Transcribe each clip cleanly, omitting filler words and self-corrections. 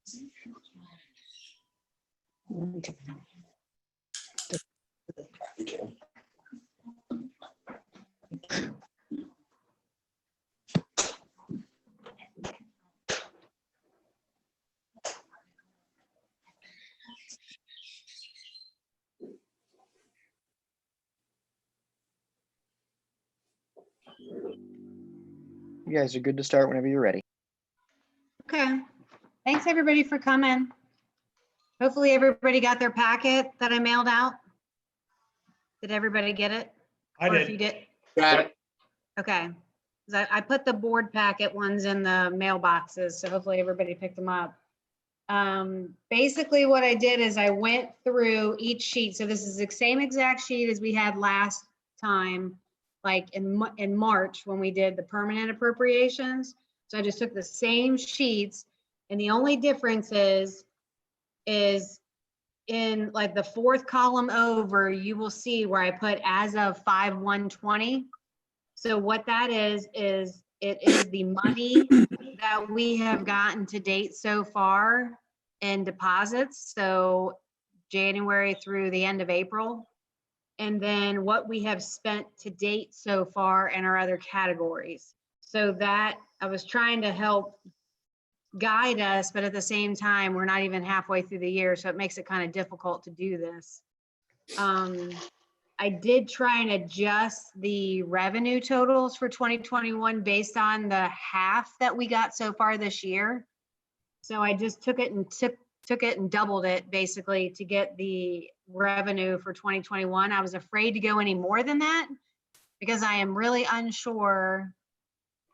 You guys are good to start whenever you're ready. Okay, thanks everybody for coming. Hopefully everybody got their packet that I mailed out. Did everybody get it? I Or if you did. did, Got it. okay. 'Cause I put the board packet ones in the mailboxes, so hopefully everybody picked them up. Basically what I did is I went through each sheet. So this is the same exact sheet as we had last time, like in March when we did the permanent appropriations. So I just took the same sheets, and the only difference is in like the fourth column over, you will see where I put as of 5/1/20. So what that is it is the money that we have gotten to date so far in deposits. So January through the end of April. And then what we have spent to date so far in our other categories. So that I was trying to help guide us, but at the same time, we're not even halfway through the year, so it makes it kind of difficult to do this. I did try and adjust the revenue totals for 2021 based on the half that we got so far this year. So I just took it and doubled it basically to get the revenue for 2021. I was afraid to go any more than that because I am really unsure,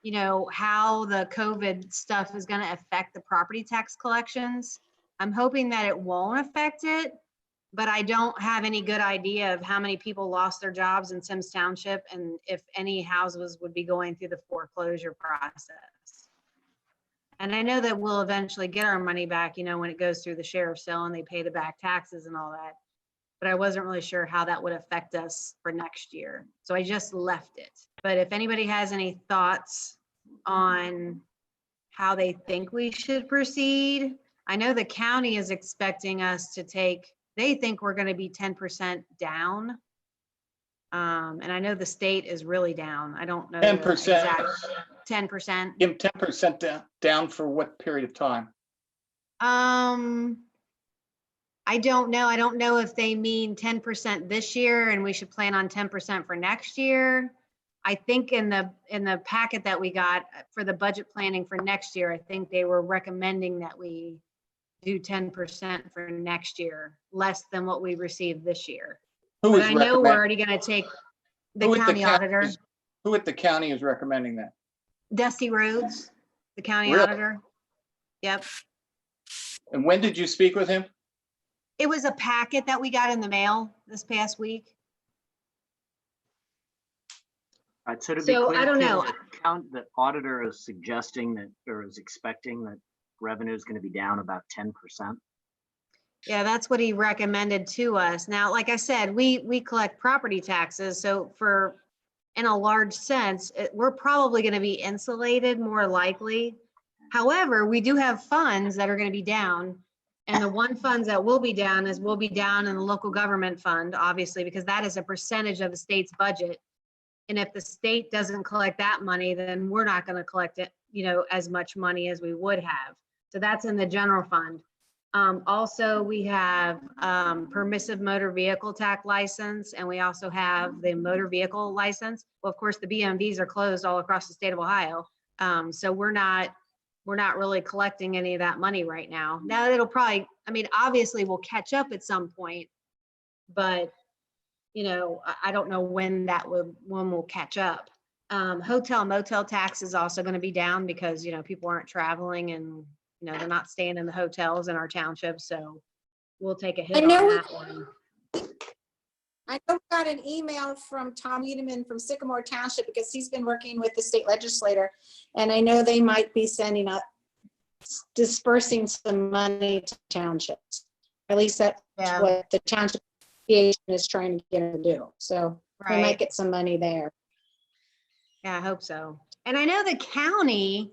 you know, how the COVID stuff is going to affect the property tax collections. I'm hoping that it won't affect it, but I don't have any good idea of how many people lost their jobs in Symmes Township and if any houses would be going through the foreclosure process. And I know that we'll eventually get our money back, you know, when it goes through the sheriff's sale and they pay the back taxes and all that. But I wasn't really sure how that would affect us for next year. So I just left it. But if anybody has any thoughts on how they think we should proceed, I know the county is expecting us to take, they think we're going to be 10% down. And I know the state is really down. I don't know. 10%. 10%. Give them 10% down for what period of time? I don't know. I don't know if they mean 10% this year and we should plan on 10% for next year. I think in the packet that we got for the budget planning for next year, I think they were recommending that we do 10% for next year, less than what we received this year. Who But is I know we're recommend- already going to take the who at county auditor, Who at the county is recommending that? Dusty Rhodes, the county Really? auditor. Yep. And when did you speak with him? It was a packet that we got in the mail this past week. All right, so to be So, clear, I don't Kim, know. the auditor is suggesting that, or is expecting that revenue is going to be down about 10%. Yeah, that's what he recommended to us. Now, like I said, we collect property taxes. So in a large sense, we're probably going to be insulated more likely. However, we do have funds that are going to be down. And the one funds that will be down in the local government fund, obviously, because that is a percentage of the state's budget. And if the state doesn't collect that money, then we're not going to collect it, you know, as much money as we would have. So that's in the general fund. Also, we have permissive motor vehicle tax license, and we also have the motor vehicle license. Well, of course, the BMVs are closed all across the state of Ohio. So we're not really collecting any of that money right now. Now it'll probably, I mean, obviously we'll catch up at some point, but you know, I don't know when we'll catch up. Hotel motel tax is also going to be down because, you know, people aren't traveling and, you know, they're not staying in the hotels in our township. So we'll take a hit on that one. I know we got an email from Tom Wiedemann from Sycamore Township because he's been working with the state legislator. And I know they might be dispersing some money to townships. At least that's what the township is trying to get them to do. So we might get some money there. Yeah, I hope so. And I know the county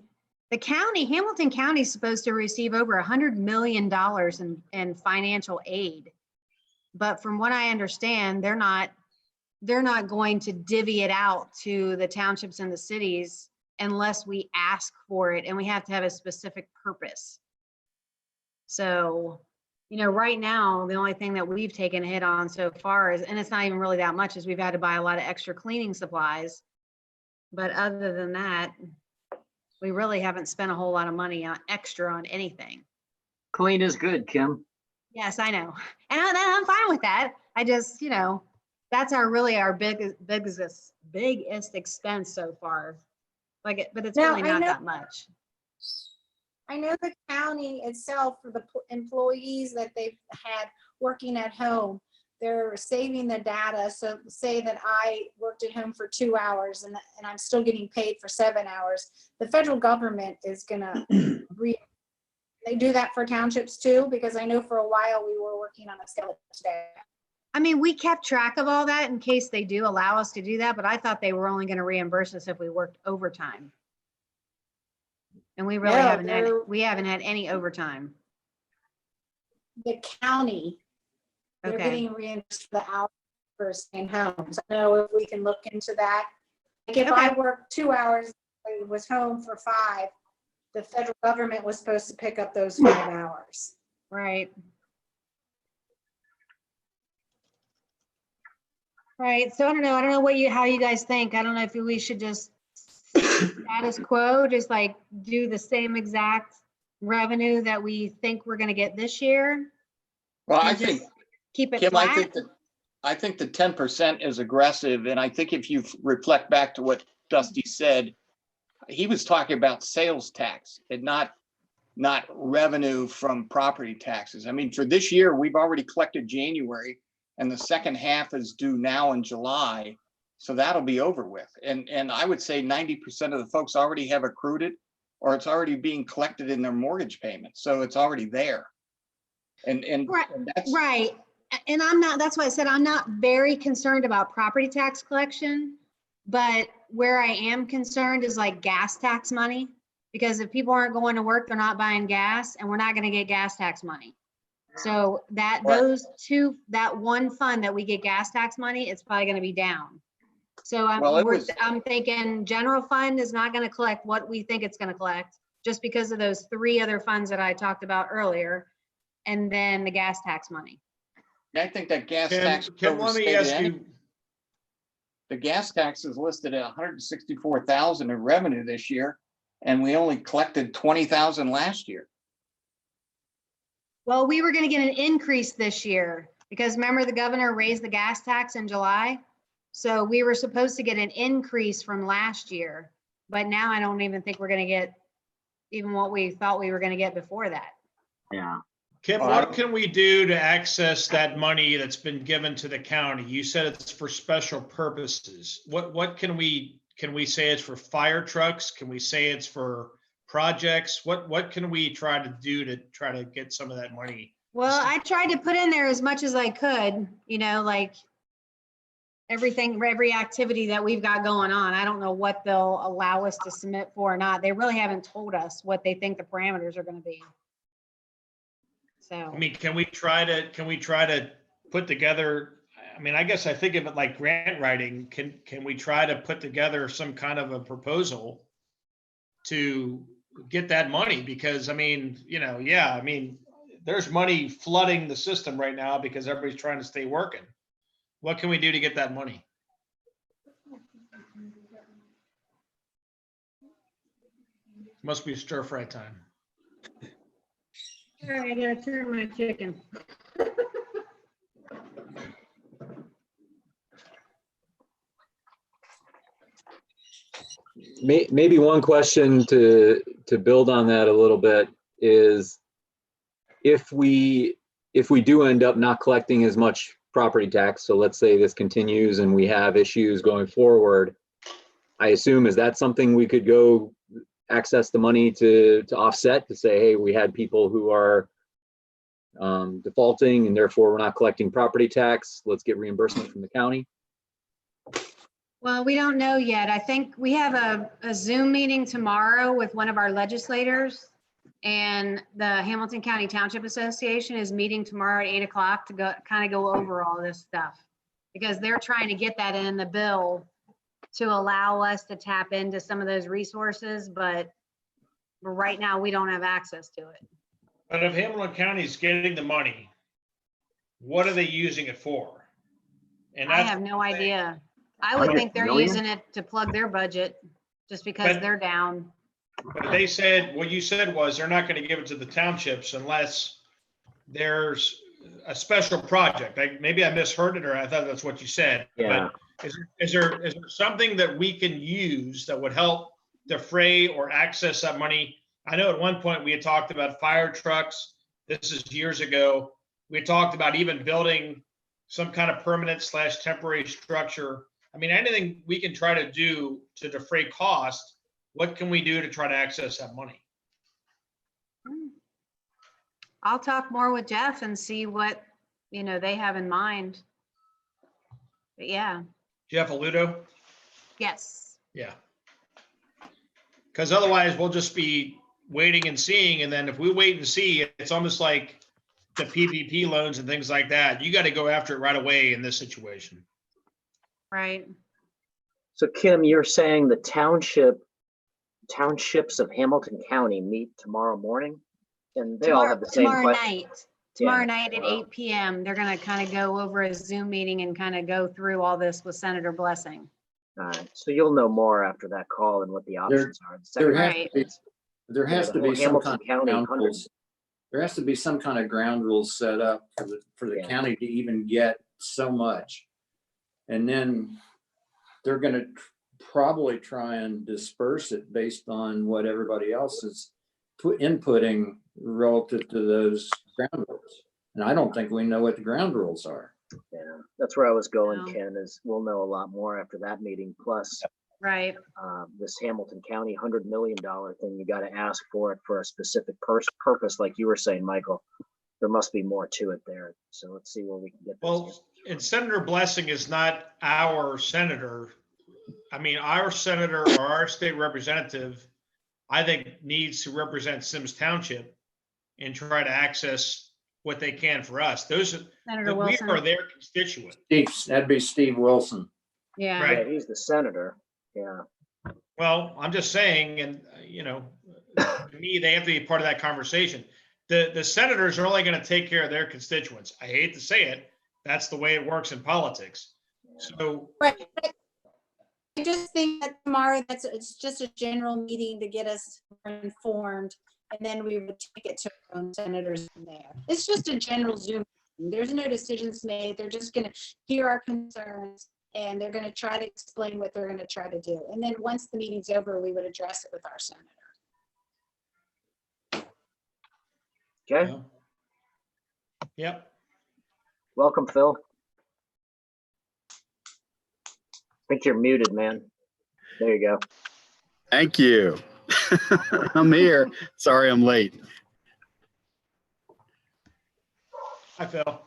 The county, Hamilton County is supposed to receive over $100 million in financial aid. But from what I understand, they're not going to divvy it out to the townships and the cities unless we ask for it, and we have to have a specific purpose. So, you know, right now, the only thing that we've taken a hit on so far is, and it's not even really that much, is we've had to buy a lot of extra cleaning supplies. But other than that, we really haven't spent a whole lot of money on extra on anything. Clean is good, Kim. Yes, I know. And I'm fine with that. I just, you know, that's our biggest expense so far. But it's Now, really I not know- that much. I know the county itself, for the employees that they've had working at home, they're saving the data. So say that I worked at home for 2 hours and I'm still getting paid for 7 hours. The federal government is gonna they do that for townships too, because I know for a while we were working on a scale today. I mean, we kept track of all that in case they do allow us to do that, but I thought they were only going to reimburse us if we worked overtime. And we really No, haven't had any overtime. The county, they're Okay. getting reimbursed for the hours for staying home. So I don't know if we can look into that. Like if I Okay. worked 2 hours, I was home for 5, the federal government was supposed to pick up those 5 hours. Right. Right. So I don't know how you guys think. I don't know if we should just status quo, just like do the same exact revenue that we think we're going to get this year. Well, I and just think, keep it Kim, flat. I think the 10% is aggressive. And I think if you reflect back to what Dusty said, he was talking about sales tax and not revenue from property taxes. I mean, for this year, we've already collected January and the second half is due now in July. So that'll be over with. And I would say 90% of the folks already have accrued it, or it's already being collected in their mortgage payments. So it's already there. And Right. that's Right. And that's why I said I'm not very concerned about property tax collection, but where I am concerned is like gas tax money. Because if people aren't going to work, they're not buying gas, and we're not going to get gas tax money. So that that one fund that we get gas tax money, it's probably going to be down. So I'm thinking general fund is not going to collect what we think it's going to collect, just because of those 3 other funds that I talked about earlier, and then the gas tax money. I think that gas Kim, tax. Kim, let me ask you, The gas tax is listed at 164,000 in revenue this year, and we only collected 20,000 last year. Well, we were going to get an increase this year because remember the governor raised the gas tax in July. So we were supposed to get an increase from last year, but now I don't even think we're going to get even what we thought we were going to get before that. Yeah. Kim, what can we do to access that money that's been given to the county? You said it's for special purposes. What can we say it's for fire trucks? Can we say it's for projects? What can we try to do to try to get some of that money? Well, I tried to put in there as much as I could, you know, like every activity that we've got going on. I don't know what they'll allow us to submit for or not. They really haven't told us what they think the parameters are going to be. So, I mean, can we try to put together, I mean, I guess I think of it like grant writing. Can we try to put together some kind of a proposal to get that money? Because I mean, you know, yeah, I mean, there's money flooding the system right now because everybody's trying to stay working. What can we do to get that money? Must be stir fry time. all right, I gotta turn my chicken. Maybe one question to build on that a little bit is if we do end up not collecting as much property tax, so let's say this continues and we have issues going forward, I assume, is that something we could go access the money to offset, to say, hey, we had people who are defaulting and therefore we're not collecting property tax, let's get reimbursement from the county? Well, we don't know yet. I think we have a Zoom meeting tomorrow with one of our legislators. And the Hamilton County Township Association is meeting tomorrow at 8 o'clock to go over all this stuff. Because they're trying to get that in the bill to allow us to tap into some of those resources, but right now we don't have access to it. But if Hamilton County is getting the money, what are they using it for? And I that's have no idea. I How would many think they're million? using it to plug their budget just because But- they're down. But they said, what you said was they're not going to give it to the townships unless there's a special project. Maybe I misheard it, or I thought that's what you said. Yeah. But is there something that we can use that would help defray or access that money? I know at one point we had talked about fire trucks. This is years ago. We had talked about even building some kind of permanent / temporary structure. I mean, anything we can try to do to defray cost. What can we do to try to access that money? I'll talk more with Jeff and see what, they have in mind. But yeah, Jeff Aludo? yes. Yeah. Because otherwise we'll just be waiting and seeing. And then if we wait and see, it's almost like the PPP loans and things like that. You got to go after it right away in this situation. Right. So Kim, you're saying the townships of Hamilton County meet tomorrow morning? And they all have the same Tomorrow question. night. Tomorrow Yeah. night at 8 p.m. They're going to kind of go over a Zoom meeting and kind of go through all this with Senator Blessing. All right, so you'll know more after that call and what the options are. The There second- has Right. to be, there has the to whole be some Hamilton kind of County ground 100. rules. There has to be some kind of ground rules set up for the Yeah. county to even get so much. And then they're gonna probably try and disperse it based on what everybody else is inputting relative to those ground rules. And I don't think we know what the ground rules are. Yeah, that's where I was going, No. Ken, is we'll know a lot more after that meeting. Plus, Right. this Hamilton County $100 million thing, you got to ask for it for a specific purpose, like you were saying, Michael. There must be more to it there. So let's see where we can get this. Well, and Senator Blessing is not our senator. I mean, our senator or our state representative, I think, needs to represent Symmes Township and try to access what they can for us. Senator We Wilson. are their constituent. That'd be Steve Wilson. Yeah. Right. Yeah, he's the senator. Yeah. Well, I'm just saying, and to me, they have to be part of that conversation. The senators are only going to take care of their constituents. I hate to say it. That's the way it works in politics. So, Right. I just think that tomorrow, it's just a general meeting to get us more informed. And then we would take it to our own senators from there. It's just a general Zoom. There's no decisions made. They're just gonna hear our concerns and they're gonna try to explain what they're gonna try to do. And then once the meeting's over, we would address it with our senator. Okay. yep. Welcome, Phil. I think you're muted, man. There you go. Thank you. I'm here. Sorry I'm late. Hi, Phil.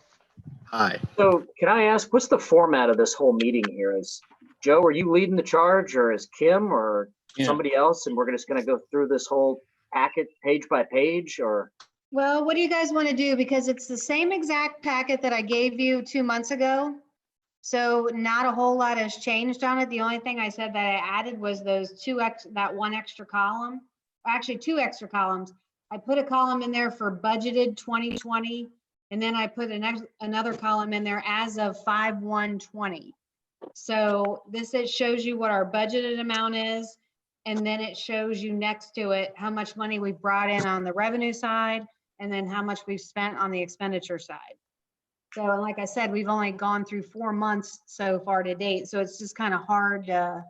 Hi. So can I ask, what's the format of this whole meeting here? Is Joe, are you leading the charge, or is Kim or Yeah. somebody else? And we're just gonna go through this whole packet page by page, or? Well, what do you guys want to do? Because it's the same exact packet that I gave you 2 months ago. So not a whole lot has changed on it. The only thing I said that I added was that one extra column, actually 2 extra columns. I put a column in there for budgeted 2020, and then I put another column in there as of 5/1/20. So it shows you what our budgeted amount is, and then it shows you next to it how much money we brought in on the revenue side, and then how much we've spent on the expenditure side. So like I said, we've only gone through 4 months so far to date. So it's just kind of hard to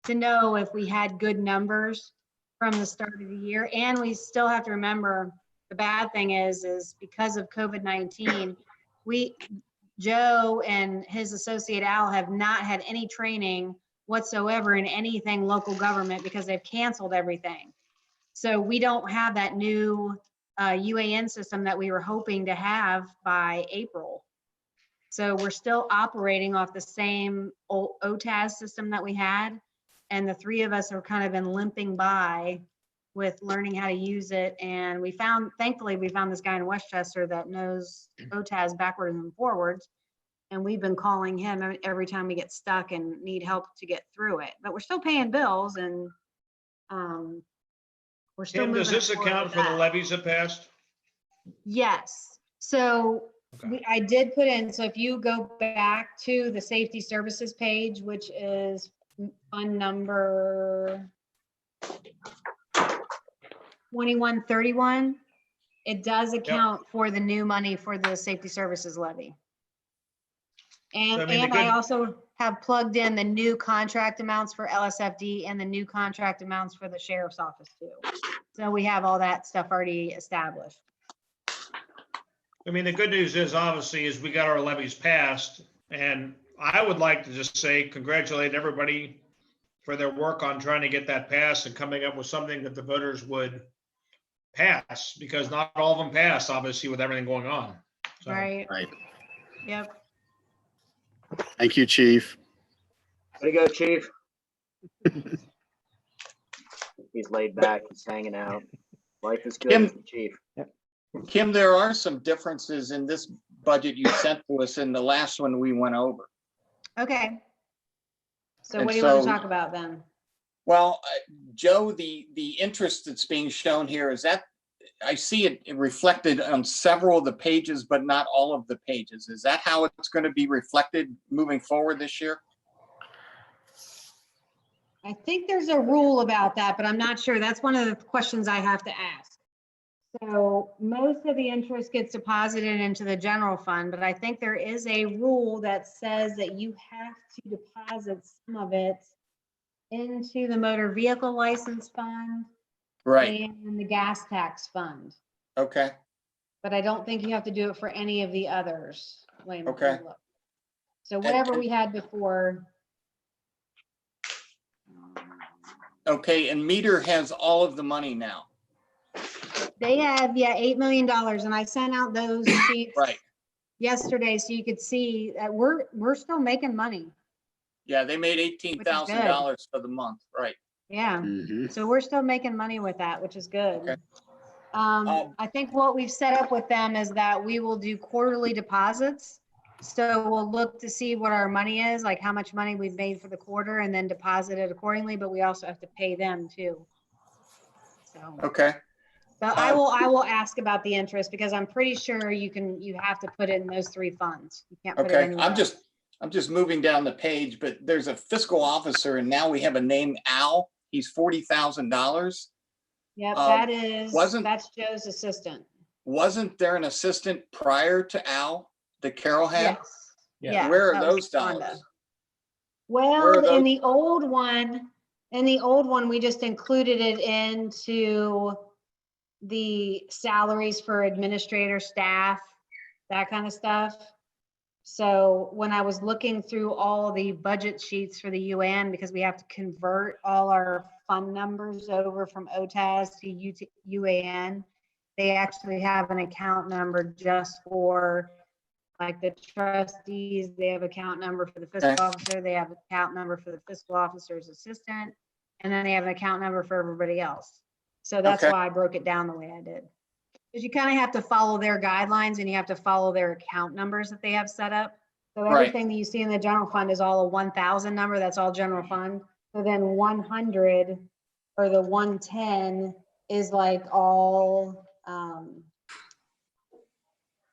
know if we had good numbers from the start of the year. And we still have to remember, the bad thing is because of COVID-19, Joe and his associate Al have not had any training whatsoever in anything local government because they've canceled everything. So we don't have that new UAN system that we were hoping to have by April. So we're still operating off the same old OTAS system that we had. And the three of us have kind of been limping by with learning how to use it. And thankfully, we found this guy in Westchester that knows OTAS backwards and forwards. And we've been calling him every time we get stuck and need help to get through it. But we're still paying bills and we're still Tim, does moving this forward account with for the that. levies that passed? Yes. So Okay. I did put in, so if you go back to the safety services page, which is fund number 2131, it does account for the new money for the safety services levy. And, So, I mean, the and I good- also have plugged in the new contract amounts for LSFD and the new contract amounts for the sheriff's office too. So we have all that stuff already established. I mean, the good news is obviously is we got our levies passed, and I would like to just say congratulate everybody for their work on trying to get that passed and coming up with something that the voters would pass, because not all of them passed, obviously, with everything going on. So, Right. Right. Yep. Thank you, Chief. Way to go, chief. He's laid back, he's hanging out. Life is good, Kim- with the chief. Kim, there are some differences in this budget you sent to us in the last one we went over. Okay. So And what do you want so- to talk about then? Well, Joe, the interest that's being shown here, is that, I see it reflected on several of the pages, but not all of the pages. Is that how it's going to be reflected moving forward this year? I think there's a rule about that, but I'm not sure. That's one of the questions I have to ask. So most of the interest gets deposited into the general fund, but I think there is a rule that says that you have to deposit some of it into the motor vehicle license fund Right, and the gas tax fund. okay, But I don't think you have to do it for any of the others. Wait a minute, let me Okay. look. So whatever and- we had before. okay, and Meter has all of the money now, They have, yeah, $8 million, and I sent out those sheets right? yesterday so you could see that we're still making money. Yeah, they made $18,000 for the month, right? Yeah, Mhm. so we're still making money with that, which is good. Okay. I think what we've set up with them is that we will do quarterly deposits. So we'll look to see what our money is, like how much money we've made for the quarter, and then deposit it accordingly, but we also have to pay them too. So. Okay, But I will ask about the interest because I'm pretty sure you have to put it in those three funds. You can't put it okay, anywhere else. I'm just moving down the page, but there's a fiscal officer and now we have a name Al. He's $40,000. Yep, um, that's Joe's assistant. Wasn't there an assistant prior to Al that Carol had? Yes. Yeah. Yeah, Where are that was those Wanda. dollars? Well, Where are those- in the old one, we just included it into the salaries for administrator, staff, that kind of stuff. So when I was looking through all the budget sheets for the UN, because we have to convert all our fund numbers over from OTAS to UAN, they actually have an account number just for like the trustees. They have account number for the fiscal Okay. officer. They have account number for the fiscal officer's assistant. And then they have an account number for everybody else. So that's Okay. why I broke it down the way I did. Because you kind of have to follow their guidelines and you have to follow their account numbers that they have set up. So Right. everything that you see in the general fund is all a 1,000 number. That's all general fund. So then 100 or the 110 is like all,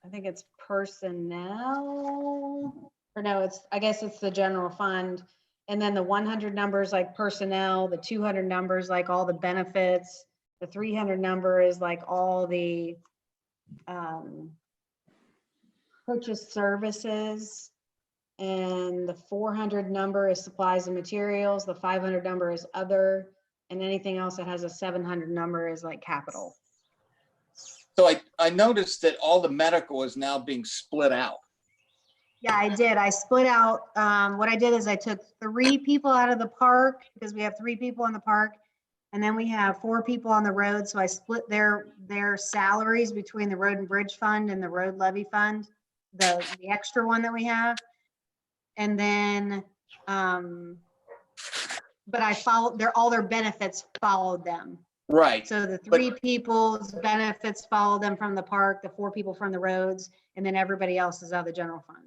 I think it's personnel, or no, I guess it's the general fund. And then the 100 numbers like personnel, the 200 numbers like all the benefits, the 300 number is like all the purchase services, and the 400 number is supplies and materials, the 500 number is other, and anything else that has a 700 number is like capital. So I noticed that all the medical is now being split out. Yeah, I did. I split out, what I did is I took 3 people out of the park because we have 3 people in the park. And then we have 4 people on the road. So I split their salaries between the road and bridge fund and the road levy fund. the extra one that we have. And then, but I followed all their benefits followed them. Right. So the 3 people's benefits followed them from the park, the 4 people from the roads, and then everybody else is out of the general fund.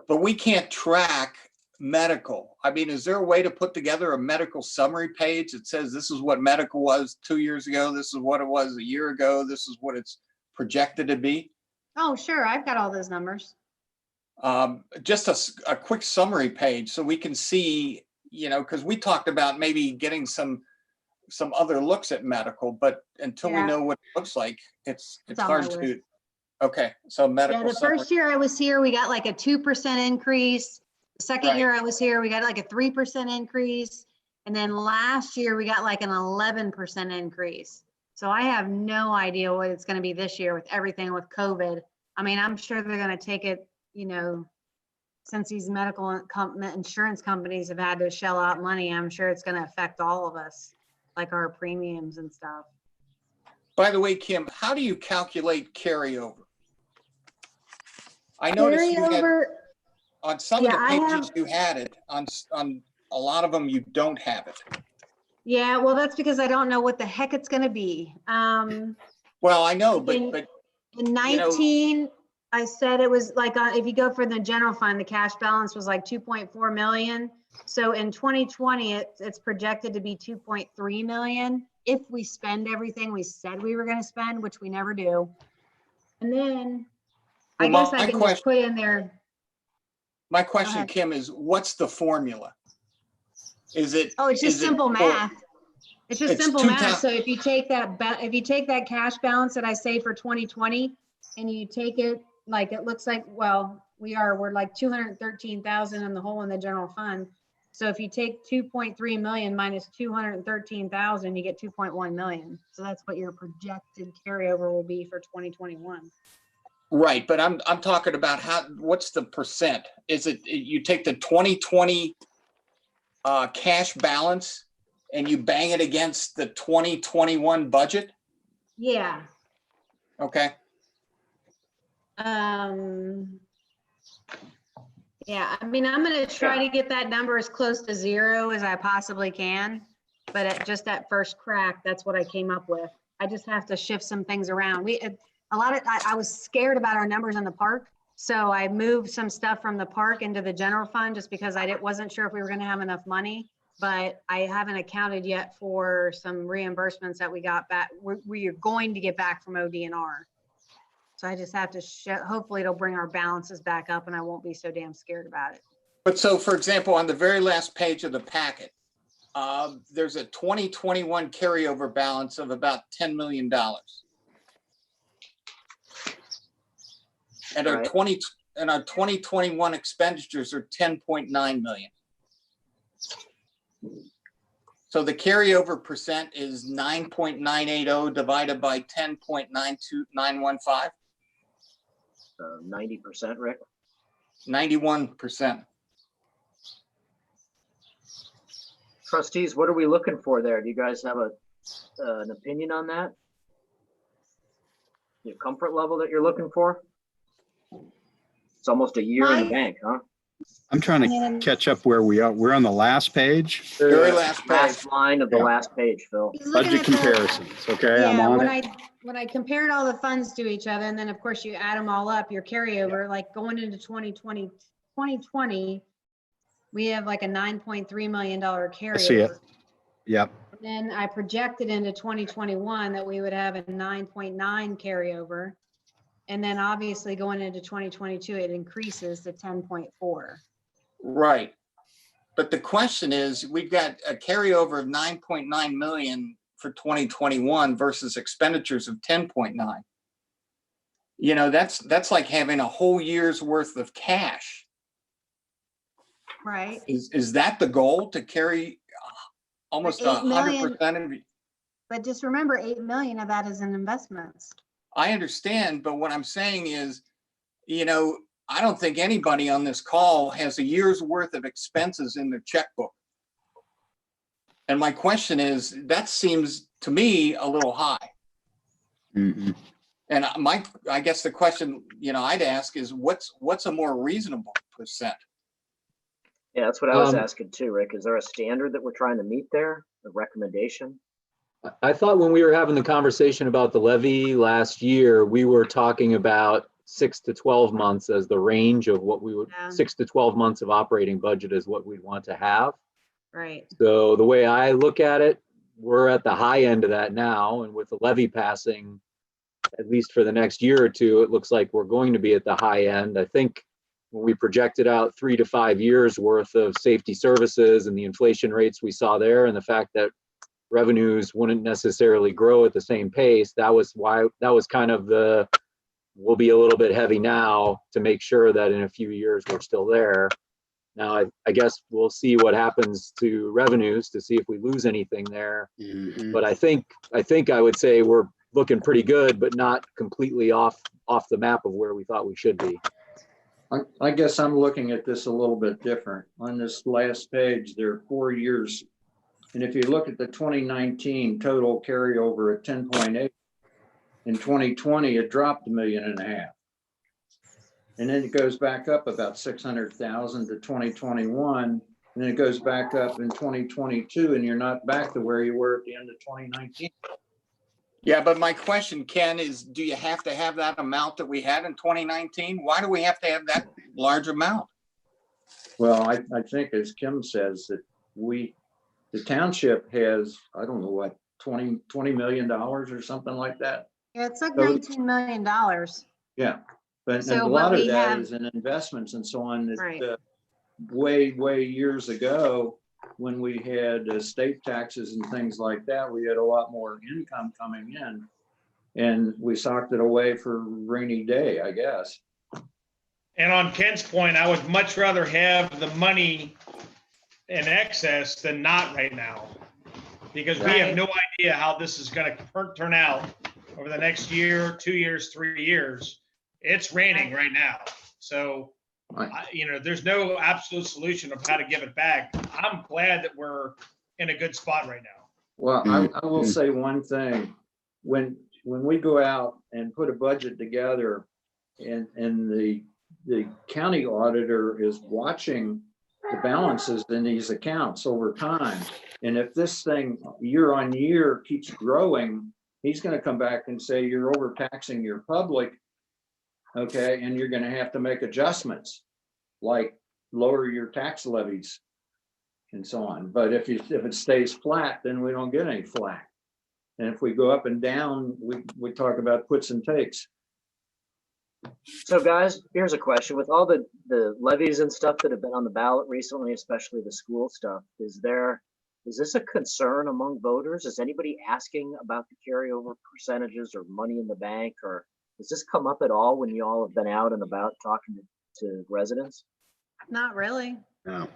But we can't track medical. I mean, is there a way to put together a medical summary page that says this is what medical was 2 years ago, this is what it was a year ago, this is what it's projected to be? Oh, sure. I've got all those numbers. Just a quick summary page so we can see, you know, because we talked about maybe getting some other looks at medical, but until we Yeah. know what it looks like, it's It's on hard my to. list. Okay, so medical. Yeah, the summary. first year I was here, we got like a 2% increase. The second Right. year I was here, we got like a 3% increase. And then last year we got like an 11% increase. So I have no idea what it's going to be this year with everything with COVID. I mean, I'm sure they're going to take it, you know, since these medical insurance companies have had to shell out money, I'm sure it's going to affect all of us, like our premiums and stuff. By the way, Kim, how do you calculate carryover? I noticed you had, Carryover, on some Yeah, of the I pages have- you had it, on a lot of them you don't have it. yeah, well, that's because I don't know what the heck it's going to be. Well, I know, but In you know- 19, I said it was like, if you go for the general fund, the cash balance was like 2.4 million. So in 2020, it's projected to be 2.3 million if we spend everything we said we were going to spend, which we never do. And then I Well, guess my I can question- just put in there. my question, ahead. Kim, is what's the formula? Is it? Oh, it's just is it simple for- math. It's just It's simple 2 math. times- So if you take that cash balance that I say for 2020 and you take it, like, it looks like, well, we're like 213,000 in the hole in the general fund. So if you take 2.3 million minus 213,000, you get 2.1 million. So that's what your projected carryover will be for 2021. Right, but I'm talking about what's the percent? Is it, you take the 2020 cash balance and you bang it against the 2021 budget? Yeah. Okay, Yeah, I mean, I'm gonna try to get that number as close to 0 as I possibly can. But at just that first crack, that's what I came up with. I just have to shift some things around. I was scared about our numbers in the park. So I moved some stuff from the park into the general fund just because wasn't sure if we were gonna have enough money. But I haven't accounted yet for some reimbursements that we got back. We are going to get back from ODNR. So I just have to hopefully it'll bring our balances back up and I won't be so damn scared about it. but so for example, on the very last page of the packet, there's a 2021 carryover balance of about $10 million. And our Right. 2021 expenditures are 10.9 million. So the carryover percent is 9.980 divided by 10.92915, 90%, Rick. 91%. Trustees, what are we looking for there? Do you guys have an opinion on that? Your comfort level that you're looking for? It's almost a year in the My- bank, huh? I'm trying to catch up where we are. We're on the last page, Very last page. Last line of the Yeah. last page, Phil. He's looking budget at the- comparisons. Okay, I'm Yeah, on when it. when I compared all the funds to each other, and then of course you add them all up, your carryover, like going into 2020, we have like a $9.3 million carryover. see it. Yep. And then I projected into 2021 that we would have a 9.9 carryover. And then obviously going into 2022, it increases to 10.4. Right. But the question is, we've got a carryover of 9.9 million for 2021 versus expenditures of 10.9. You know, that's like having a whole year's worth of cash. Right. Is that the goal, to carry almost 8 million. 100% of it? But just remember, 8 million of that is in investments. I understand, but what I'm saying is, you know, I don't think anybody on this call has a year's worth of expenses in their checkbook. And my question is, that seems to me a little high. Mhm. And I guess the question, I'd ask is what's a more reasonable percent? Yeah, that's what I was asking too, Rick. Is there a standard that we're trying to meet there? A recommendation? I thought when we were having the conversation about the levy last year, we were talking about 6 to 12 months as the range of what we would, Yeah. 6 to 12 months of operating budget is what we'd want to have. Right. So the way I look at it, we're at the high end of that now. And with the levy passing, at least for the next year or two, it looks like we're going to be at the high end. I think when we projected out 3 to 5 years worth of safety services and the inflation rates we saw there, and the fact that revenues wouldn't necessarily grow at the same pace, that was kind of we'll be a little bit heavy now to make sure that in a few years we're still there. Now, I guess we'll see what happens to revenues to see if we lose anything there. Mhm. But I think I would say we're looking pretty good, but not completely off the map of where we thought we should be. I guess I'm looking at this a little bit different. On this last page, there are 4 years. And if you look at the 2019 total carryover at 10.8, in 2020, it dropped $1.5 million. And then it goes back up about 600,000 to 2021. And then it goes back up in 2022, and you're not back to where you were at the end of 2019. Yeah, but my question, Ken, is do you have to have that amount that we had in 2019? Why do we have to have that large amount? Well, I think as Kim says that the township has, I don't know what, $20 million or something like that. Yeah, it's like So- $19 million. Yeah, but So, and a but lot of we that have- is in investments and so on. That Right. way years ago, when we had state taxes and things like that, we had a lot more income coming in, and we socked it away for rainy day, I guess. And on Ken's point, I would much rather have the money in excess than not right now. Because we have Right. no idea how this is gonna turn out over the next year, 2 years, 3 years. It's raining right now. So, there's no absolute solution of how to give it back. I'm glad that we're in a good spot right now. Well, I will say one thing. When we go out and put a budget together and the county auditor is watching the balances in these accounts over time. And if this thing year on year keeps growing, he's going to come back and say, you're overtaxing your public. Okay, and you're going to have to make adjustments like lower your tax levies and so on. But if it stays flat, then we don't get any flack. And if we go up and down, we talk about puts and takes. So guys, here's a question. With all the levies and stuff that have been on the ballot recently, especially the school stuff, is this a concern among voters? Is anybody asking about the carryover percentages or money in the bank, or does this come up at all when you all have been out and about talking to residents? Not really. No.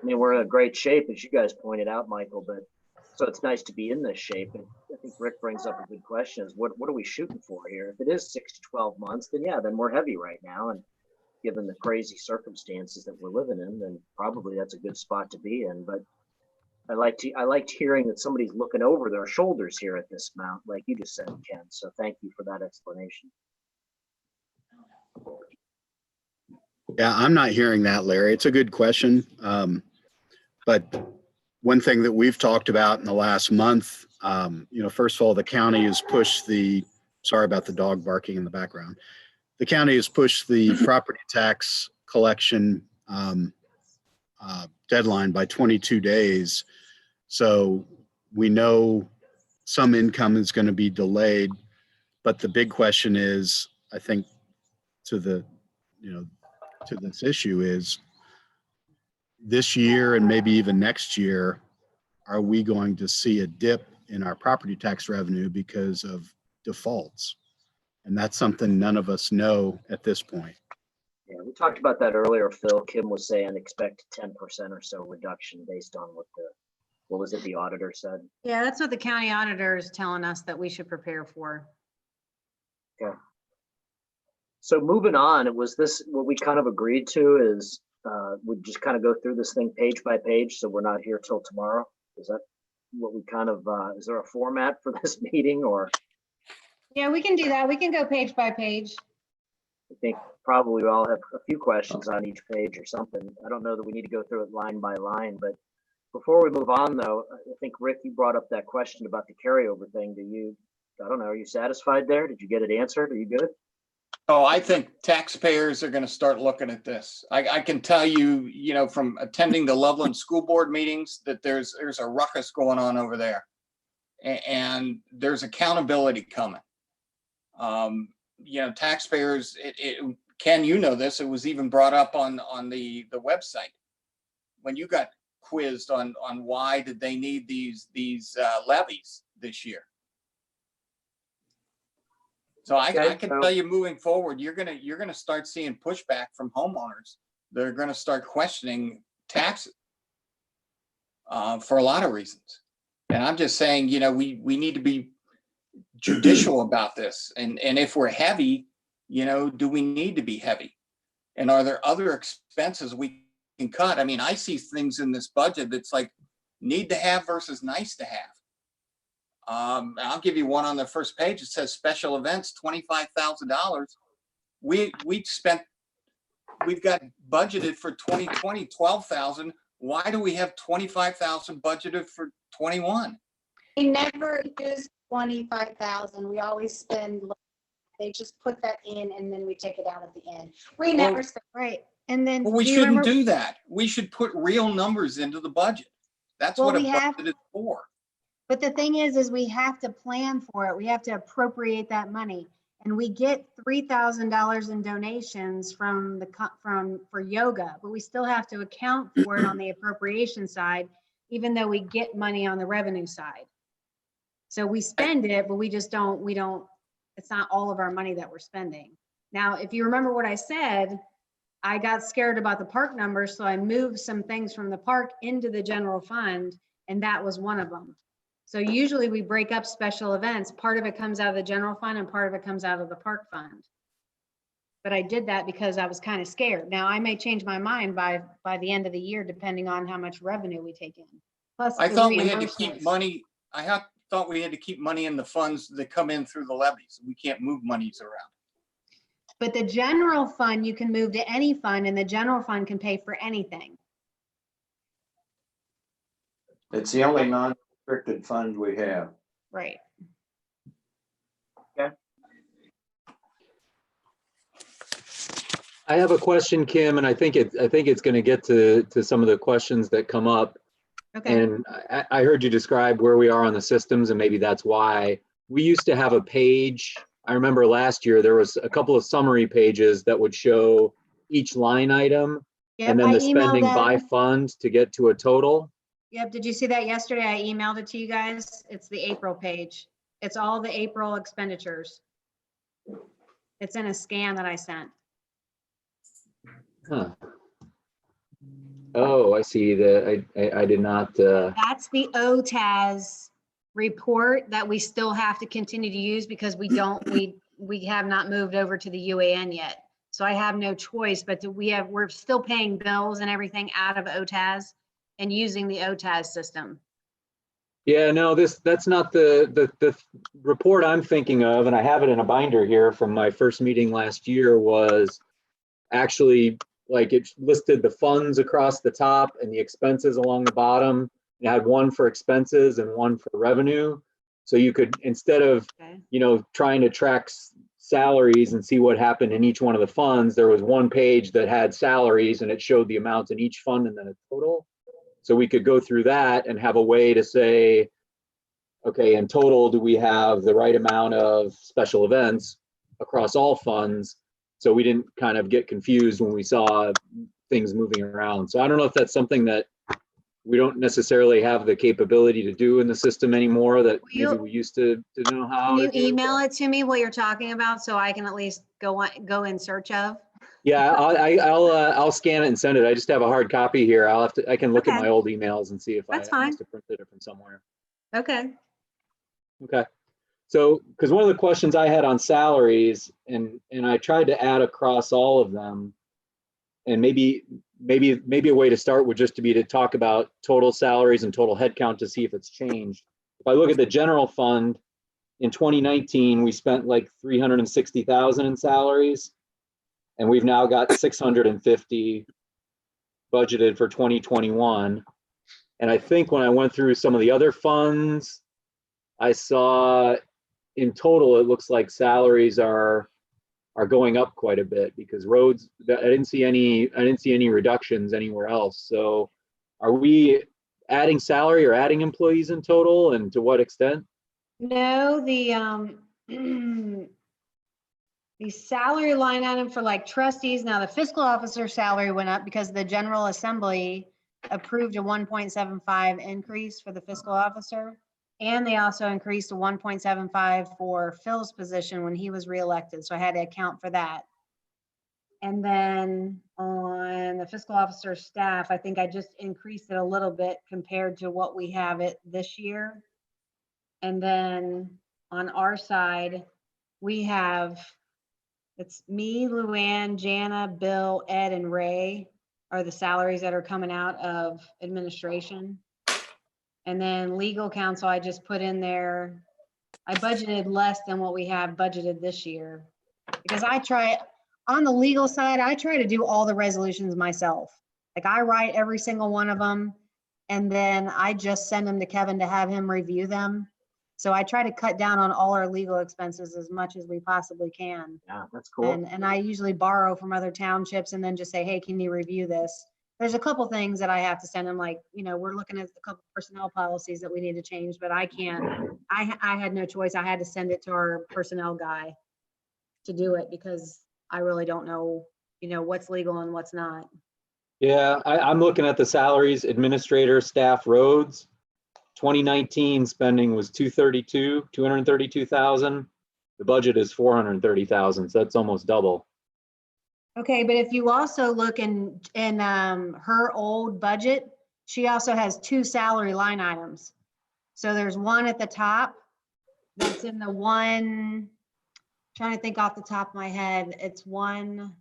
I mean, we're in a great shape, as you guys pointed out, Michael, but so it's nice to be in this shape. And I think Rick brings up a good question is what are we shooting for here? If it is 6 to 12 months, then yeah, then we're heavy right now. And given the crazy circumstances that we're living in, then probably that's a good spot to be in. But I liked hearing that somebody's looking over their shoulders here at this amount, like you just said, Ken. So thank you for that explanation. Yeah, I'm not hearing that, Larry. It's a good question. But one thing that we've talked about in the last month, first of all, the county has pushed sorry about the dog barking in the background. The county has pushed the property tax collection deadline by 22 days. So we know some income is going to be delayed, but the big question is, I think, to this issue is this year and maybe even next year, are we going to see a dip in our property tax revenue because of defaults? And that's something none of us know at this point. Yeah, we talked about that earlier, Phil. Kim was saying expect 10% or so reduction based on what was it the auditor said? Yeah, that's what the county auditor is telling us that we should prepare for. Okay. So moving on, was this what we kind of agreed to is we just kind of go through this thing page by page, so we're not here till tomorrow? Is that what we kind of, is there a format for this meeting or? Yeah, we can do that. We can go page by page. I think probably we all have a few questions on each page or something. I don't know that we need to go through it line by line, but before we move on though, I think Rick, you brought up that question about the carryover thing. I don't know, are you satisfied there? Did you get it answered? Are you good? Oh, I think taxpayers are going to start looking at this. I can tell you, from attending the Loveland School Board meetings, that there's a ruckus going on over there. And there's accountability coming. Taxpayers, Ken, you know this, it was even brought up on the website when you got quizzed on why did they need these levies this year. So I can tell you, moving forward, you're gonna start seeing pushback from homeowners. They're gonna start questioning taxes for a lot of reasons. And I'm just saying, we need to be judicial about this. And if we're heavy, do we need to be heavy? And are there other expenses we can cut? I mean, I see things in this budget that's like need to have versus nice to have. I'll give you one on the first page. It says special events, $25,000. We've got budgeted for 2020, 12,000. Why do we have 25,000 budgeted for 21? We never use 25,000. We always spend, they just put that in and then we take it out at the end. We never spend. Right. And then Well, we shouldn't do that. We should put real numbers into the budget. That's what a budget is for. But the thing is we have to plan for it. We have to appropriate that money. And we get $3,000 in donations for yoga, but we still have to account for it on the appropriation side, even though we get money on the revenue side. So we spend it, but we don't, it's not all of our money that we're spending. Now, if you remember what I said, I got scared about the park numbers, so I moved some things from the park into the general fund, and that was one of them. So usually we break up special events. Part of it comes out of the general fund and part of it comes out of the park fund. But I did that because I was kind of scared. Now I may change my mind by the end of the year, depending on how much revenue we take in. Plus, I thought we had to keep money. Thought we had to keep money in the funds that come in through the levies. We can't move monies around. But the general fund, you can move to any fund, and the general fund can pay for anything. It's the only non-restricted fund we have. Right. I have a question, Kim, and I think it's going to get to some of the questions that come up. Okay. And I heard you describe where we are on the systems, and maybe that's why. We used to have a page. I remember last year there was a couple of summary pages that would show each line item and then the spending by fund to get to a total. Yep. Did you see that yesterday? I emailed it to you guys. It's the April page. It's all the April expenditures. It's in a scan that I sent. Huh. Oh, I see that. I did not. That's the OTAS report that we still have to continue to use because we have not moved over to the UAN yet. So I have no choice, but we're still paying bills and everything out of OTAS and using the OTAS system. Yeah, no, that's not the report I'm thinking of, and I have it in a binder here from my first meeting last year. Was actually like it listed the funds across the top and the expenses along the bottom. It had one for expenses and one for revenue. So you could, instead of, trying to track salaries and see what happened in each one of the funds, there was one page that had salaries and it showed the amounts in each fund and then a total. So we could go through that and have a way to say, okay, in total, do we have the right amount of special events across all funds? So we didn't kind of get confused when we saw things moving around. So I don't know if that's something that we don't necessarily have the capability to do in the system anymore that maybe we used to know how. Can you email it to me what you're talking about so I can at least go in search of? Yeah, I'll scan it and send it. I just have a hard copy here. I can look at my old emails and see if I must have printed it from somewhere. Okay. Okay. So, because one of the questions I had on salaries, and I tried to add across all of them, and maybe a way to start would just to talk about total salaries and total headcount to see if it's changed. If I look at the general fund in 2019, we spent like 360,000 in salaries, and we've now got 650 budgeted for 2021. And I think when I went through some of the other funds, I saw in total, it looks like salaries are going up quite a bit, because roads, I didn't see any reductions anywhere else. So are we adding salary or adding employees in total, and to what extent? No, the salary line item for like trustees, now the fiscal officer salary went up because the General Assembly approved a 1.75 increase for the fiscal officer. And they also increased to 1.75 for Phil's position when he was reelected. So I had to account for that. And then on the fiscal officer staff, I think I just increased it a little bit compared to what we have it this year. And then on our side, we have, it's me, Luann, Jana, Bill, Ed, and Ray are the salaries that are coming out of administration. And then legal counsel, I just put in there, I budgeted less than what we have budgeted this year. Because on the legal side, I try to do all the resolutions myself. Like I write every single one of them, and then I just send them to Kevin to have him review them. So I try to cut down on all our legal expenses as much as we possibly can. Yeah, that's cool. And I usually borrow from other townships and then just say, hey, can you review this? There's a couple things that I have to send them, like, we're looking at a couple personnel policies that we need to change, but I can't, I had no choice. I had to send it to our personnel guy to do it because I really don't know, what's legal and what's not. Yeah, I'm looking at the salaries, administrator, staff, roads. 2019 spending was 232,000. The budget is 430,000, so that's almost double. Okay, but if you also look in her old budget, she also has two salary line items. So there's one at the top that's in the one, trying to think off the top of my head, it's 1A2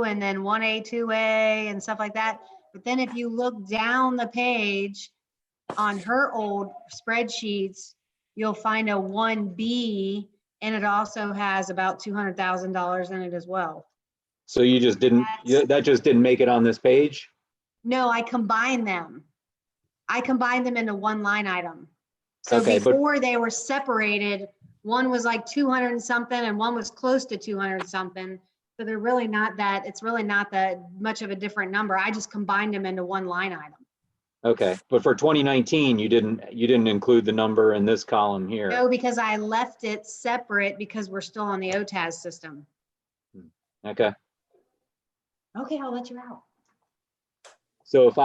and then 1A2A and stuff like that. But then if you look down the page on her old spreadsheets, you'll find a 1B, and it also has about $200,000 in it as well. So you just didn't, that just didn't make it on this page? No, I combined them. I combined them into one line item. So Okay, before they were separated, one was like 200 and something and one was close to 200 something. So they're really not that, it's really not that much of a different number. I just combined them into one line item. Okay, but for 2019, you didn't include the number in this column here. No, because I left it separate because we're still on the OTAS system. Okay. Okay, I'll let you out. So if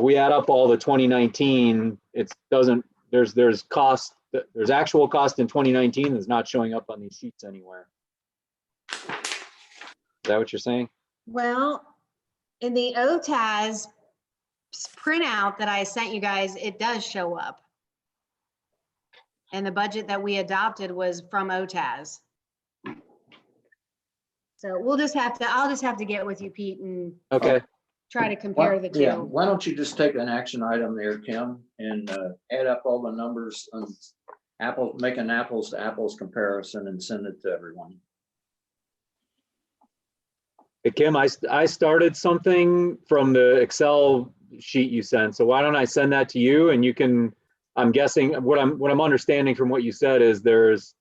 we add up all the 2019, there's cost, there's actual cost in 2019 that's not showing up on these sheets anywhere. Is that what you're saying? Well, in the OTAS printout that I sent you guys, it does show up. And the budget that we adopted was from OTAS. So I'll just have to get with you, Pete, and Okay. try to compare the two. Yeah, why don't you just take an action item there, Kim, and add up all the numbers on make an apples to apples comparison and send it to everyone. Hey, Kim, I started something from the Excel sheet you sent. So why don't I send that to you, and you can, I'm guessing what I'm understanding from what you said is there's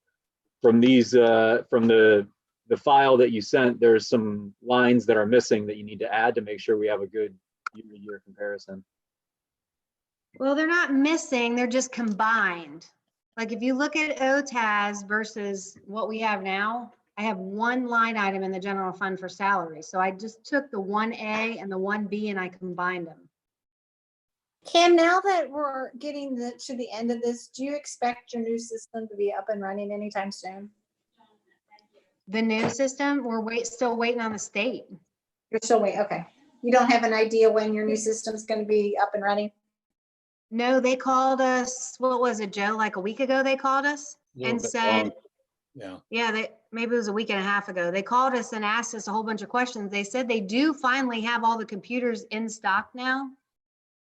from the file that you sent, there's some lines that are missing that you need to add to make sure we have a good year-to-year comparison. Well, they're not missing, they're just combined. Like if you look at OTAS versus what we have now, I have one line item in the general fund for salaries. So I just took the 1A and the 1B and I combined them. Kim, now that we're getting to the end of this, do you expect your new system to be up and running anytime soon? The new system, we're still waiting on the state. You're still waiting, okay. You don't have an idea when your new system's gonna be up and running? No, they called us, what was it, Joe? Like a week ago, they called us and said, yeah, maybe it was a week and a half ago. They called us and asked us a whole bunch of questions. They said they do finally have all the computers in stock now,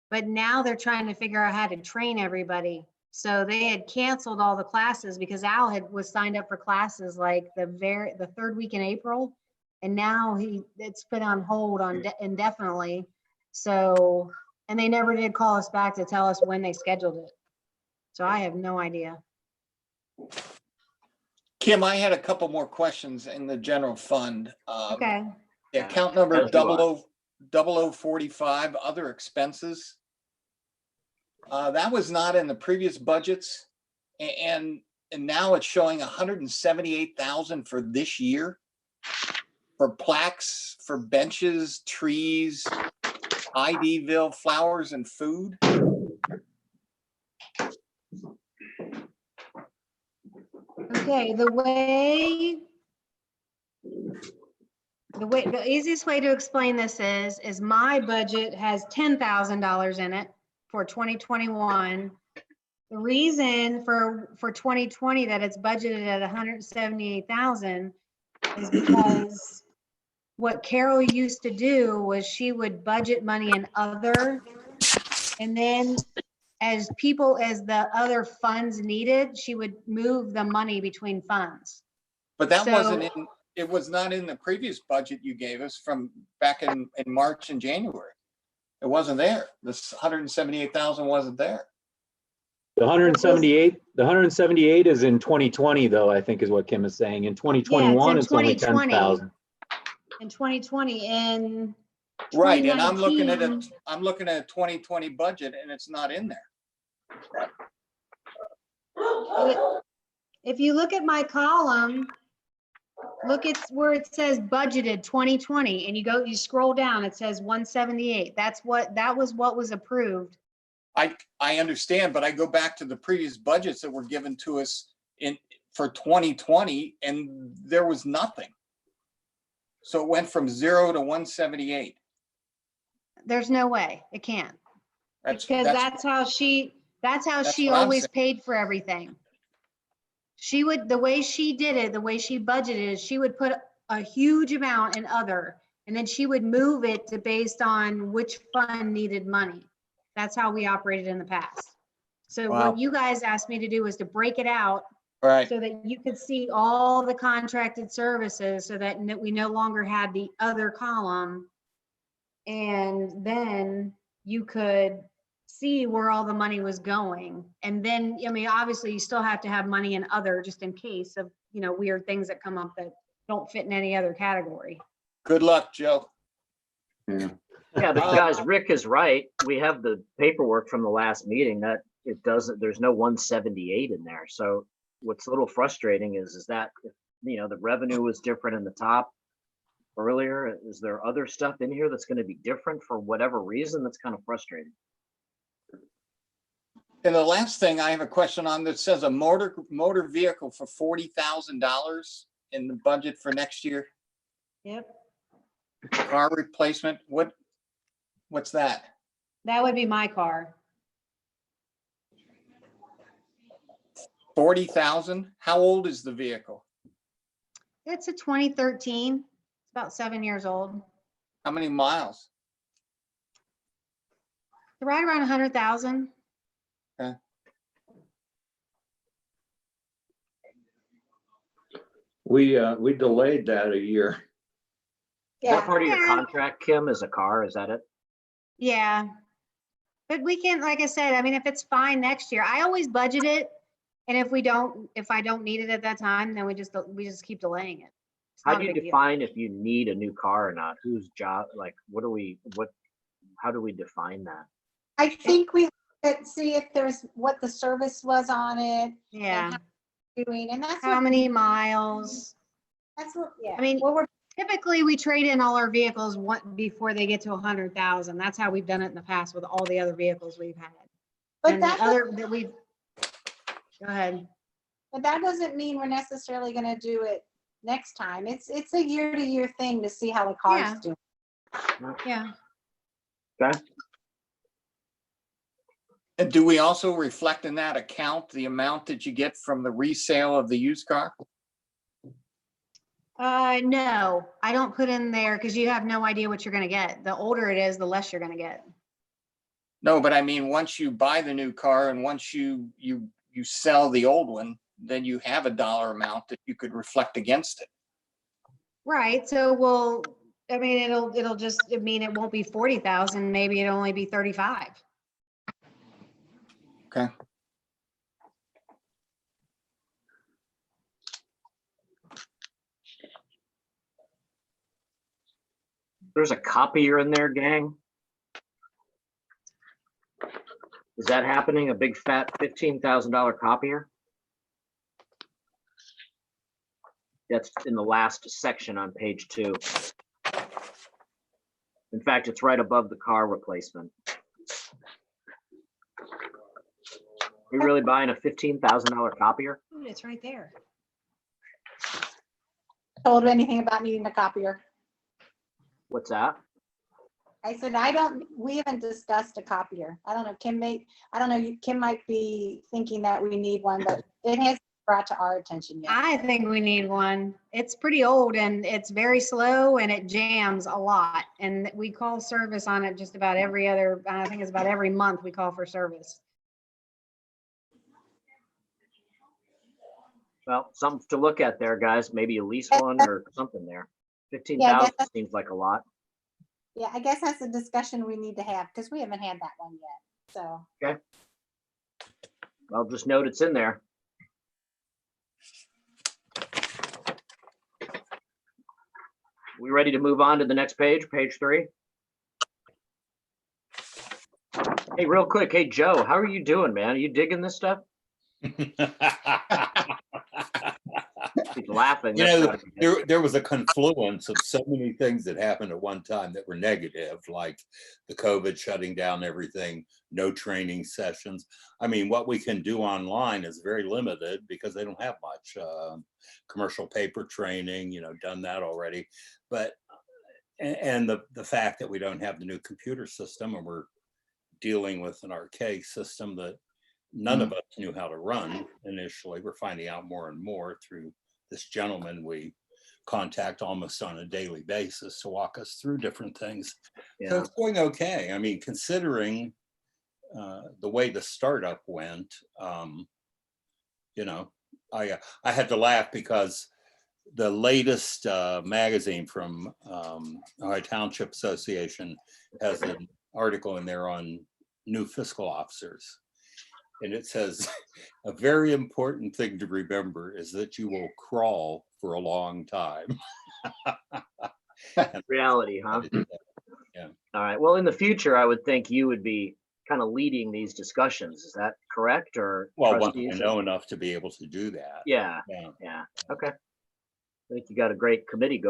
but now they're trying to figure out how to train everybody. So they had canceled all the classes because Al was signed up for classes like the third week in April. And now it's been on hold indefinitely. So, and they never did call us back to tell us when they scheduled it. So I have no idea. Kim, I had a couple more questions in the general fund. Okay. The account number As do I. 0045, other expenses. That was not in the previous budgets, and now it's showing 178,000 for this year for plaques, for benches, trees, IDville, flowers, and food. Okay, the easiest way to explain this is my budget has $10,000 in it for 2021. The reason for 2020 that it's budgeted at 178,000 is because what Carol used to do was she would budget money in other, and then as the other funds needed, she would move the money between funds. But that So- wasn't in, it was not in the previous budget you gave us from back in March and January. It wasn't there. This 178,000 wasn't there. The 178 is in 2020 though, I think is what Kim is saying. In 2021, it's only 2020. 10,000. In 2020, in Right, and I'm looking at 2019 a 2020 budget and it's not in there. If you look at my column, look at where it says budgeted 2020 and you scroll down, it says 178. That was what was approved. I understand, but I go back to the previous budgets that were given to us for 2020 and there was nothing. So it went from 0 to 178. There's no way, it can't. Because that's how she what I'm always saying. paid for everything. The way she did it, the way she budgeted, is she would put a huge amount in other, and then she would move it to based on which fund needed money. That's how we operated in the past. So Wow. what you guys asked me to do was to break it out Right. so that you could see all the contracted services so that we no longer had the other column. And then you could see where all the money was going. And then, I mean, obviously you still have to have money in other just in case of, weird things that come up that don't fit in any other category. Good luck, Joe. Yeah. Yeah, but guys, Rick is right. We have the paperwork from the last meeting that there's no 178 in there. So what's a little frustrating is that, the revenue was different in the top earlier. Is there other stuff in here that's going to be different for whatever reason? That's kind of frustrating. And the last thing I have a question on that says a motor vehicle for $40,000 in the budget for next year. Yep. Car replacement. What's that? That would be my car. 40,000? How old is the vehicle? It's a 2013. It's about 7 years old. How many miles? Right around 100,000. Okay. We delayed that a year. Is that Yeah, part of your Yeah. contract, Kim, as a car? Is that it? Yeah. But we can, like I said, I mean, if it's fine next year, I always budget it. And if I don't need it at that time, then we just keep delaying it. It's How not do a you big deal. define if you need a new car or not? Whose job, like, how do we define that? I think we could see if there's what the service was on it, Yeah. doing, and that's How what, many miles? yeah. I mean, Well, we're typically we trade in all our vehicles before they get to 100,000. That's how we've done it in the past with all the other vehicles we've had. But And the that, other that we've, go ahead. but that doesn't mean we're necessarily gonna do it next time. It's a year-to-year thing to see how the Yeah. cars do. Yeah. Okay. And do we also reflect in that account the amount that you get from the resale of the used car? No, I don't put in there because you have no idea what you're gonna get. The older it is, the less you're gonna get. No, but I mean, once you buy the new car and once you sell the old one, then you have a dollar amount that you could reflect against it. Right, so we'll, I mean, it'll just, I mean, it won't be 40,000, maybe it'll only be 35. Okay. There's a copier in there, gang. Is that happening? A big fat $15,000 copier? That's in the last section on page 2. In fact, it's right above the car replacement. Are you really buying a $15,000 copier? Ooh, it's right there. Told anything about needing a copier. What's that? I said, we haven't discussed a copier. I don't know, Kim might be thinking that we need one, but it hasn't brought to our attention yet. I think we need one. It's pretty old and it's very slow and it jams a lot. And we call service on it just about every other, I think it's about every month we call for service. Well, something to look at there, guys. Maybe a lease one or something there. 15,000 seems like a lot. Yeah, I guess that's a discussion we need to have because we haven't had that one yet, so. Okay. I'll just note it's in there. We ready to move on to the next page, page 3? Hey, real quick. Hey, Joe, how are you doing, man? Are you digging this stuff? He's laughing. You That's know, not good. there was a confluence of so many things that happened at one time that were negative, like the COVID shutting down everything, no training sessions. I mean, what we can do online is very limited because they don't have much commercial paper training, you know, done that already. But, and the fact that we don't have the new computer system and we're dealing with an archaic system that none of us knew how to run initially. We're finding out more and more through this gentleman we contact almost on a daily basis to walk us through different things. Yeah. So it's going okay. I mean, considering the way the startup went, you know, I had to laugh because the latest magazine from our Township Association has an article in there on new fiscal officers. And it says, a very important thing to remember is that you will crawl for a long time. Reality, huh? Yeah. All right. Well, in the future, I would think you would be kind of leading these discussions. Is that correct? Or Well, once trustees? I know enough to be able to do that. Yeah. Yeah. Yeah. Okay. I think you got a great committed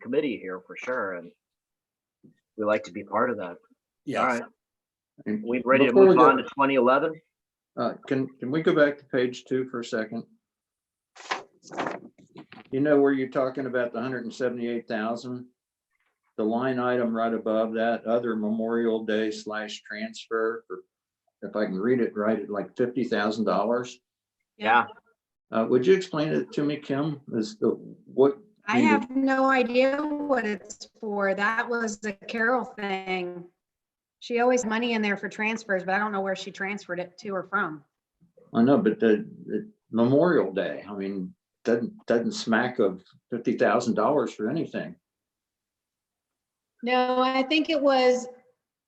committee here for sure, and we like to be part of that. Yes. All right. And We ready to before we move go- on to 2011? Can we go back to page 2 for a second? You know where you're talking about the 178,000? The line item right above that, other Memorial Day / transfer, or if I can read it right, like $50,000. Yeah. Would you explain it to me, Kim? What? I have no idea what it's for. That was the Carol thing. She always had money in there for transfers, but I don't know where she transferred it to or from. I know, but the Memorial Day, I mean, doesn't smack of $50,000 for anything. No, I think it was,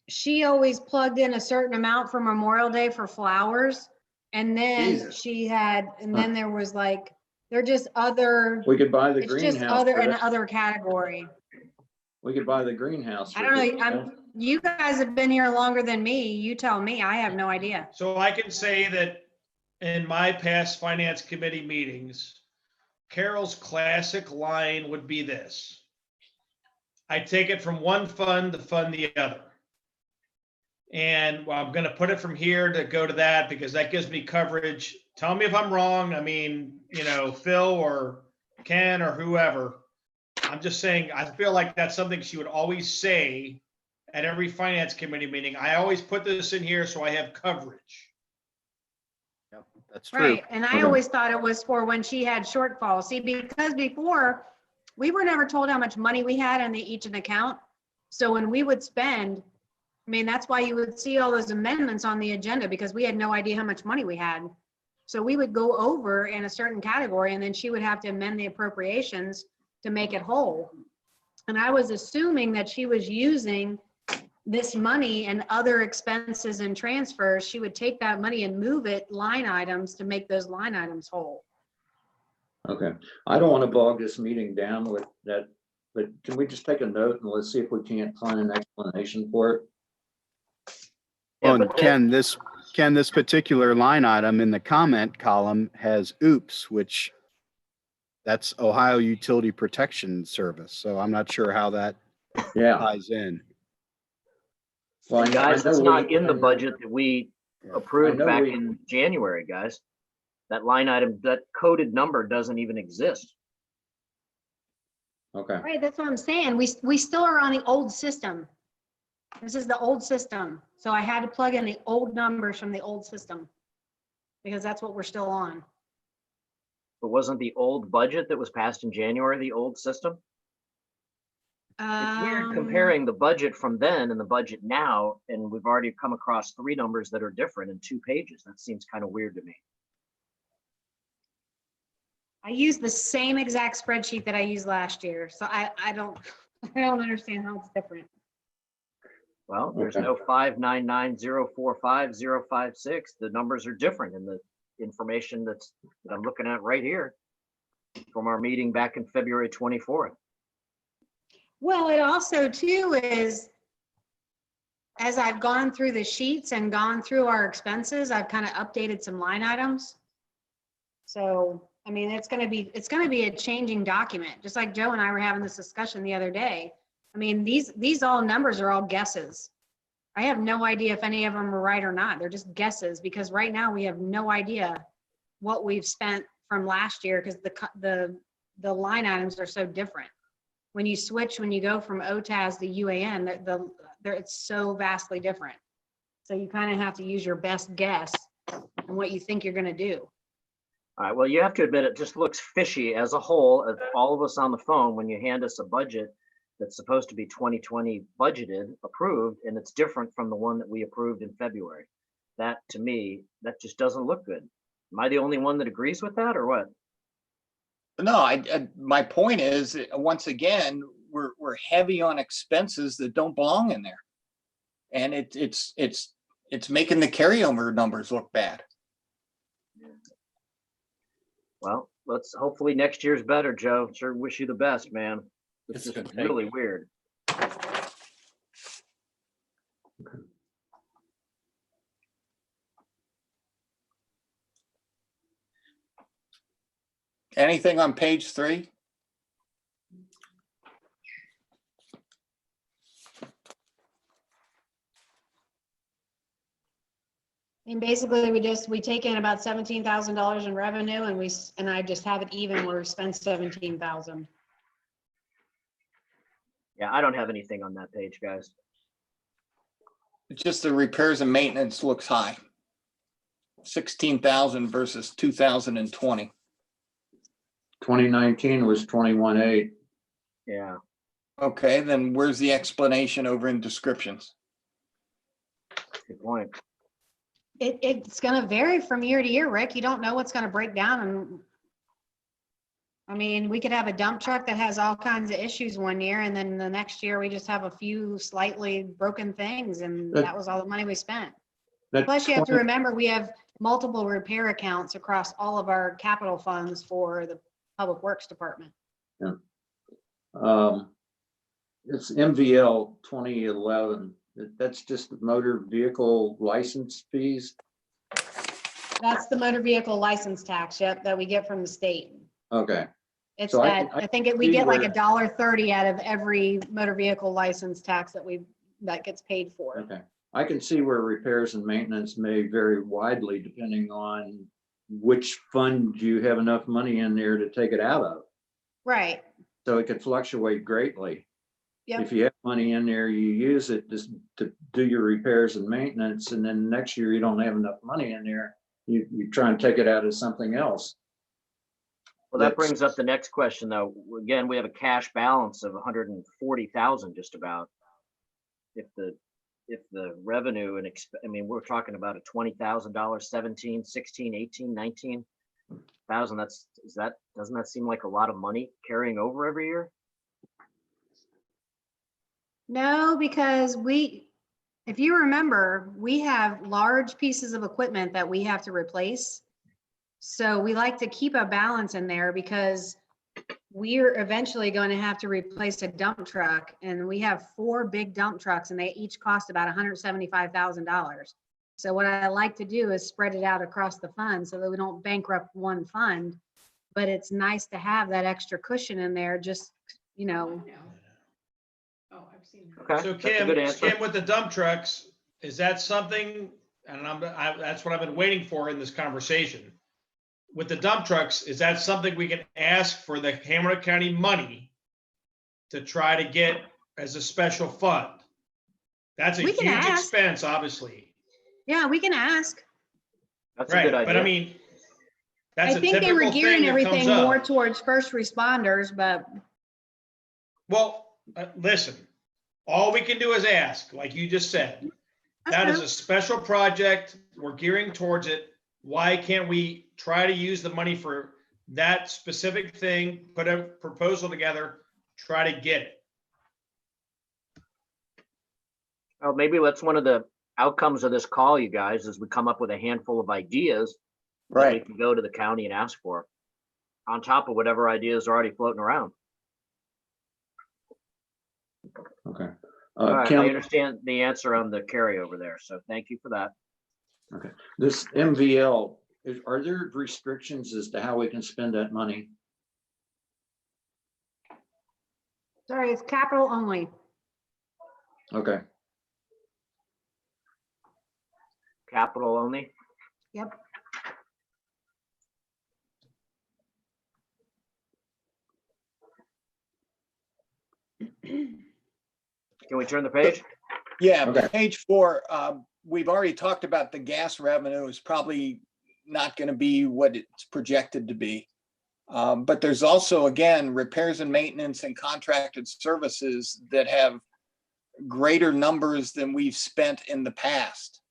she always plugged in a certain amount for Memorial Day for flowers. And then Jesus. she had, and then there was like, they're just other, We could buy the it's just greenhouse. other, for an that. other category. We could buy the greenhouse. I for don't know, $50,000. you guys have been here longer than me. You tell me, I have no idea. So I can say that in my past finance committee meetings, Carol's classic line would be this. I take it from one fund to fund the other. And well, I'm going to put it from here to go to that because that gives me coverage. Tell me if I'm wrong. I mean, you know, Phil or Ken or whoever. I'm just saying, I feel like that's something she would always say at every finance committee meeting. I always put this in here so I have coverage. Yep, that's true. Right, and I Okay. always thought it was for when she had shortfalls. See, because before, we were never told how much money we had in each account. So when we would spend, I mean, that's why you would see all those amendments on the agenda, because we had no idea how much money we had. So we would go over in a certain category and then she would have to amend the appropriations to make it whole. And I was assuming that she was using this money and other expenses and transfers. She would take that money and move it line items to make those line items whole. Okay, I don't want to bog this meeting down with that, but can we just take a note and let's see if we can't find an explanation for it? Yeah, Well, but and Ken, this particular line item in the comment column has oops, which that's Ohio Utility Protection Service. So I'm not sure how that Yeah. ties in. Well, guys, I know it's not we- in the budget that we approved I know back we- in January, guys. That line item, that coded number doesn't even exist. Okay, Right, that's what I'm saying. We still are on the old system. This is the old system. So I had to plug in the old numbers from the old system because that's what we're still on. But wasn't the old budget that was passed in January the old system? It's weird comparing the budget from then and the budget now, and we've already come across 3 numbers that are different in 2 pages. That seems kind of weird to me. I used the same exact spreadsheet that I used last year. So I don't understand how it's different. Well, there's Okay. no 599045056. The numbers are different in the information that I'm looking at right here from our meeting back in February 24th. Well, it also too is, as I've gone through the sheets and gone through our expenses, I've kind of updated some line items. So, I mean, it's going to be a changing document, just like Joe and I were having this discussion the other day. I mean, these all numbers are all guesses. I have no idea if any of them are right or not. They're just guesses because right now we have no idea what we've spent from last year because the line items are so different. When you switch, when you go from OTAS to UAN, it's so vastly different. So you kind of have to use your best guess and what you think you're going to do. All right, well, you have to admit it just looks fishy as a whole, of all of us on the phone, when you hand us a budget that's supposed to be 2020 budgeted, approved, and it's different from the one that we approved in February. That, to me, that just doesn't look good. Am I the only one that agrees with that or what? No, my point is, once again, we're heavy on expenses that don't belong in there. And it's making the carryover numbers look bad. Well, let's hopefully next year's better, Joe. Sure wish you the best, man. This It's is gonna take- really weird. Anything on page 3? And basically we take in about $17,000 in revenue and I just have it even where we spend 17,000. Yeah, I don't have anything on that page, guys. It's just the repairs and maintenance looks high. 16,000 versus 2020. 2019 was 21.8. Yeah. Okay, then where's the explanation over in descriptions? Good point. It's going to vary from year to year, Rick. You don't know what's going to break down. And I mean, we could have a dump truck that has all kinds of issues one year, and then the next year we just have a few slightly broken things, and that was all the money we spent. That Plus, you have to 20 remember we have multiple repair accounts across all of our capital funds for the Public Works Department. It's MVL 2011. That's just motor vehicle license fees. That's the motor vehicle license tax, yep, that we get from the state. Okay, It's So that, I think we see get like where- $1.30 out of every motor vehicle license tax that gets paid for. okay. I can see where repairs and maintenance may vary widely depending on which fund you have enough money in there to take it out of. Right, So it could fluctuate greatly. yep, If you have money in there, you use it just to do your repairs and maintenance, and then next year you don't have enough money in there, you try and take it out of something else. Well, that brings up the next question, though. Again, we have a cash balance of 140,000 just about. If the if the revenue and I mean, we're talking about a $20,000, 17, 16, 18, 19,000. Doesn't that seem like a lot of money carrying over every year? No, because if you remember, we have large pieces of equipment that we have to replace. So we like to keep a balance in there because we're eventually going to have to replace a dump truck, and we have 4 big dump trucks and they each cost about $175,000. So what I like to do is spread it out across the fund so that we don't bankrupt one fund, but it's nice to have that extra cushion in there, just, you know. Oh, I've seen that. Okay, So that's a good answer. Kim, with the dump trucks, is that something, and that's what I've been waiting for in this conversation. With the dump trucks, is that something we can ask for the Hamilton County money to try to get as a special fund? That's a We huge can ask. expense, obviously. Yeah, we can ask. That's a good Right, idea. but I mean, that's I a think they were typical gearing thing that everything comes more up. towards first responders, but Well, listen, all we can do is ask, like you just said. That is a special project. We're gearing towards it. Why can't we try to use the money for that specific thing, put a proposal together, try to get it? Oh, maybe that's one of the outcomes of this call, you guys, is we come up with a handful of ideas that we Right. can go to the county and ask for, on top of whatever ideas are already floating around. Okay. All right, I Kim, understand the answer on the carryover there, so thank you for that. this MVL, are there restrictions as to how we can spend that money? sorry, it's capital only. Okay. Capital only? Yep. Can we turn the page? Yeah, Okay. page 4, we've already talked about the gas revenue is probably not going to be what it's projected to be. But there's also, again, repairs and maintenance and contracted services that have greater numbers than we've spent in the past.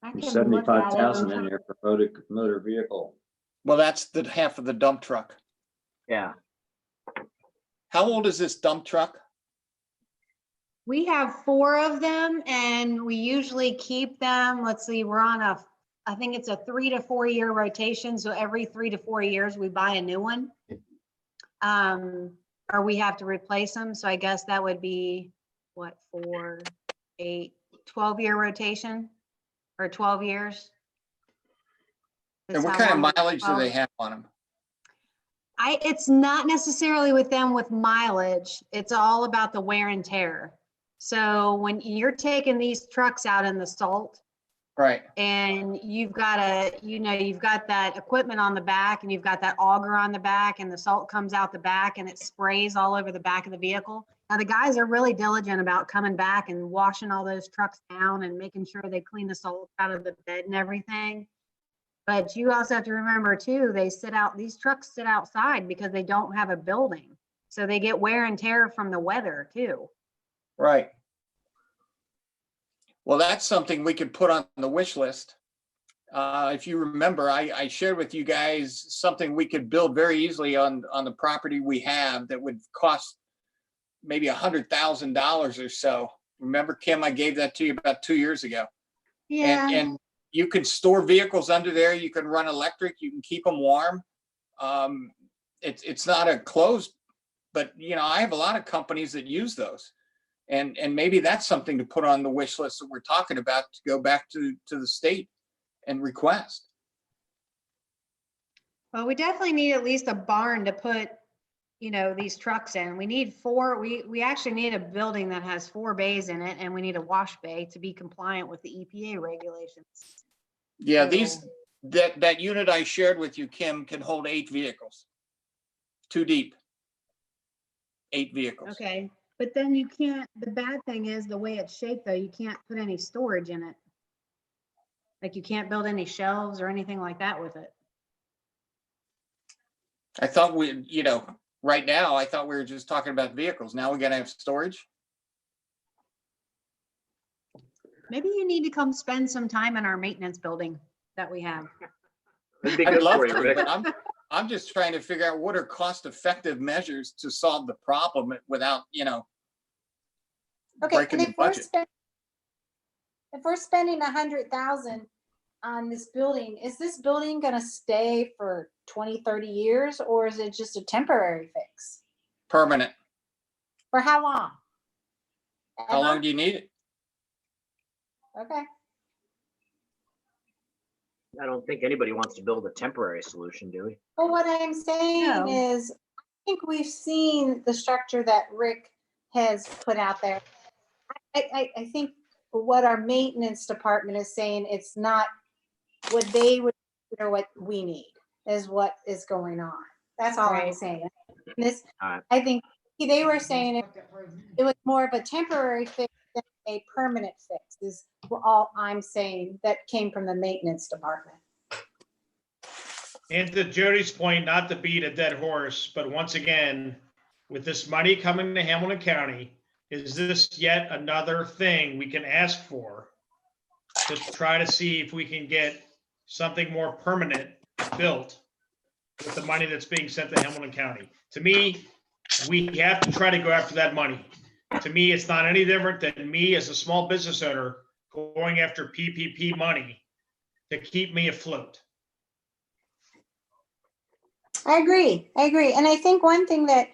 I can look at it 75,000 and- in there for motor vehicle. Well, that's the half of the dump truck. Yeah, How old is this dump truck? We have 4 of them and we usually keep them. Let's see, we're on I think it's a 3 to 4 year rotation. So every 3 to 4 years, we buy a new one. Or we have to replace them. So I guess that would be what, 4, 8, 12-year rotation or 12 years. And That's what how kind of long- mileage do they have on them? It's not necessarily with them with mileage. It's all about the wear and tear. So when you're taking these trucks out in the salt Right. and you've got that equipment on the back and you've got that auger on the back and the salt comes out the back and it sprays all over the back of the vehicle. Now the guys are really diligent about coming back and washing all those trucks down and making sure they clean the salt out of the bed and everything. But you also have to remember too, these trucks sit outside because they don't have a building. So they get wear and tear from the weather too. Right. Well, that's something we could put on the wish list. If you remember, I shared with you guys something we could build very easily on the property we have that would cost maybe $100,000 or so. Remember, Kim, I gave that to you about 2 years ago. Yeah. And you can store vehicles under there. You can run electric. You can keep them warm. It's not a closed, but I have a lot of companies that use those. And maybe that's something to put on the wish list that we're talking about to go back to the state and request. Well, we definitely need at least a barn to put, these trucks in. We need 4, we actually need a building that has 4 bays in it and we need a wash bay to be compliant with the EPA regulations. Yeah, So- that unit I shared with you, Kim, can hold 8 vehicles. 2 deep. 8 vehicles. Okay, but then the bad thing is the way it's shaped though, you can't put any storage in it. Like you can't build any shelves or anything like that with it. I thought right now, I thought we were just talking about vehicles. Now we gotta have storage. Maybe you need to come spend some time in our maintenance building that we have. It'd be I'd good love for you, to, Rick. but I'm just trying to figure out what are cost-effective measures to solve the problem without, Okay, breaking and the if we're budget. if we're spending 100,000 on this building, is this building gonna stay for 20, 30 years, or is it just a temporary fix? Permanent. For how long? How long Ever? do you need it? Okay, I don't think anybody wants to build a temporary solution, do we? well, what I'm saying No. is, I think we've seen the structure that Rick has put out there. I think what our maintenance department is saying, it's not what they would consider what we need is what is going on. That's all I'm Right. saying. This, All right. I think they were saying it was more of a temporary fix than a permanent fix is all I'm saying that came from the maintenance department. And to Jody's point, not to beat a dead horse, but once again, with this money coming to Hamilton County, is this yet another thing we can ask for to try to see if we can get something more permanent built with the money that's being sent to Hamilton County? To me, we have to try to go after that money. To me, it's not any different than me as a small business owner going after PPP money to keep me afloat. I agree. And I think one thing that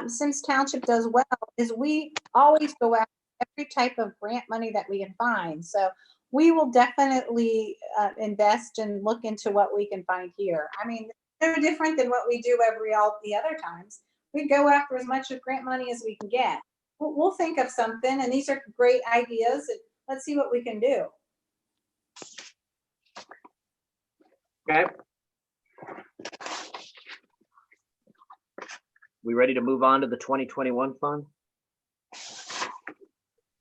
Symmes Township does well is we always go after every type of grant money that we can find. So we will definitely invest and look into what we can find here. I mean, no different than what we do all the other times. We go after as much of grant money as we can get. We'll think of something, and these are great ideas. And let's see what we can do. Okay. We ready to move on to the 2021 fund?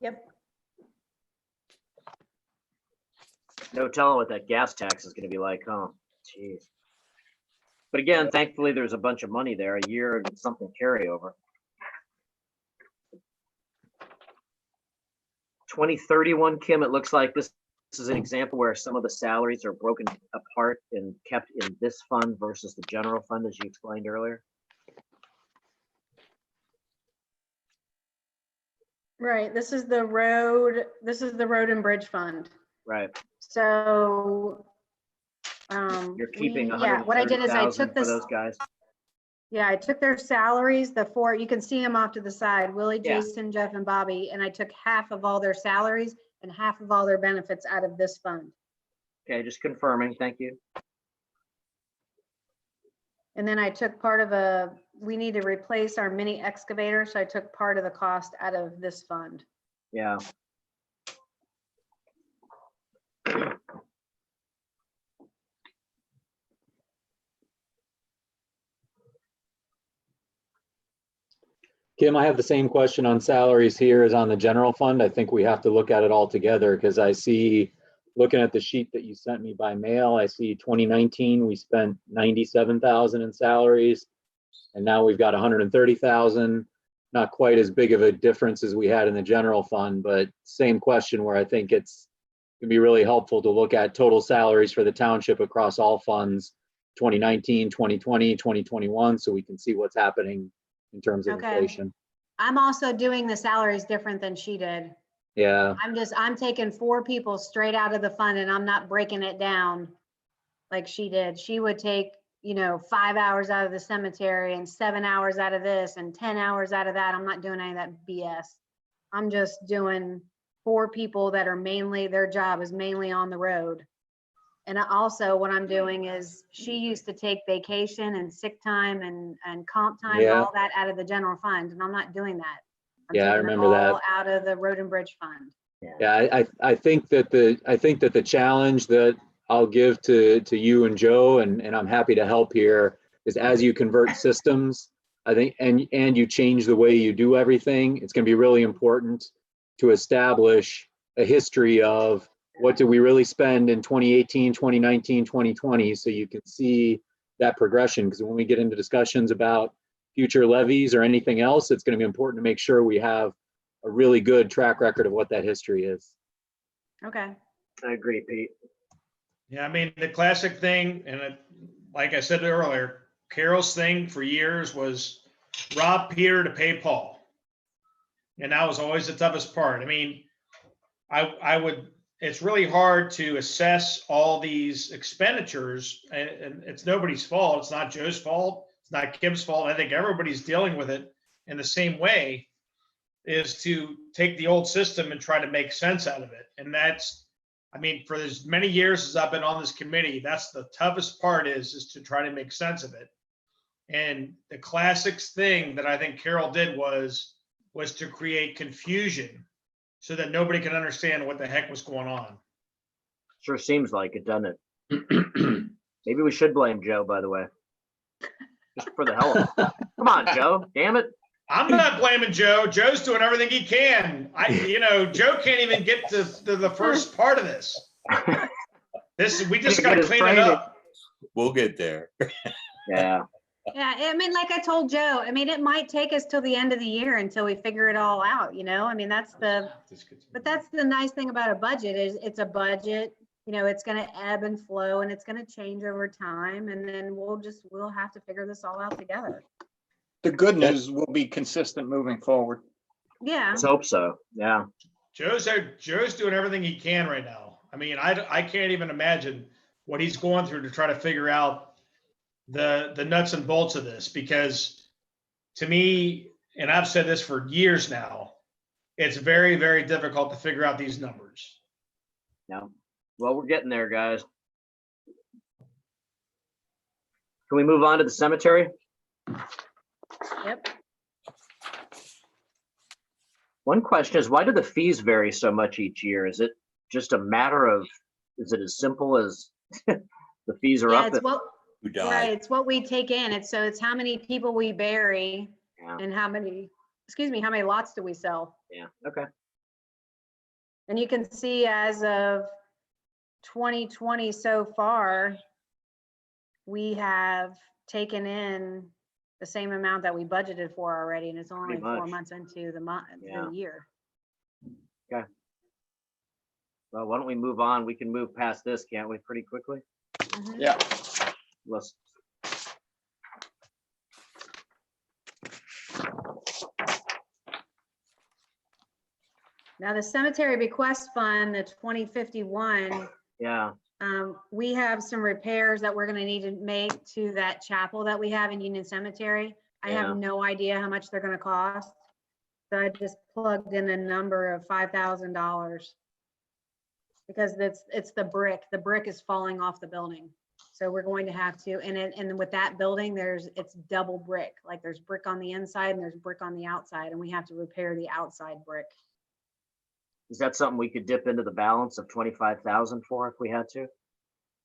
Yep. No telling what that gas tax is gonna be like, huh? Jeez. But again, thankfully, there's a bunch of money there, a year and something carryover. 2031, Kim, it looks like this is an example where some of the salaries are broken apart and kept in this fund versus the general fund, as you explained earlier. Right, this is the road and bridge fund. Right. So, You're keeping yeah, what I did is I 130,000 took for this, those guys. yeah, I took their salaries, the four, you can see them off to the side, Willie, Yeah. Jason, Jeff, and Bobby, and I took half of all their salaries and half of all their benefits out of this fund. Okay, just confirming. Thank you. And then I took we need to replace our mini excavator, so I took part of the cost out of this fund. Yeah. Kim, I have the same question on salaries here as on the general fund. I think we have to look at it all together because I see, looking at the sheet that you sent me by mail, I see 2019, we spent 97,000 in salaries. And now we've got 130,000, not quite as big of a difference as we had in the general fund, but same question where I think it's gonna be really helpful to look at total salaries for the township across all funds, 2019, 2020, 2021, so we can see what's happening in terms of Okay. inflation. I'm also doing the salaries different than she did. Yeah, I'm taking 4 people straight out of the fund and I'm not breaking it down like she did. She would take, 5 hours out of the cemetery and 7 hours out of this and 10 hours out of that. I'm not doing any of that BS. I'm just doing 4 people that are their job is mainly on the road. And also what I'm doing is she used to take vacation and sick time and comp time, and Yeah. all that out of the general fund. And I'm not doing that. I'm Yeah, I taking it remember that. all out of the road and bridge fund. yeah, I think that the challenge that I'll give to you and Joe, and I'm happy to help here, is as you convert systems, I think, and you change the way you do everything, it's gonna be really important to establish a history of what did we really spend in 2018, 2019, 2020, so you can see that progression, because when we get into discussions about future levies or anything else, it's going to be important to make sure we have a really good track record of what that history is. Okay. I agree, Pete. Yeah, I mean, the classic thing, and like I said earlier, Carol's thing for years was rob Peter to pay Paul. And that was always the toughest part. I mean, it's really hard to assess all these expenditures, and it's nobody's fault. It's not Joe's fault. It's not Kim's fault. I think everybody's dealing with it in the same way, is to take the old system and try to make sense out of it. And that's, I mean, for as many years as I've been on this committee, that's the toughest part is to try to make sense of it. And the classics thing that I think Carol did was to create confusion so that nobody could understand what the heck was going on. Sure seems like it, doesn't it? Maybe we should blame Joe, by the way. Just for the hell of it. Come on, Joe. Damn it. I'm not blaming Joe. Joe's doing everything he can. Joe can't even get to the first part of this. We just got to clean it up. We'll get there. Yeah. Yeah, I mean, like I told Joe, I mean, it might take us till the end of the year until we figure it all out, I mean, but that's the nice thing about a budget is it's a budget, it's going to ebb and flow and it's going to change over time. And then we'll have to figure this all out together. The good news will be consistent moving forward. Yeah. Let's hope so. Yeah. Joe's doing everything he can right now. I mean, I can't even imagine what he's going through to try to figure out the nuts and bolts of this, because to me, and I've said this for years now, it's very, very difficult to figure out these numbers. Yeah. Well, we're getting there, guys. Can we move on to the cemetery? Yep. One question is, why do the fees vary so much each year? Is it just a matter of, is it as simple as the fees are up? Who died. Right, it's what we take in. It's how many people we bury and how many lots do we sell? Yeah, okay. And you can see as of 2020 so far, we have taken in the same amount that we budgeted for already, and it's only 4 months into the year. Okay. Well, why don't we move on? We can move past this, can't we, pretty quickly? Mm-hmm. Yeah. Let's. Now the cemetery bequest fund, the 2051. Yeah. We have some repairs that we're going to need to make to that chapel that we have in Union Cemetery. I have no idea how much they're going to cost. So I just plugged in a number of $5,000 because it's the brick. The brick is falling off the building. So we're going to have to, and with that building, it's double brick. Like there's brick on the inside and there's brick on the outside, and we have to repair the outside brick. Is that something we could dip into the balance of 25,000 for if we had to?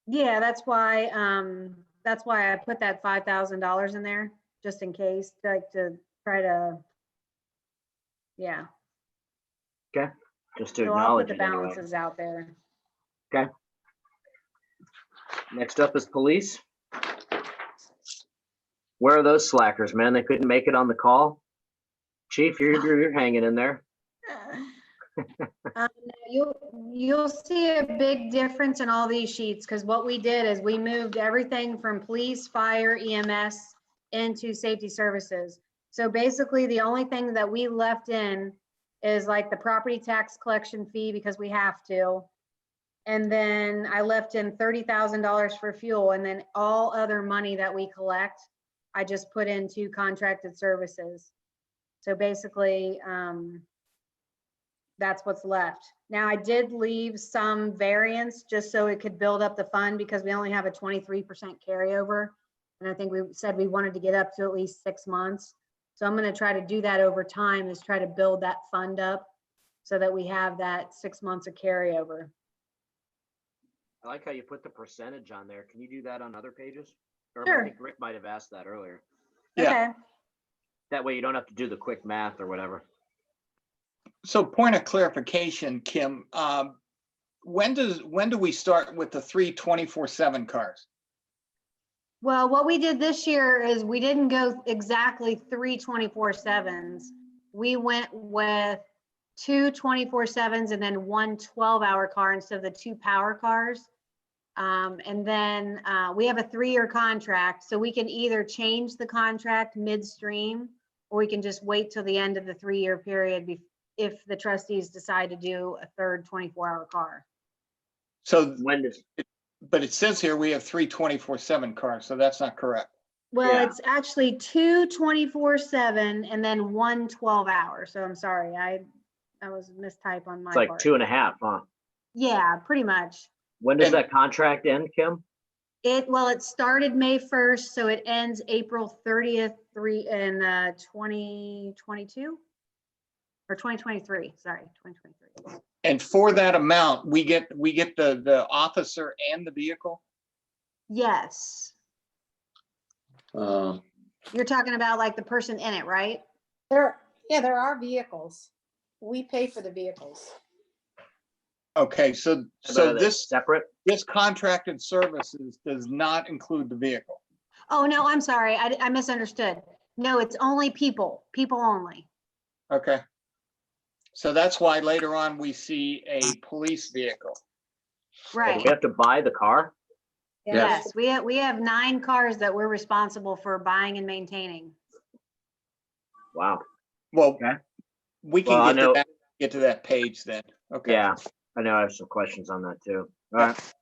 Yeah, that's why I put that $5,000 in there just in case, like to try to, yeah. Okay, just to So I'll acknowledge put the it anyway. balances out there. Okay. Next up is police. Where are those slackers, man? They couldn't make it on the call. Chief, you're hanging in there. You'll see a big difference in all these sheets because what we did is we moved everything from police, fire, EMS into safety services. So basically the only thing that we left in is like the property tax collection fee because we have to. And then I left in $30,000 for fuel, and then all other money that we collect, I just put into contracted services. So basically, that's what's left. Now I did leave some variance just so it could build up the fund because we only have a 23% carryover. And I think we said we wanted to get up to at least 6 months. So I'm going to try to do that over time, is try to build that fund up so that we have that 6 months of carryover. I like how you put the percentage on there. Can you do that on other pages? Or Sure. I think Rick might have asked that earlier. Yeah. Okay. That way you don't have to do the quick math or whatever. So point of clarification, Kim, when do we start with the 3 24/7 cars? Well, what we did this year is we didn't go exactly 3 24/7s. We went with 2 24/7s and then 1 12-hour car instead of the 2 power cars. And then we have a 3-year contract, so we can either change the contract midstream, or we can just wait till the end of the 3-year period if the trustees decide to do a third 24-hour car. So, When does, but it says here we have 3 24/7 cars, so that's not correct. Well, Yeah. it's actually 2 24/7 and then 1 12-hour. So I'm sorry, I was mistype on my it's like part. 2.5, huh? Yeah, pretty much. When does And- that contract end, Kim? It started May 1st, so it ends April 30th, 2022 or 2023. Sorry, 2023. And for that amount, we get the officer and the vehicle? Yes, Uh, you're talking about like the person in it, right? There are vehicles. We pay for the vehicles. Okay, so But are they this separate? contracted services does not include the vehicle. Oh, no, I'm sorry. I misunderstood. No, it's only people only. Okay. So that's why later on we see a police vehicle. Do Right. we have to buy the car? Yes, we have 9 cars that we're responsible for buying and maintaining. Wow. Well, Okay. we can Well, I get to know- that, page then. Okay. Yeah, I know I have some questions on that too. All right.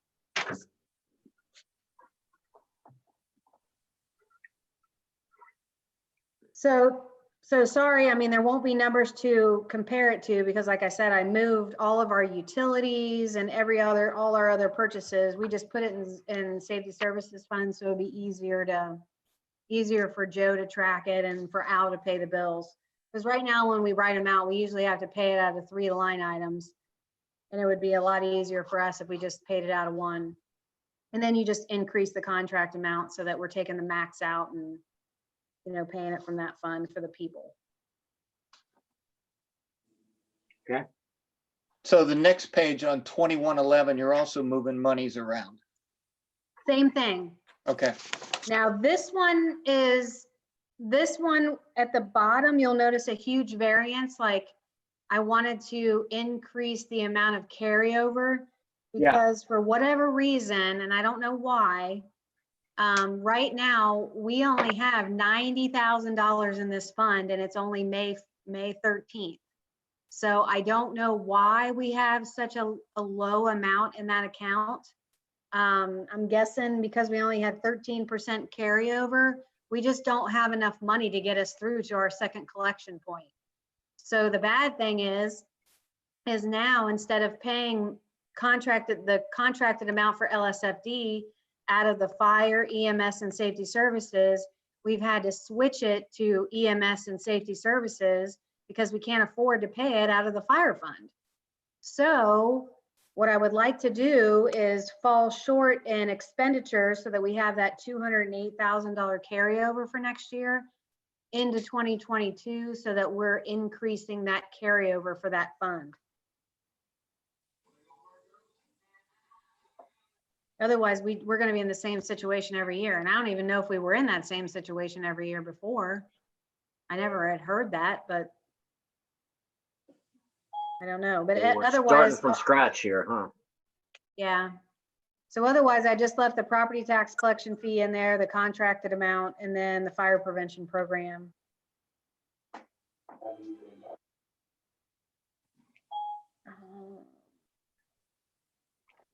So sorry, I mean, there won't be numbers to compare it to because like I said, I moved all of our utilities and all our other purchases. We just put it in safety services fund, so it'd be easier for Joe to track it and for Al to pay the bills. Because right now, when we write them out, we usually have to pay it out of 3 line items. And it would be a lot easier for us if we just paid it out of 1. And then you just increase the contract amount so that we're taking the max out and, paying it from that fund for the people. So the next page on 2111, you're also moving monies around. Same thing. Okay. Now, this one at the bottom, you'll notice a huge variance. Like I wanted to increase the amount of carryover because for whatever reason, and I don't know why, right now we only have $90,000 in this fund and it's only May 13th. So I don't know why we have such a low amount in that account. I'm guessing because we only had 13% carryover, we just don't have enough money to get us through to our second collection point. So the bad thing is now instead of paying the contracted amount for LSFD out of the fire, EMS, and safety services, we've had to switch it to EMS and safety services because we can't afford to pay it out of the fire fund. So what I would like to do is fall short in expenditures so that we have that $208,000 carryover for next year into 2022 so that we're increasing that carryover for that fund. Otherwise, we're going to be in the same situation every year. And I don't even know if we were in that same situation every year before. I never had heard that, but I don't know. But We're otherwise, starting from scratch here, huh? yeah. So otherwise, I just left the property tax collection fee in there, the contracted amount, and then the fire prevention program.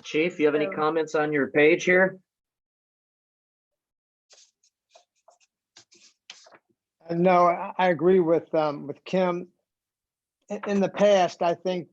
Chief, you have any So- comments on your page here? No, I agree with Kim. In the past, I think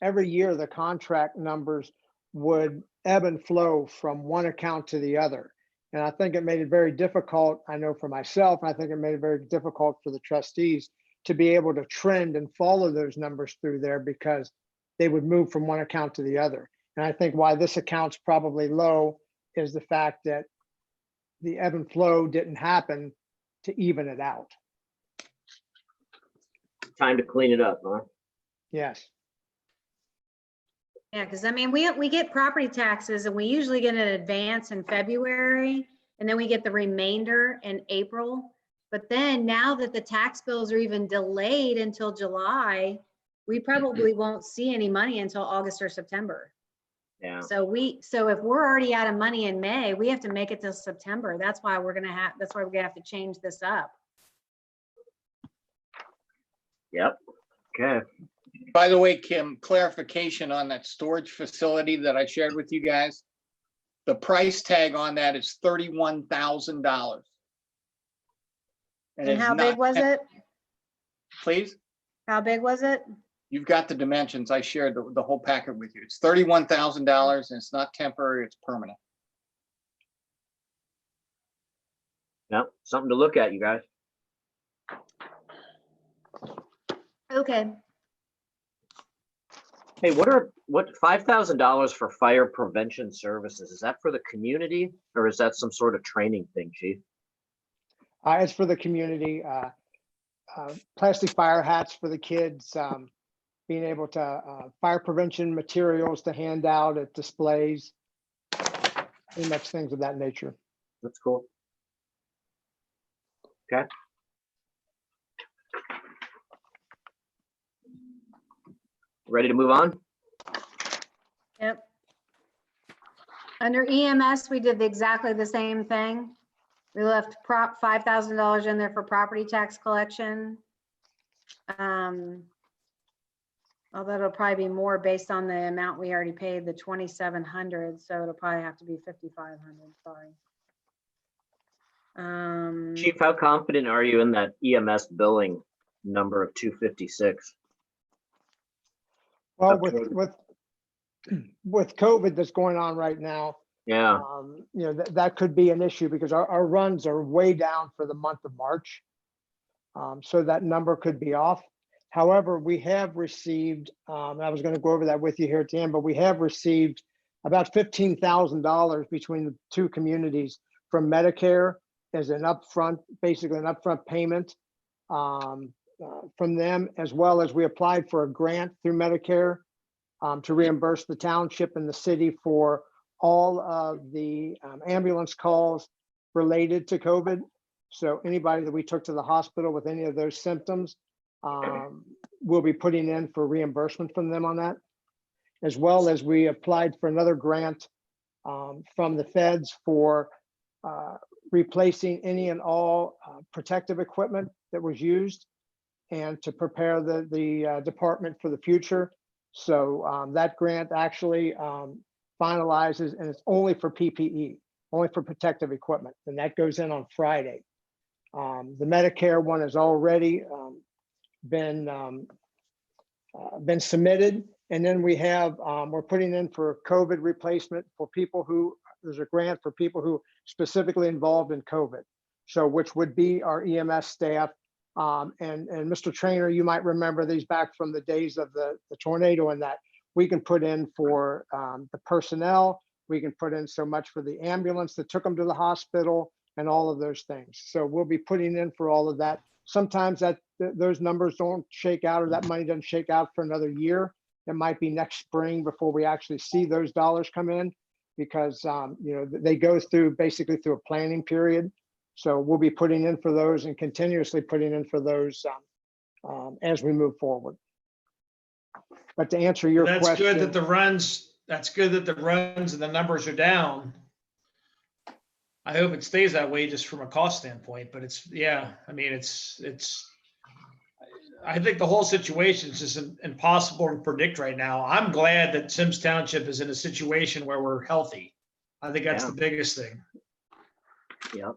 every year the contract numbers would ebb and flow from one account to the other. And I think it made it very difficult, I know for myself, and I think it made it very difficult for the trustees to be able to trend and follow those numbers through there because they would move from one account to the other. And I think why this account's probably low is the fact that the ebb and flow didn't happen to even it out. Time to clean it up, huh? Yes. Yeah, because I mean, we get property taxes and we usually get an advance in February. And and then we get the remainder in April. But then now that the tax bills are even delayed until July, we probably won't see any money until August or September. Yeah. So if we're already out of money in May, we have to make it till September. That's why we're gonna have to change this up. Yep. Okay. By the way, Kim, clarification on that storage facility that I shared with you guys. The price tag on that is $31,000. And how big was it? Please, How big was it? you've got the dimensions. I shared the whole packet with you. It's $31,000 and it's not temporary, it's permanent. Yep. Something to look at, you guys. Okay. Hey, what $5,000 for fire prevention services? Is that for the community or is that some sort of training thing, Chief? It's for the community, plastic fire hats for the kids, being able to, fire prevention materials to hand out at displays, pretty much things of that nature. That's cool. Okay. Ready to move on? Yep. Under EMS, we did exactly the same thing. We left $5,000 in there for property tax collection. Although it'll probably be more based on the amount we already paid, the 2,700, so it'll probably have to be 5,500, sorry. Chief, how confident are you in that EMS billing number of 256? Well, with COVID that's going on right now, Yeah. you know, that could be an issue because our runs are way down for the month of March. So that number could be off. However, we have received, I was going to go over that with you here at the end, but we have received about $15,000 between the two communities from Medicare as an upfront, basically an upfront payment from them, as well as we applied for a grant through Medicare to reimburse the township and the city for all of the ambulance calls related to COVID. So anybody that we took to the hospital with any of those symptoms, we'll be putting in for reimbursement from them on that, as well as we applied for another grant from the feds for replacing any and all protective equipment that was used and to prepare the department for the future. So that grant actually finalizes, and it's only for PPE, only for protective equipment, and that goes in on Friday. The Medicare one has already been submitted, and then we have we're putting in for COVID replacement for people who, there's a grant for people who specifically involved in COVID, so which would be our EMS staff. And Mr. Trainer, you might remember these back from the days of the tornado, and that we can put in for the personnel, we can put in so much for the ambulance that took them to the hospital and all of those things. So we'll be putting in for all of that. Sometimes those numbers don't shake out, or that money doesn't shake out for another year. It might be next spring before we actually see those dollars come in, because you know, they go through basically through a planning period. So we'll be putting in for those and continuously putting in for those as we move forward. But to answer your question, That's good that the runs and the numbers are down. I hope it stays that way just from a cost standpoint, but it's, yeah, I mean, I think the whole situation is just impossible to predict right now. I'm glad that Symmes Township is in a situation where we're healthy. I think that's the biggest thing. Yeah.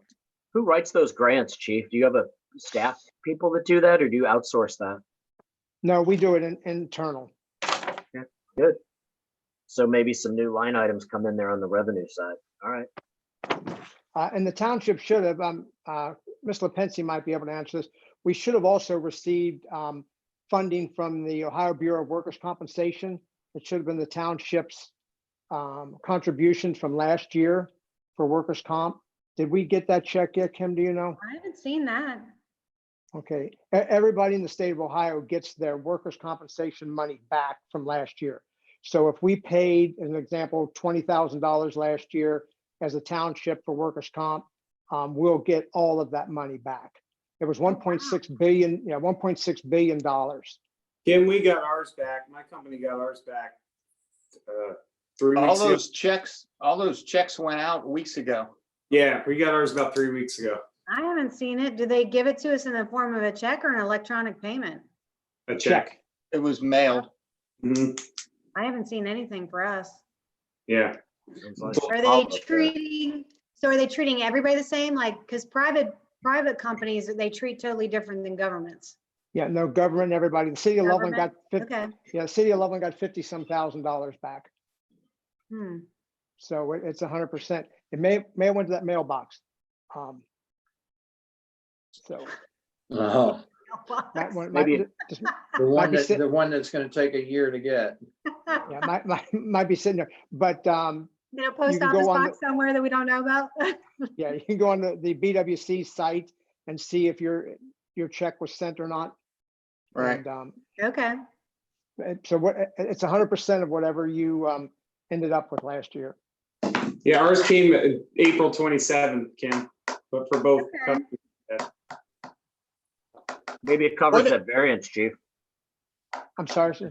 Who writes those grants, Chief? Do you have a staff people that do that, or do you outsource that? no, we do it internal. Yeah, good. So maybe some new line items come in there on the revenue side. All right. And the township should have, Ms. LaPensi might be able to answer this. We should have also received funding from the Ohio Bureau of Workers' Compensation. It should have been the township's contributions from last year for workers' comp. Did we get that check yet, Kim? Do you know? I haven't seen that. Okay, everybody in the state of Ohio gets their workers' compensation money back from last year. So if we paid, as an example, $20,000 last year as a township for workers' comp, we'll get all of that money back. It was 1.6 billion, yeah, $1.6 billion. Kim, we got ours back. My company got ours back 3 All weeks ago. those checks went out weeks ago. Yeah, we got ours about 3 weeks ago. I haven't seen it. Do they give it to us in the form of a check or an electronic payment? A check. It was mailed. Mhm. I haven't seen anything for us. Yeah. Are they treating, so are they treating everybody the same? Like, because private companies, they treat totally different than governments. Yeah, no government, everybody. The city of Loveland got, Okay. yeah, the city of Loveland got 50-some thousand dollars back. Hmm. So it's 100%. It may have went to that mailbox. So Oh, that one Maybe just, the one that's gonna take a year to get. yeah, might be sitting there, but In a post can go office on box somewhere that we don't know about? yeah, you can go on the BWC site and see if your check was sent or not. Right. And Okay. so it's 100% of whatever you ended up with last year. Yeah, ours came April 27th, Kim, but for both Okay. companies. Maybe it covers What- that variance, chief. I'm sorry, sir.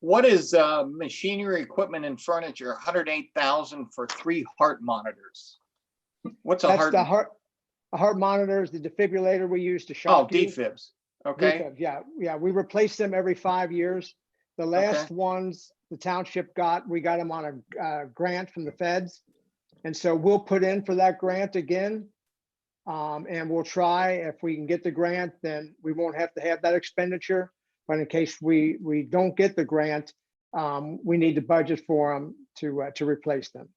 What is machinery, equipment, and furniture? 108,000 for 3 heart monitors. What's a That's heart? the heart monitors, the defibrillator we use to Oh, shock you. defibs. Okay. Defib, yeah, we replace them every 5 years. The last ones the township got, we got them on a grant from the feds. And so we'll put in for that grant again. And we'll try, if we can get the grant, then we won't have to have that expenditure. But in case we don't get the grant, we need to budget for them to replace them.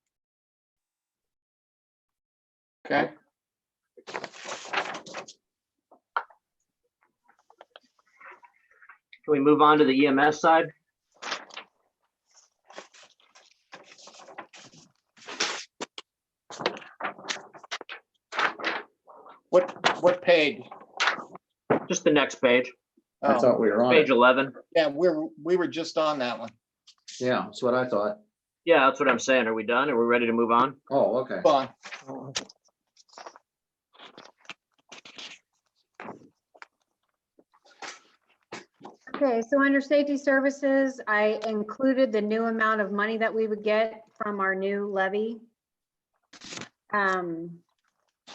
Okay. Can we move on to the EMS side? What page? Just the next page, I Oh, thought we were on page it. 11. yeah, we were just on that one. Yeah, that's what I thought. Yeah, that's what I'm saying. Are we done? Are we ready to move on? Oh, okay. Go on. Okay, so under safety services, I included the new amount of money that we would get from our new levy.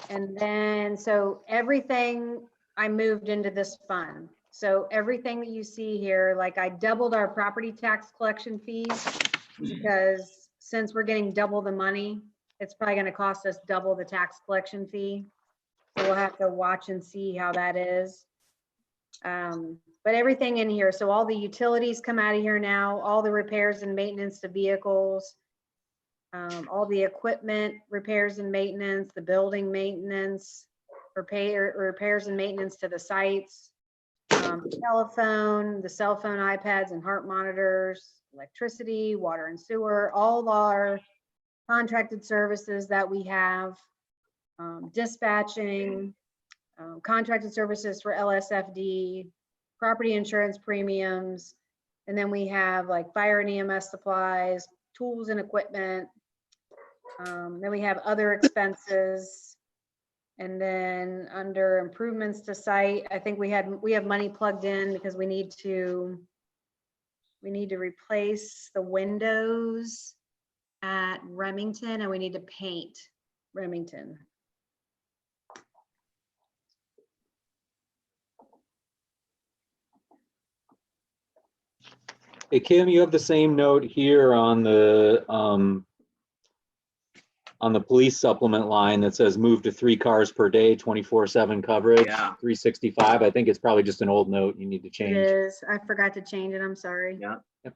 And then, so everything I moved into this fund. So everything that you see here, like I doubled our property tax collection fees because since we're getting double the money, it's probably gonna cost us double the tax collection fee. So we'll have to watch and see how that is. But everything in here, so all the utilities come out of here now, all the repairs and maintenance to vehicles, all the equipment repairs and maintenance, the building maintenance, repairs and maintenance to the sites, telephone, the cell phone, iPads and heart monitors, electricity, water and sewer, all our contracted services that we have, dispatching, contracted services for LSFD, property insurance premiums, and then we have like fire and EMS supplies, tools and equipment. Then we have other expenses. And then under improvements to site, I think we have money plugged in because we need to replace the windows at Remington and we need to paint Remington. Hey, Kim, you have the same note here on the police supplement line that says move to 3 cars per day, 24/7 coverage, Yeah. 365. I think it's probably just an old note you need to It change. is. I forgot to change it. I'm sorry. Yeah. Yep.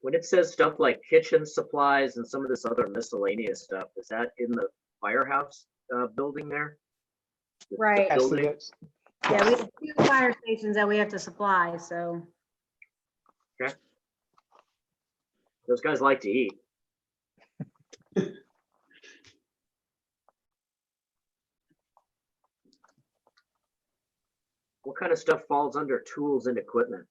When it says stuff like kitchen supplies and some of this other miscellaneous stuff, is that in the firehouse building there? The Right. Yes, it building? is. Yeah, we have 2 fire stations that we have to supply, so. Those guys like to eat. kind of stuff falls under tools and equipment?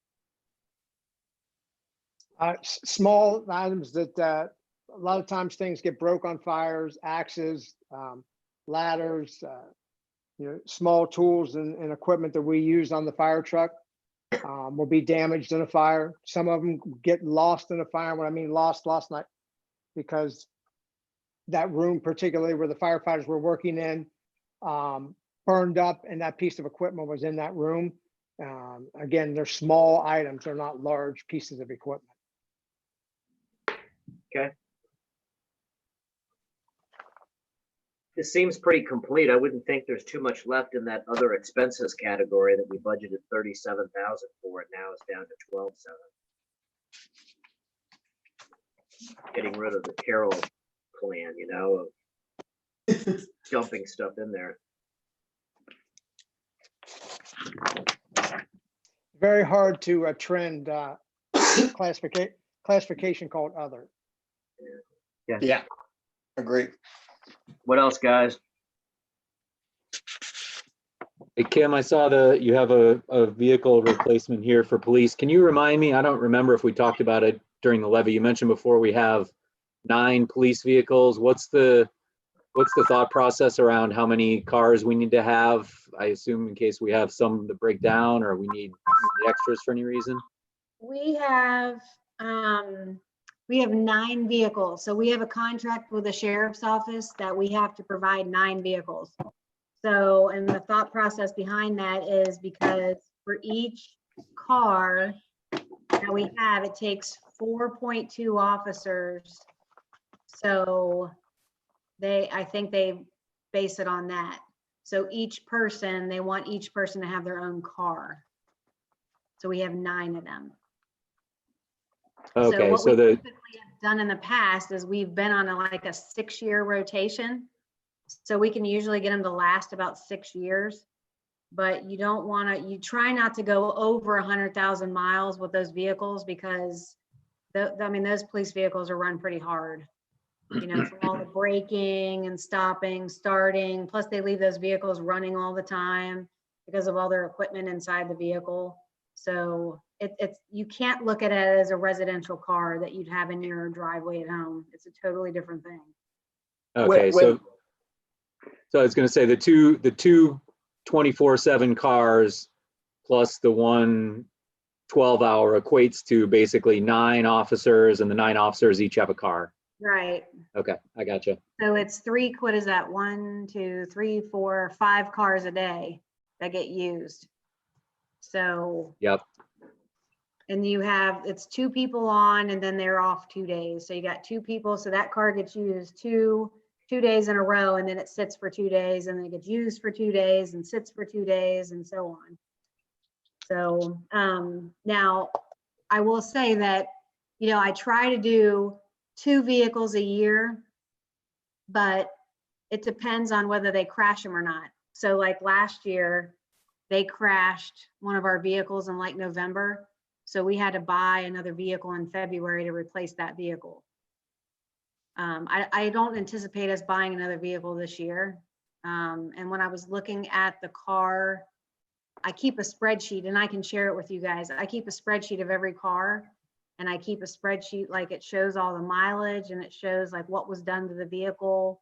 Small items that, a lot of times things get broke on fires, axes, ladders, small tools and equipment that we use on the fire truck will be damaged in a fire. Some of them get lost in a fire. What I mean lost night, because that room, particularly where the firefighters were working in, burned up and that piece of equipment was in that room. Again, they're small items. They're not large pieces of equipment. Okay. This seems pretty complete. I wouldn't think there's too much left in that other expenses category that we budgeted 37,000 for, and now it's down to 12,700. Getting rid of the Carroll plan, of dumping stuff in there. Very hard to trend classification called other. Yeah, agree. What else, guys? Hey, Kim, I saw you have a vehicle replacement here for police. Can you remind me? I don't remember if we talked about it during the levy. You mentioned before we have 9 police vehicles. What's the thought process around how many cars we need to have? I assume in case we have some that break down or we need extras for any reason. We have 9 vehicles. So we have a contract with the sheriff's office that we have to provide 9 vehicles. So, and the thought process behind that is because for each car that we have, it takes 4.2 officers. So I think they base it on that. So they want each person to have their own car. So we have 9 of them. Okay, what so we typically have done in the past is we've been on a 6-year rotation. So we can usually get them to last about 6 years, but you try not to go over 100,000 miles with those vehicles because those police vehicles are run pretty hard, from all the braking and stopping, starting, plus they leave those vehicles running all the time because of all their equipment inside the vehicle. So you can't look at it as a residential car that you'd have in your driveway at home. It's a totally different thing. Okay, so I was going to say the two 24/7 cars plus the one 12-hour equates to basically 9 officers, and the 9 officers each have a car. Right. Okay, I gotcha. So it's 1, 2, 3, 4, 5 cars a day that get used. So. Yep. And it's 2 people on and then they're off 2 days. So you got 2 people. So that car gets used two days in a row, and then it sits for 2 days, and then it gets used for 2 days and sits for 2 days and so on. So now I will say that, I try to do 2 vehicles a year, but it depends on whether they crash them or not. So like last year, they crashed one of our vehicles in November. So we had to buy another vehicle in February to replace that vehicle. I don't anticipate us buying another vehicle this year. And when I was looking at the car, I keep a spreadsheet, and I can share it with you guys. I keep a spreadsheet of every car, and I keep a spreadsheet, it shows all the mileage, and it shows what was done to the vehicle.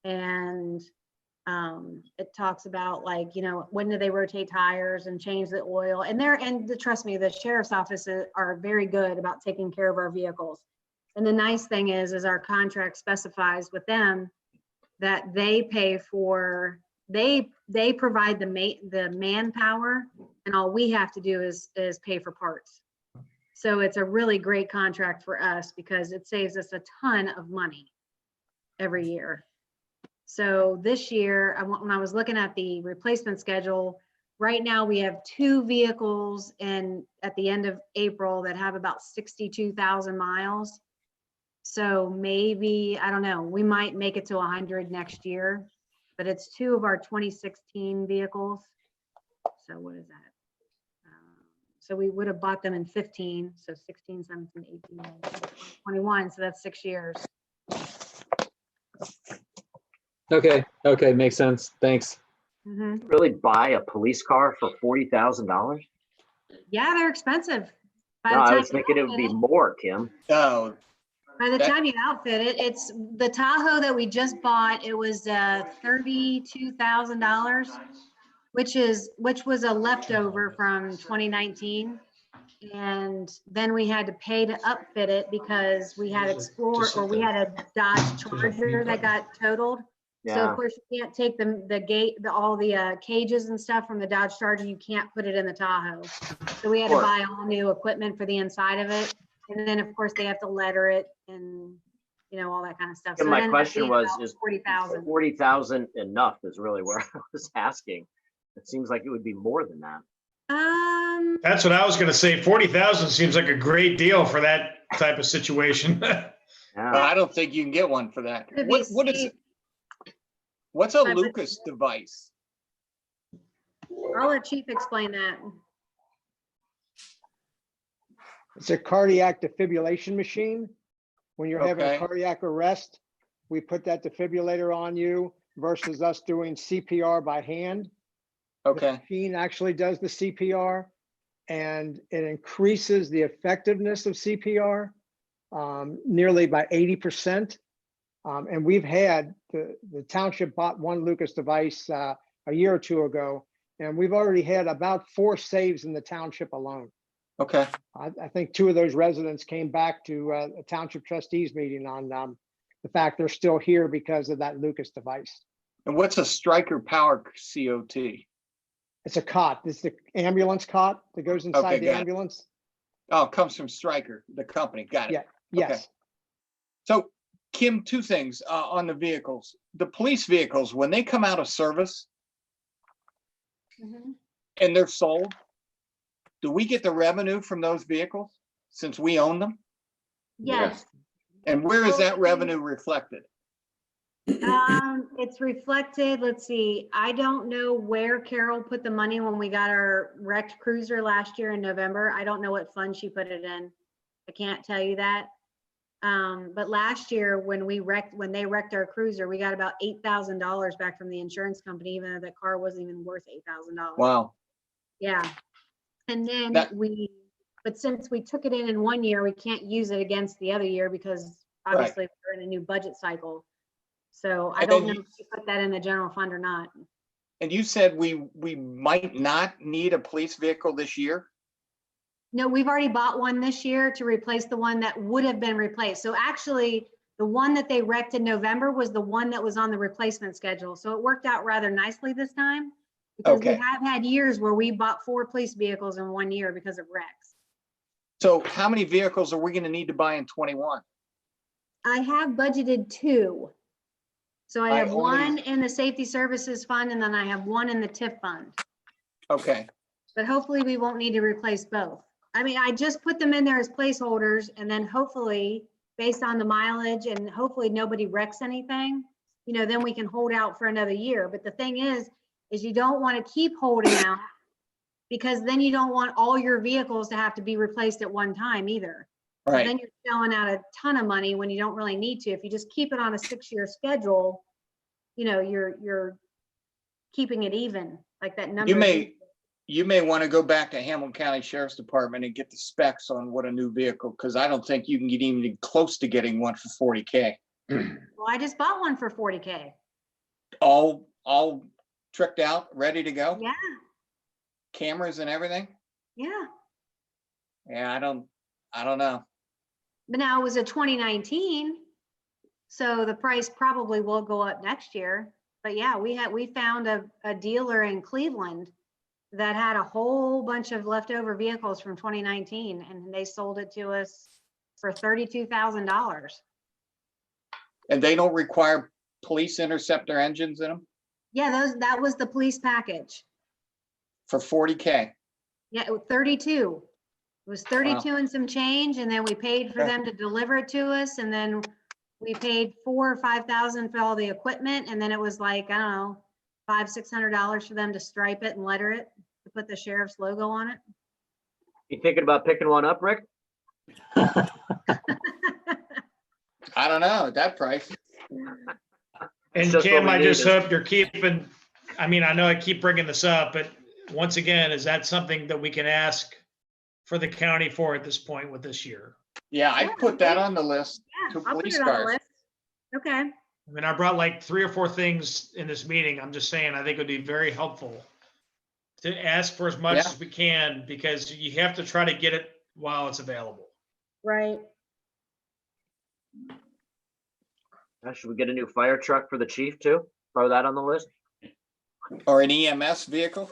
And it talks about when do they rotate tires and change the oil, and trust me, the sheriff's offices are very good about taking care of our vehicles. And the nice thing is our contract specifies with them that they pay for, they provide the manpower, and all we have to do is pay for parts. So it's a really great contract for us because it saves us a ton of money every year. So this year, when I was looking at the replacement schedule, right now we have 2 vehicles at the end of April that have about 62,000 miles. So maybe, I don't know, we might make it to 100 next year, but it's 2 of our 2016 vehicles. So what is that? So we would have bought them in 15, so 16, 17, 18, 21, so that's 6 years. Okay, makes sense. Thanks. Mhm. Really buy a police car for $40,000? Yeah, they're expensive. By No, the I time was you thinking it would be outfit more, Kim. Oh, By the That- time you outfit it, it's the Tahoe that we just bought. It was $32,000, which was a leftover from 2019. And then we had to pay to upfit it because we had we had a Dodge Charger that got totaled. So Yeah. of course you can't take all the cages and stuff from the Dodge Charger. You can't put it in the Tahoe. So we had to Of course. buy all new equipment for the inside of it. And then of course they have to letter it and all that kind of stuff. And So it my ended up question being was, about is 40,000. 40,000 enough is really where I was asking. It seems like it would be more than that. That's what I was gonna say. 40,000 seems like a great deal for that type of situation. but Yeah. I don't think you can get one for that. Could be What is safe. it? What's a I bet- Lucas device? I'll let Chief explain that. It's a cardiac defibrillation machine. When you're having Okay. a cardiac arrest, we put that defibrillator on you versus us doing CPR by hand. The Okay, machine actually does the CPR, and it increases the effectiveness of CPR nearly by 80%. And we've had, the township bought one Lucas device a year or two ago, and we've already had about 4 saves in the township alone. okay. I think 2 of those residents came back to a township trustees meeting on the fact they're still here because of that Lucas device. And what's a Striker Power COT? It's a cot. It's the ambulance cot that goes inside Okay, the got it. ambulance. Oh, it comes from Striker, the company. Got it. Yeah. Yes. So Kim, 2 things on the vehicles. The police vehicles, when they come out of service Mhm. and they're sold, do we get the revenue from those vehicles since we own them? Yes. And where is that revenue reflected? It's reflected, let's see, I don't know where Carol put the money when we got our wrecked cruiser last year in November. I don't know what fund she put it in. I can't tell you that. But last year when they wrecked our cruiser, we got about $8,000 back from the insurance company, even though that car wasn't even worth $8,000. Wow. Yeah. And then That- but since we took it in 1 year, we can't use it against the other year because Right. obviously we're in a new budget cycle. So I And don't then know if you put that in the general fund or not. And you said we might not need a police vehicle this year? No, we've already bought one this year to replace the one that would have been replaced. So actually, the one that they wrecked in November was the one that was on the replacement schedule. So it worked out rather nicely this time. Because we Okay. have had years where we bought 4 police vehicles in 1 year because of wrecks. So how many vehicles are we gonna need to buy in 21? I have budgeted 2. So I I have only- one in the safety services fund and then I have one in the TIF fund. Okay, But hopefully we won't need to replace both. I mean, I just put them in there as placeholders and then hopefully, based on the mileage and hopefully nobody wrecks anything, then we can hold out for another year. But the thing is you don't want to keep holding out because then you don't want all your vehicles to have to be replaced at one time either. So right. then you're selling out a ton of money when you don't really need to. If you just keep it on a 6-year schedule, you're keeping it even, like that number. You may want to go back to Hamilton County Sheriff's Department and get the specs on what a new vehicle, because I don't think you can get even close to getting one for 40K. Well, I just bought one for 40K. All tricked out, ready to go? Yeah, Cameras and everything? yeah. Yeah, I don't know. But now it was a 2019, so the price probably will go up next year. But yeah, we found a dealer in Cleveland that had a whole bunch of leftover vehicles from 2019, and they sold it to us for $32,000. And they don't require police interceptor engines in them Yeah, that was the police package. for 40K? Yeah, 32. It was 32 and some change, and then we paid for Okay. them to deliver it to us, and then we paid $4,000 or $5,000 for all the equipment, and then it was like, I don't know, $500-$600 for them to stripe it and letter it, to put the sheriff's logo on it. You thinking about picking one up, Rick? I don't know, at that price. And Just what Kim, we I just needed. hope you're keeping, I mean, I know I keep bringing this up, but once again, is that something that we can ask for the county for at this point with this year? Yeah, I'd put that on the list. Yeah, Two I'll put police it on the cars. list. Okay. I mean, I brought like 3 or 4 things in this meeting. I'm just saying, I think it would be very helpful to ask for as much Yeah. as we can, because you have to try to get it while it's available. Right. Should we get a new fire truck for the chief too? Throw that on the list? Or an EMS vehicle?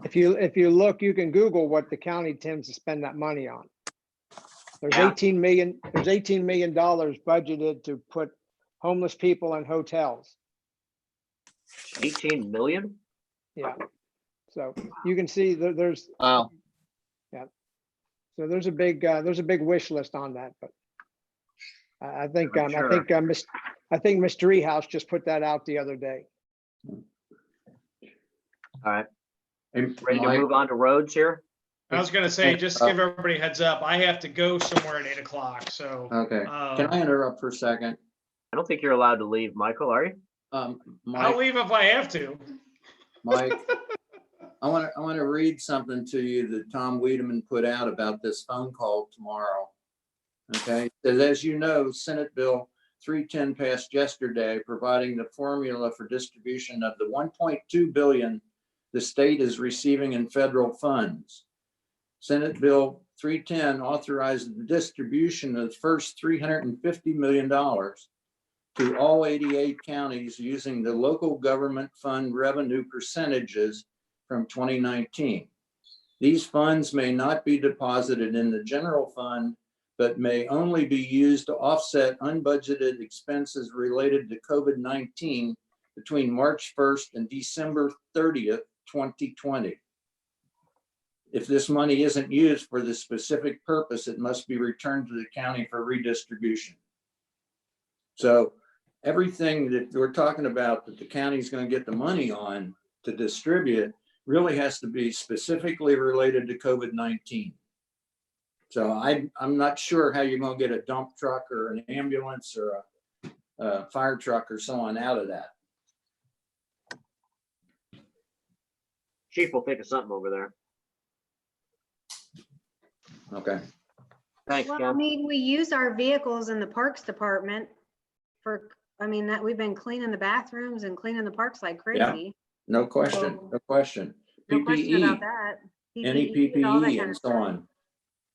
If you look, you can Google what the county tends to spend that money on. There's Yeah. 18 million budgeted to put homeless people in hotels. 18 million? Yeah. So you can see there's, Wow. so there's a big wish list on that, but I think, I'm sure. I think Mr. Treehouse just put that out the other day. All right, Hey, ready to Mike, move on to roads here? I was gonna say, just to give everybody a heads up, I have to go somewhere at 8 o'clock, so. Okay, can I interrupt for a second? I don't think you're allowed to leave, Michael, are you? I'll Mike, leave if I have to. Mike, I want to read something to you that Tom Wiedemann put out about this phone call tomorrow. Okay, it says, as you know, Senate Bill 310 passed yesterday, providing the formula for distribution of the 1.2 billion the state is receiving in federal funds. Senate Bill 310 authorized the distribution of the first $350 million to all 88 counties using the local government fund revenue percentages from 2019. These funds may not be deposited in the general fund, but may only be used to offset unbudgeted expenses related to COVID-19 between March 1st and December 30th, 2020. If this money isn't used for the specific purpose, it must be returned to the county for redistribution. So everything that we're talking about that the county is going to get the money on to distribute really has to be specifically related to COVID-19. So I'm not sure how you're going to get a dump truck or an ambulance or a fire truck or so on out of that. Chief will think of something over there. Okay. Thanks, Well, I Ken. mean, we use our vehicles in the Parks Department for, I mean, that we've been cleaning the bathrooms and cleaning the parks like crazy. No question, no question. No question about PPE, that. any PPE and all that PPE kind and of so stuff. on.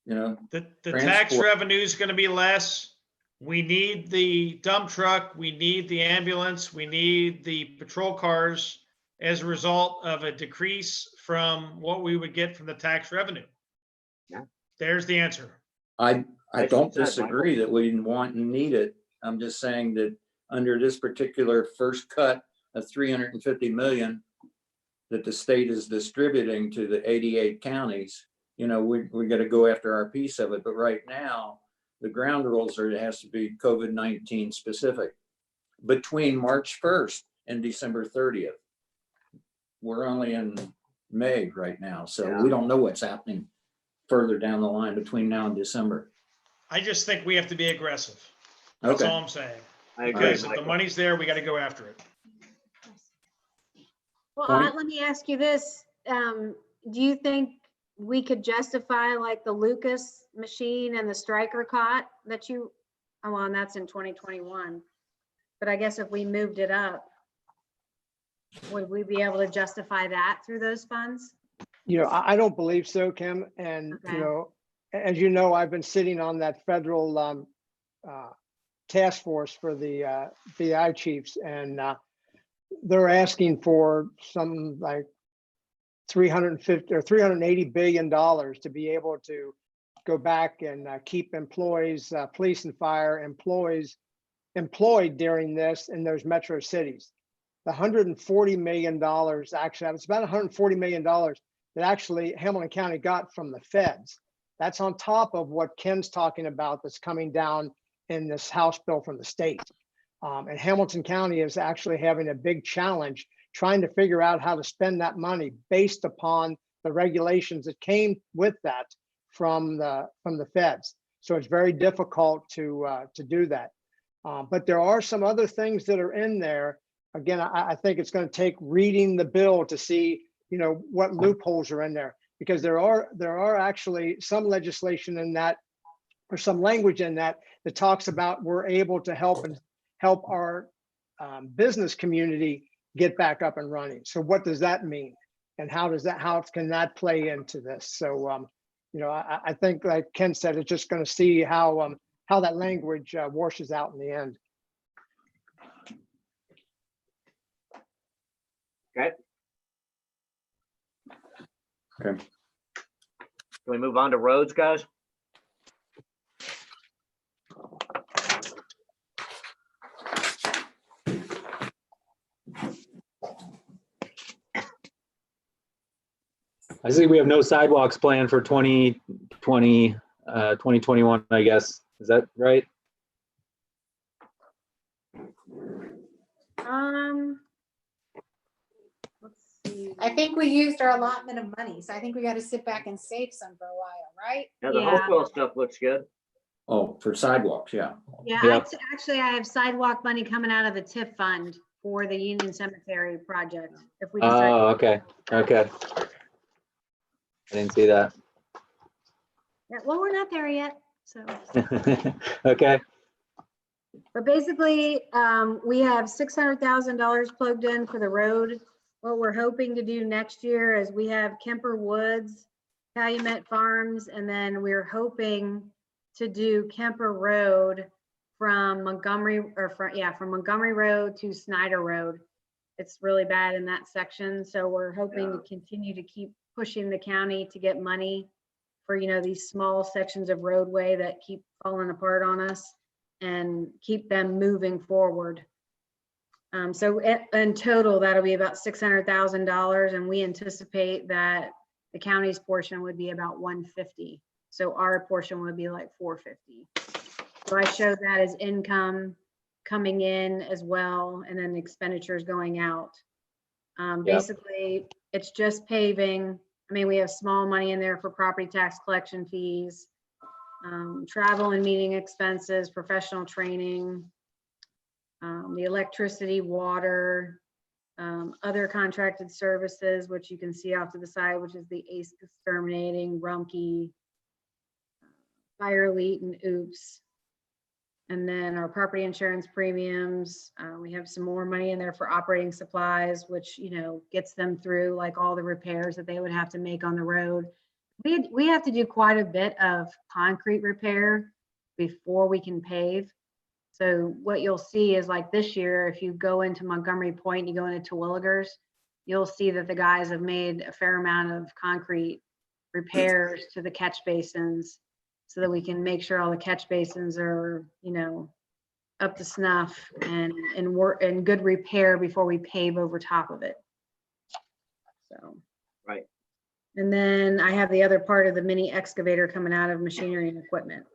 You know, The tax Transport. revenue is gonna be less. We need the dump truck, we need the ambulance, we need the patrol cars as a result of a decrease from what we would get from the tax revenue. Yeah. There's the answer. I Nicely don't said, disagree that we want and need it. I'm just saying that under this particular first cut of 350 million that the state is distributing to the 88 counties, you know, we got to go after our piece of it. But right now, the ground rules are, it has to be COVID-19 specific between March 1st and December 30th. We're only in May right now, so we don't know what's happening further down the line between now and December. I just think we have to be aggressive. That's Okay. all I'm saying. I agree, Because if the Michael. money's there, we gotta go after it. Well, Point. let me ask you this. Do you think we could justify like the Lucas machine and the striker cot that you, oh, well, and that's in 2021. But I guess if we moved it up, would we be able to justify that through those funds? You know, I don't believe so, Kim. And, Okay. you know, as you know, I've been sitting on that federal task force for the VI chiefs, and they're asking for some like 350 or $380 billion to be able to go back and keep employees, police and fire employees employed during this in those metro cities. The $140 million, actually, it's about $140 million that actually Hamilton County got from the feds. That's on top of what Ken's talking about that's coming down in this House bill from the state. And Hamilton County is actually having a big challenge trying to figure out how to spend that money based upon the regulations that came with that from the feds. So it's very difficult to do that. But there are some other things that are in there again, I think it's going to take reading the bill to see, you know, what loopholes are in there, because there are actually some legislation in that, or some language in that talks about we're able to help our business community get back up and running. So what does that mean? And how can that play into this? So, you know, I think, like Ken said, it's just going to see how that language washes out in the end. Okay. Okay. Can we move on to roads, guys? I see we have no sidewalks planned for 2020, 2021, I guess. Is that right? Let's see. I think we used our allotment of money, so I think we got to sit back and save some for a while, right? Yeah, the Yeah. Hopewell stuff looks good. Oh, for sidewalks, yeah. Yeah, Yep. actually, I have sidewalk money coming out of the TIF fund for the Union Cemetery project. If we decide, Oh, okay. Okay. I didn't see that. yeah, well, we're not there yet, so. Okay. But basically, we have $600,000 plugged in for the road. What we're hoping to do next year is we have Kemper Woods, Calumet Farms, and then we're hoping to do Kemper Road from Montgomery, from Montgomery Road to Snyder Road. It's really bad in that section, so we're hoping to continue to keep pushing the county to get money for, you know, these small sections of roadway that keep falling apart on us, and keep them moving forward. So in total, that'll be about $600,000, and we anticipate that the county's portion would be about $150. So our portion would be like $450. So I showed that as income coming in as well, and then expenditures going out. Basically, it's just paving. I mean, we have small money in there for property tax collection fees, travel and meeting expenses, professional training, the electricity, water, other contracted services, which you can see off to the side, which is the ACE exterminating, Rumpke, Fire Elite, and OOPS. And then our property insurance premiums, we have some more money in there for operating supplies, which, you know, gets them through like all the repairs that they would have to make on the road. We have to do quite a bit of concrete repair before we can pave. So what you'll see is, like this year, if you go into Montgomery Point, you go into Terwilligers, you'll see that the guys have made a fair amount of concrete repairs to the catch basins so that we can make sure all the catch basins are, you know, up to snuff and work and good repair before we pave over top of it. So. Right. And then I have the other part of the mini excavator coming out of machinery and equipment.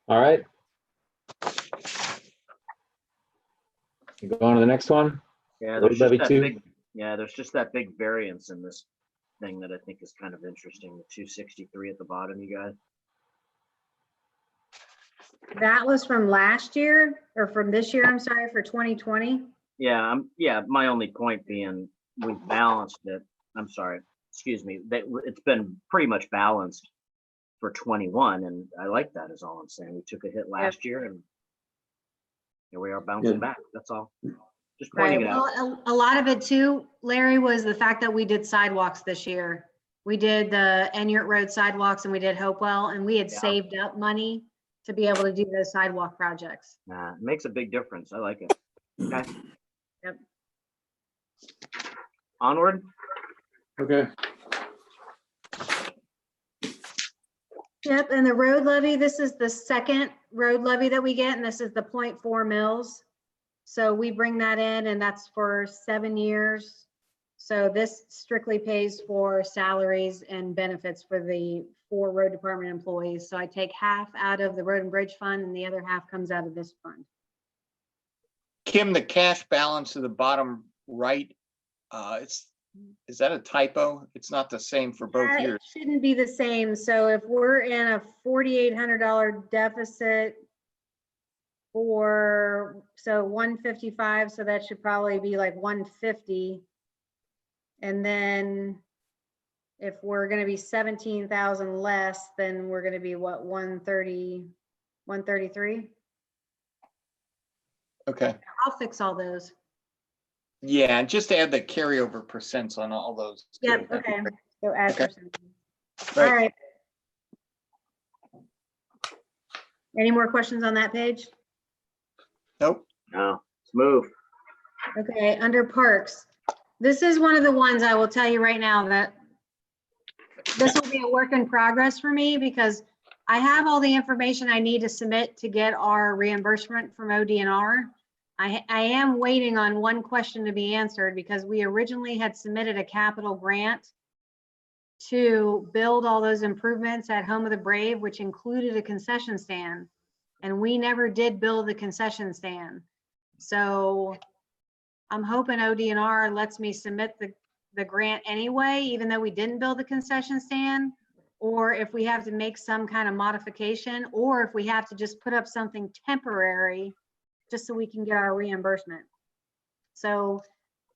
All right. Go on to the next one. Yeah, Road there's just levy that two. big, there's just that big variance in this thing that I think is kind of interesting, the 263 at the bottom, you guys. That was from last year, or from this year, I'm sorry, for 2020. Yeah, my only point being we balanced it. I'm sorry, excuse me, that it's been pretty much balanced for 21, and I like that, is all I'm saying. We took a hit last year and here we are bouncing back. That's all. Just pointing it out. Well, a lot of it too, Larry, was the fact that we did sidewalks this year. We did the Enyart Road sidewalks and we did Hopewell, and we had saved up money to be able to do those sidewalk projects. Nah, it makes a big difference. I like it. Okay. Yep. Onward. Okay. Yep, and the road levy, this is the second road levy that we get, and this is the 0.4 mils. So we bring that in, and that's for 7 years. So this strictly pays for salaries and benefits for the 4 road department employees. So I take half out of the road and bridge fund, and the other half comes out of this fund. Kim, the cash balance at the bottom right, it's Is that a typo? It's not the same for both That years. shouldn't be the same. So if we're in a $4,800 deficit so 155, so that should probably be like 150. And then if we're gonna be 17,000 less, then we're gonna be what, 130, 133? Okay. I'll fix all those. Yeah, and just add the carryover percents on all those. too. Yep, That'd be okay. great. So add Okay. percentage. All Right. right. Any more questions on that page? Nope. No, let's move. Okay, under parks. This is one of the ones I will tell you right now that this will be a work in progress for me because I have all the information I need to submit to get our reimbursement from ODNR. I am waiting on one question to be answered because we originally had submitted a capital grant to build all those improvements at Home of the Brave, which included a concession stand. And we never did build the concession stand. So I'm hoping ODNR lets me submit the grant anyway, even though we didn't build the concession stand, or if we have to make some kind of modification, or if we have to just put up something temporary just so we can get our reimbursement. So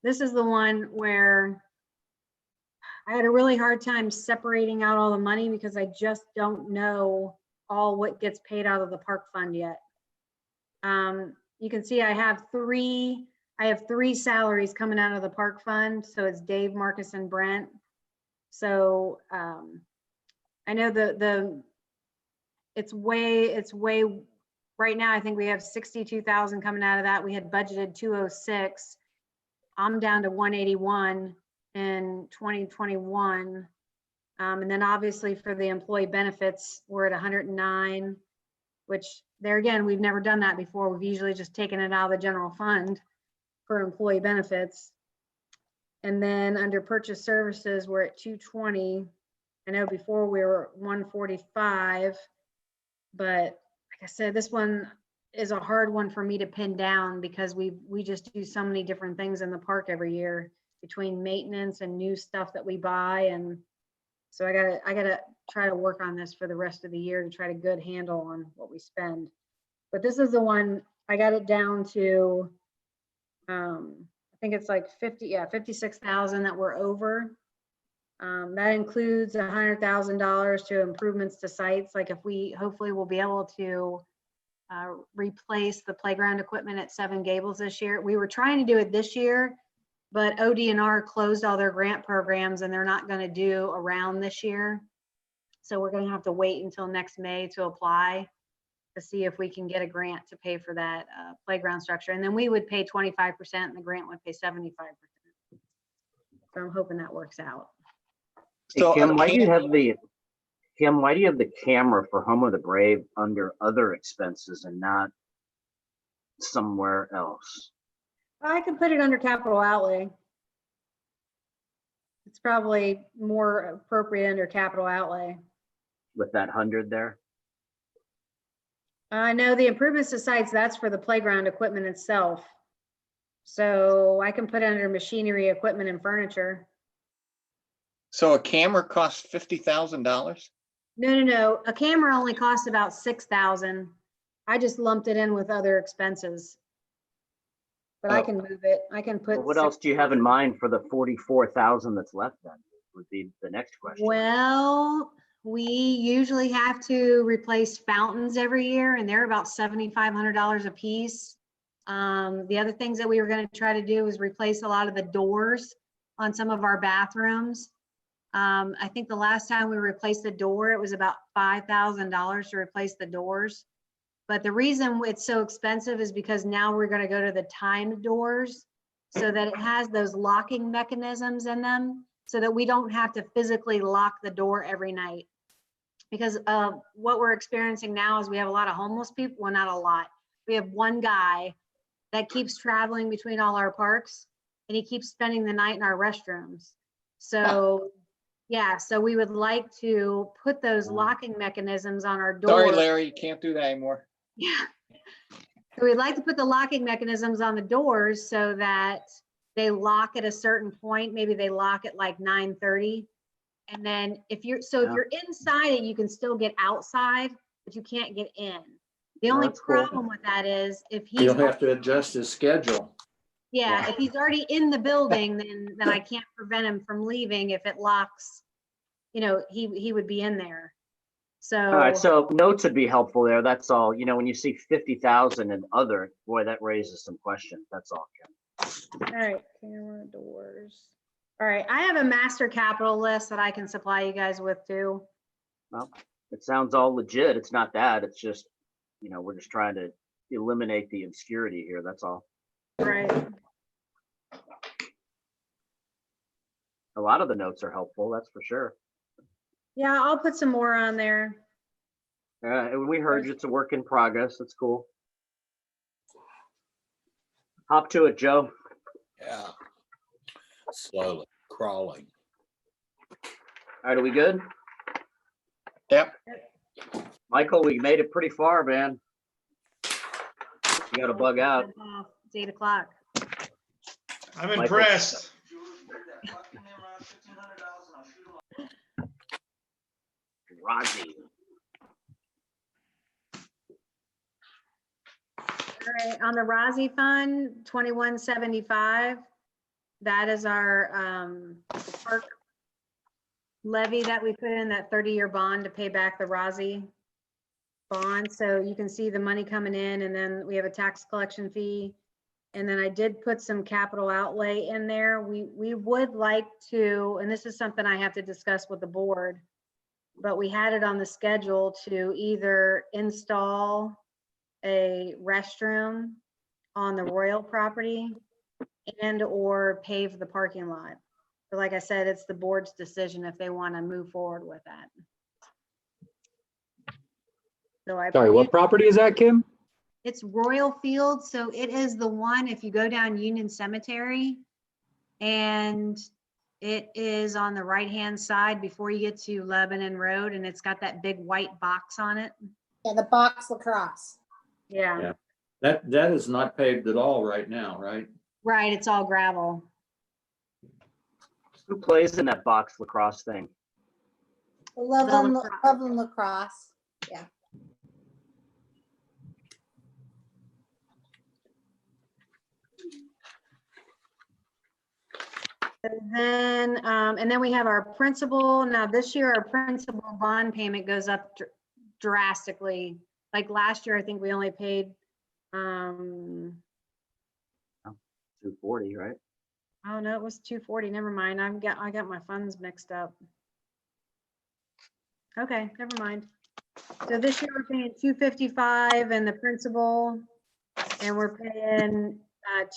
this is the one where I had a really hard time separating out all the money because I just don't know all what gets paid out of the park fund yet. You can see I have three salaries coming out of the park fund. So it's Dave, Marcus, and Brent. So I know it's way right now. I think we have 62,000 coming out of that. We had budgeted 206. I'm down to 181 in 2021. And then obviously for the employee benefits, we're at 109, which there again, we've never done that before. We've usually just taken it out of the general fund for employee benefits. And then under purchase services, we're at 220. I know before we were 145, but like I said, this one is a hard one for me to pin down because we just do so many different things in the park every year between maintenance and new stuff that we buy. And so I gotta try to work on this for the rest of the year to try to good handle on what we spend. But this is the one I got it down to, I think it's like 56,000 that we're over. That includes $100,000 to improvements to sites. Like if we hopefully we'll be able to replace the playground equipment at Seven Gables this year. We were trying to do it this year, but ODNR closed all their grant programs and they're not going to do a round this year. So we're going to have to wait until next May to apply to see if we can get a grant to pay for that playground structure. And then we would pay 25% and the grant would pay 75%. So I'm hoping that works out. So Hey, Kim, why do you have the camera for Home of the Brave under other expenses and not somewhere else? I can put it under capital outlay. It's probably more appropriate under capital outlay. With that 100 there? I know the improvements to sites, that's for the playground equipment itself. So I can put it under machinery, equipment, and furniture. So a camera costs $50,000? No. A camera only costs about 6,000. I just lumped it in with other expenses. But I can move it. I can put. Well, what else do you have in mind for the 44,000 that's left then? Would be the next question. Well, we usually have to replace fountains every year and they're about $7,500 a piece. The other things that we were going to try to do is replace a lot of the doors on some of our bathrooms. I think the last time we replaced the door, it was about $5,000 to replace the doors. But the reason it's so expensive is because now we're going to go to the timed doors so that it has those locking mechanisms in them so that we don't have to physically lock the door every night. Because what we're experiencing now is we have a lot of homeless people. Well, not a lot. We have one guy that keeps traveling between all our parks and he keeps spending the night in our restrooms. So yeah, so we would like to put those locking mechanisms on our doors. Sorry, Larry, you can't do that anymore. Yeah. So we'd like to put the locking mechanisms on the doors so that they lock at a certain point. Maybe they lock at like 9:30. And then if you're inside it, you can still get outside, but you can't get in. The Oh, only that's cool. problem with that is if he's, He'll have to adjust his schedule. yeah, if he's already in the building, then I can't prevent him from leaving. If it locks, you know, he would be in there. So. All right, so notes would be helpful there. That's all. You know, when you see 50,000 and other, boy, that raises some questions. That's all. Ken. All right, camera, doors. All right, I have a master capital list that I can supply you guys with too. Well, it sounds all legit. It's not that. It's just, you know, we're just trying to eliminate the obscurity here. That's all. Right. A lot of the notes are helpful. That's for sure. Yeah, I'll put some more on there. And we heard you. It's a work in progress. That's cool. Hop to it, Joe. Yeah. Slowly crawling. All right, are we good? Yep. Michael, we made it pretty far, man. You got to bug out. It's 8 o'clock. I'm Michael. impressed. Rodney. All right, on the ROSI fund, 2175. That is our park levy that we put in, that 30-year bond to pay back the ROSI bond. So you can see the money coming in, and then we have a tax collection fee. And then I did put some capital outlay in there. We would like to, and this is something I have to discuss with the board, but we had it on the schedule to either install a restroom on the Royal property and or pave the parking lot. But like I said, it's the board's decision if they want to move forward with that. So Sorry, what property is that, Kim? It's Royal Field, so it is the one, if you go down Union Cemetery, and it is on the right-hand side before you get to Lebanon Road, and it's got that big white box on it. Yeah, the box lacrosse. Yeah, Yeah. That is not paved at all right now, right? right, it's all gravel. Who plays in that box lacrosse thing? Loveland lacrosse. lacrosse. Yeah. And then we have our principal. Now this year, our principal bond payment goes up drastically. Like last year, I think we only paid, 240, right? oh no, it was 240. Never mind. I got my funds mixed up. Okay, never mind. So this year we're paying 255 and the principal, and we're paying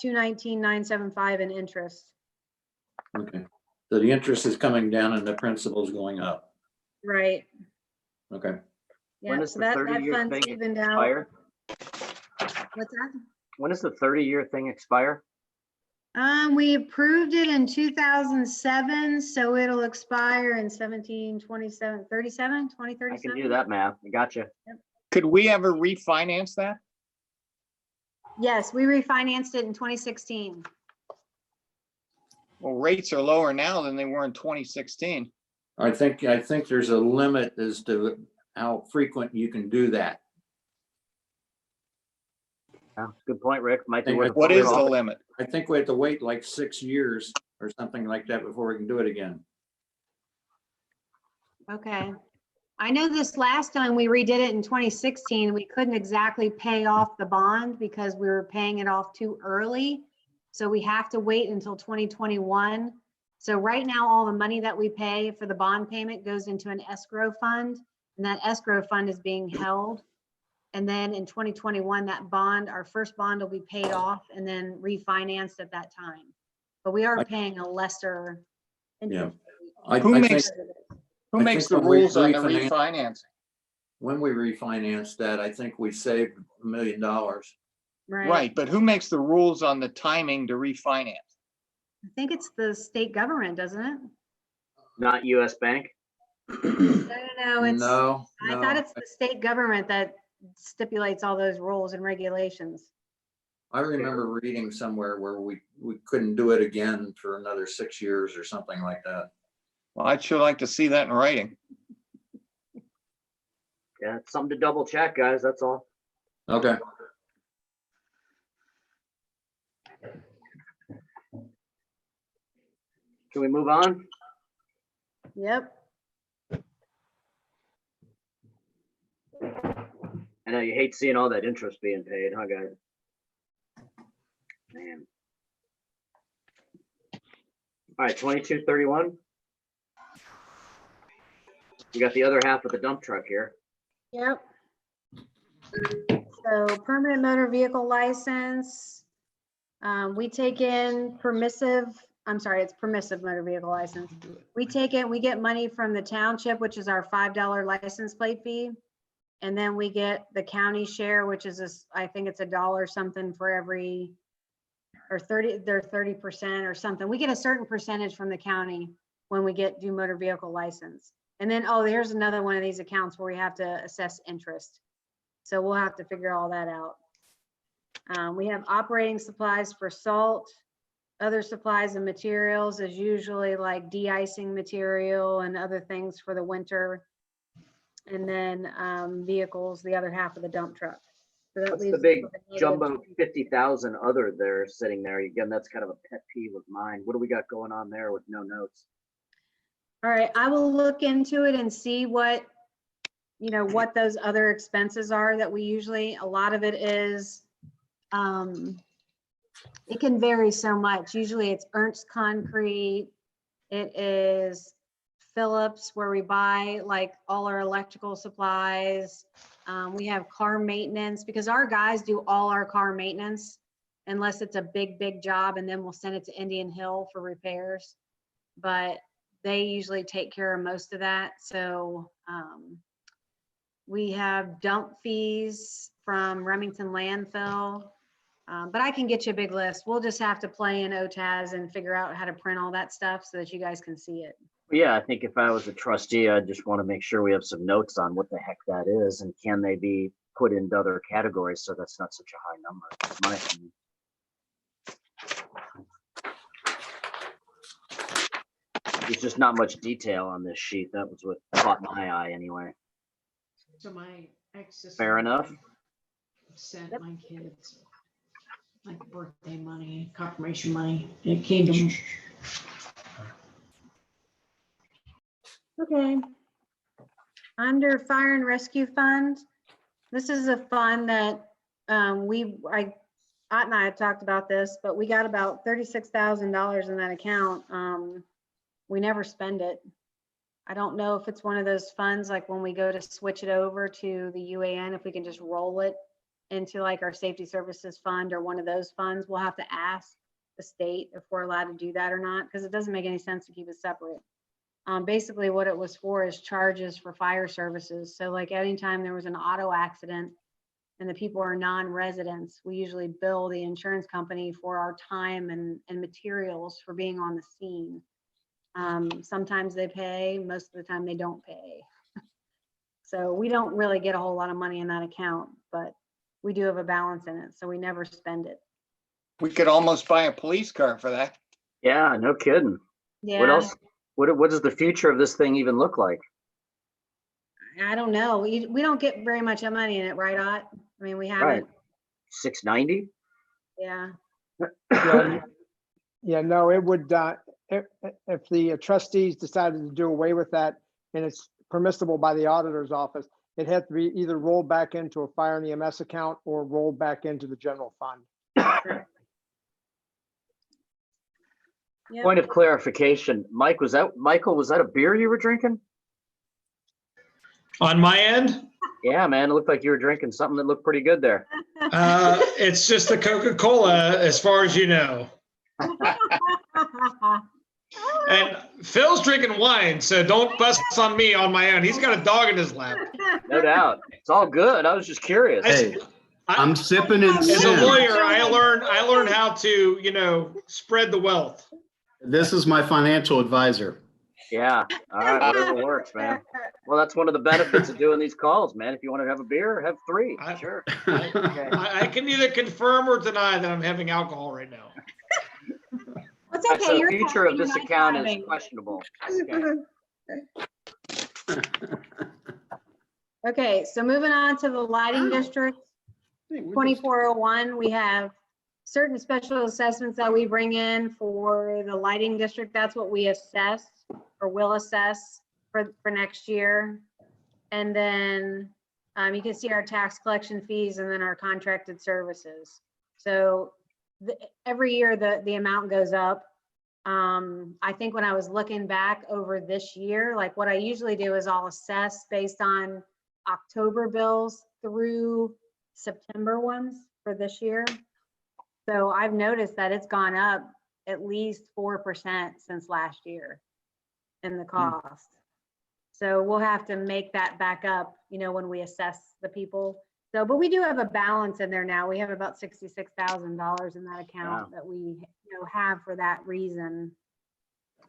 219,975 in interest. Okay. So the interest is coming down and the principal is going up. Right. Okay. Yeah. When does So the that 30-year fund's thing evened out. expire? What's that? When does the 30-year thing expire? We approved it in 2007, so it'll expire in 2037. I can do that math. I gotcha. Could we ever refinance that? Yes, we refinanced it in 2016. Well, rates are lower now than they were in 2016. I think there's a limit as to how frequent you can do that. Yeah, good point, Rick. Might be Think worth. What is the all- limit? I think we have to wait like 6 years or something like that before we can do it again. Okay. I know this last time we redid it in 2016, we couldn't exactly pay off the bond because we were paying it off too early. So we have to wait until 2021. So right now, all the money that we pay for the bond payment goes into an escrow fund, and that escrow fund is being held. And then in 2021, that bond, our first bond will be paid off and then refinanced at that time. But we are paying a lesser interest rate. Who I makes- think Who I makes think the when we rules on the refinance- refinancing? when we refinanced that, I think we saved $1 million. Right, but who makes the rules on the timing to refinance? I think it's the state government, doesn't it? Not US Bank. No, it's, No, I thought it's the state government that stipulates all those rules and regulations. I remember reading somewhere where we couldn't do it again for another 6 years or something like that. Well, I'd sure like to see that in writing. Yeah, it's something to double check, guys, that's all. Okay. Can we move on? Yep. I know you hate seeing all that interest being paid, huh, guys? Man. All right, 2231. You got the other half of the dump truck here. Yep. So permanent motor vehicle license. We take in permissive motor vehicle license. We get money from the township, which is our $5 license plate fee. And then we get the county share, which is, I think it's $1 something for every, or 30% or something. We get a certain percentage from the county when we do motor vehicle license. And then, oh, there's another one of these accounts where we have to assess interest. So we'll have to figure all that out. We have operating supplies for salt. Other supplies and materials is usually like de-icing material and other things for the winter. And then vehicles, the other half of the dump truck. So that What's leaves the big us with a jumbo negative 50,000 other there sitting there? Again, that's kind of a pet peeve of mine. What do we got going on there with no notes? All right, I will look into it and see what those other expenses are that we usually, a lot of it is, it can vary so much. Usually it's Ernst Concrete. It is Phillips, where we buy like all our electrical supplies. We have car maintenance because our guys do all our car maintenance unless it's a big job, and then we'll send it to Indian Hill for repairs. But they usually take care of most of that. So we have dump fees from Remington Landfill. But I can get you a big list. We'll just have to play in OTAS and figure out how to print all that stuff so that you guys can see it. Yeah, I think if I was a trustee, I just want to make sure we have some notes on what the heck that is and can they be put into other categories so that's not such a high number, in my opinion. There's just not much detail on this sheet. That was what caught my eye anyway. So my ex. Fair enough. Sent my kids like birthday money, confirmation money, and it came to me. Okay. Under Fire and Rescue Fund, this is a fund that Ott and I had talked about this, but we got about $36,000 in that account. We never spend it. I don't know if it's one of those funds, like when we go to switch it over to the UAN, if we can just roll it into like our safety services fund or one of those funds. We'll have to ask the state if we're allowed to do that or not, because it doesn't make any sense to keep it separate. Basically what it was for is charges for fire services. So like anytime there was an auto accident and the people are non-residents, we usually bill the insurance company for our time and materials for being on the scene. Sometimes they pay, most of the time they don't pay. So we don't really get a whole lot of money in that account, but we do have a balance in it, so we never spend it. We could almost buy a police car for that. Yeah, no kidding. Yeah. What else? What does the future of this thing even look like? I don't know. We don't get very much money in it, right, Ott? I mean, we haven't. Right. 690? Yeah. Yeah, no, it would, if the trustees decided to do away with that, and it's permissible by the auditor's office, it had to be either rolled back into a fire and EMS account or rolled back into the general fund. Yep. Point of clarification, Michael, was that a beer you were drinking? On my end, Yeah, man, it looked like you were drinking something that looked pretty good there. it's just the Coca-Cola, as far as you know. And Phil's drinking wine, so don't bust on me on my own. He's got a dog in his lap. No doubt. It's all good. I was just curious. Hey, I'm sipping in As a Symmes. lawyer, I learned how to, spread the wealth. This is my financial advisor. Yeah, all right, whatever works, man. Well, that's one of the benefits of doing these calls, man. If you want to have a beer, have 3, sure. Okay. I can neither confirm or deny that I'm having alcohol right now. It's So okay. the You're future of talking, this you're not account is driving. questionable. Okay. Okay, so moving on to the lighting district, 2401, we have certain special assessments that we bring in for the lighting district. That's what we assess or will assess for next year. And then you can see our tax collection fees and then our contracted services. So every year the amount goes up. I think when I was looking back over this year, like what I usually do is I'll assess based on October bills through September ones for this year. So I've noticed that it's gone up at least 4% since last year in the cost. So we'll have to make that back up, you know, when we assess the people. So, but we do have a balance in there now. We have about $66,000 in that account that we, you know, have for that reason.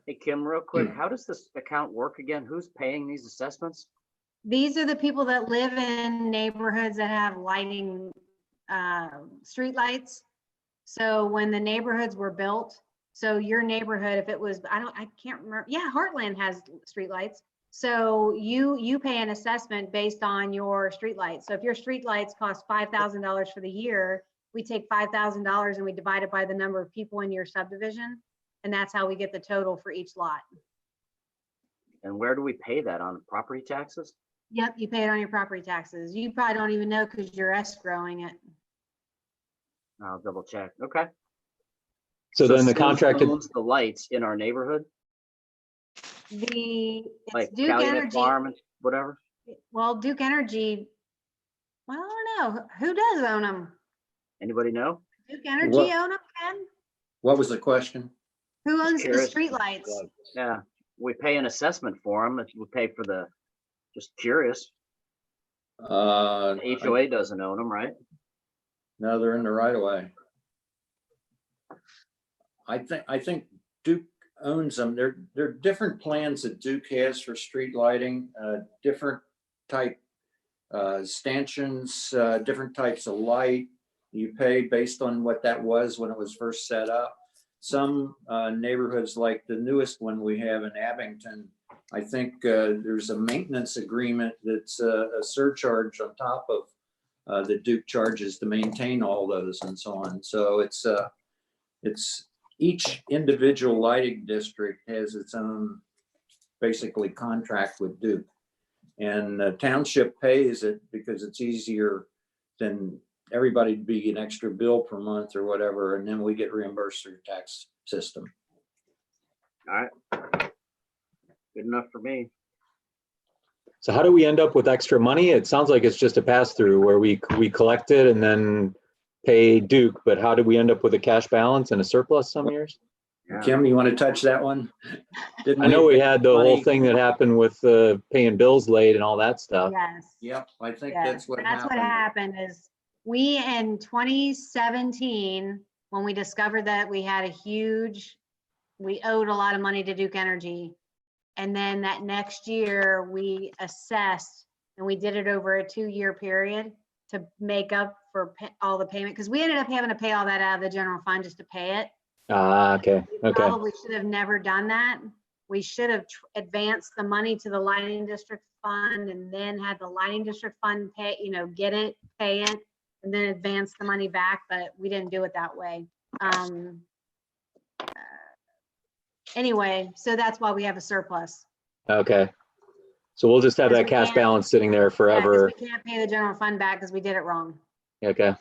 Hey, Kim, real quick, how does this account work again? Who's paying these assessments? These are the people that live in neighborhoods that have lighting, street lights. So when the neighborhoods were built, so your neighborhood, if it was, I can't remember. Yeah, Heartland has street lights. So you pay an assessment based on your street lights. So if your street lights cost $5,000 for the year, we take $5,000 and we divide it by the number of people in your subdivision. And that's how we get the total for each lot. And where do we pay that, on property taxes? Yep, you pay it on your property taxes. You probably don't even know because you're escrowing it. I'll double check. Okay. So then the Symmes contracted, owns the lights in our neighborhood, It's like Duke Calumet Energy. Farm and whatever. Well, Duke Energy, well, I don't know. Who does own them? Anybody know? Duke Energy What- own them, Ken? What was the question? Who owns the curious. streetlights? Yeah, we pay an assessment for them. We pay for the, just curious. HOA doesn't own them, right? No, they're in the right of way. I think Duke owns them. There are different plans that Duke has for street lighting, different type stanchions, different types of light. You pay based on what that was when it was first set up. Some neighborhoods, like the newest one we have in Abington, I think there's a maintenance agreement that's a surcharge on top of the Duke charges to maintain all those and so on. So it's each individual lighting district has its own basically contract with Duke. And the township pays it because it's easier than everybody to be an extra bill per month or whatever, and then we get reimbursed through the tax system. All right. Good enough for me. so how do we end up with extra money? It sounds like it's just a pass through where we collect it and then pay Duke, but how do we end up with a cash balance and a surplus some years? Yeah. Kim, you want to touch that one? I know we had the whole money- thing that happened with paying bills late and all that stuff. Yes. Yep, I think Yes, that's what That's what happened. happened is we in 2017, when we discovered that we had we owed a lot of money to Duke Energy. And then that next year we assessed and we did it over a 2-year period to make up for all the payment. Because we ended up having to pay all that out of the general fund just to pay it. Ah, okay, We okay. probably should have never done that. We should have advanced the money to the lighting district fund and then had the lighting district fund pay, get it, pay it, and then advance the money back, but we didn't do it that way. Anyway, so that's why we have a surplus. Okay. So we'll just have Because that we cash can't- balance sitting there Yeah, 'cause forever. we can't pay the general fund back because we did it wrong. Okay.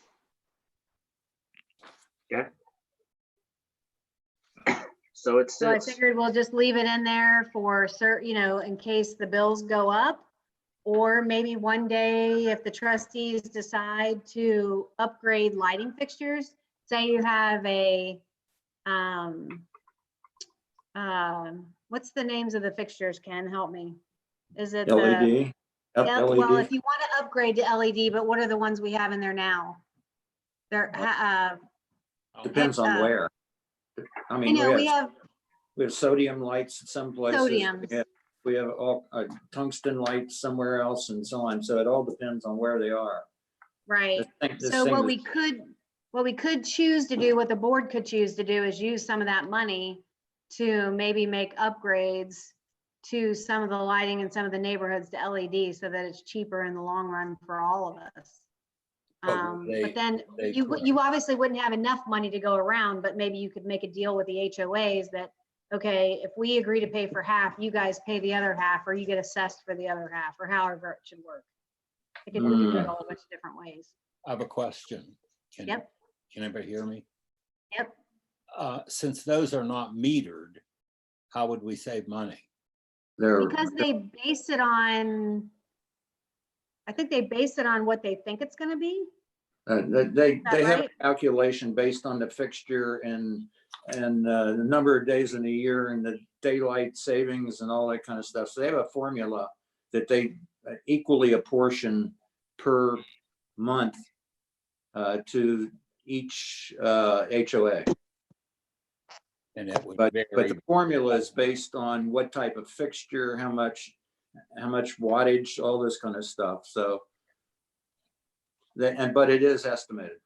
So it's, So I figured we'll just leave it in there for in case the bills go up. Or maybe one day if the trustees decide to upgrade lighting fixtures, say you have a, what's the names of the fixtures, Ken? Help me. Is it the, LED. well, LED. if you want to upgrade to LED, but what are the ones we have in there now? They're, Depends on where. I mean, we have, We have sodium lights in some places. Sodiums. We have all tungsten lights somewhere else and so on. So it all depends on where they are. Right. This So thing what is- we could choose to do, what the board could choose to do is use some of that money to maybe make upgrades to some of the lighting in some of the neighborhoods to LED so that it's cheaper in the long run for all of us. But then you obviously wouldn't have enough money to go around, but maybe you could make a deal with the HOAs that, okay, if we agree to pay for half, you guys pay the other half, or you get assessed for the other half, or however it should work. We could do it all a bunch of different ways. I have a question. Yep. Can anybody hear me? Yep. Since those are not metered, how would we save money? Because they base it on, I think they base it on what they think it's gonna be. They have right? a calculation based on the fixture and the number of days in a year and the daylight savings and all that kind of stuff. So they have a formula that they equally apportion per month to each HOA. And it would But vary. the formula is based on what type of fixture, how much wattage, all this kind of stuff. So but it is estimated.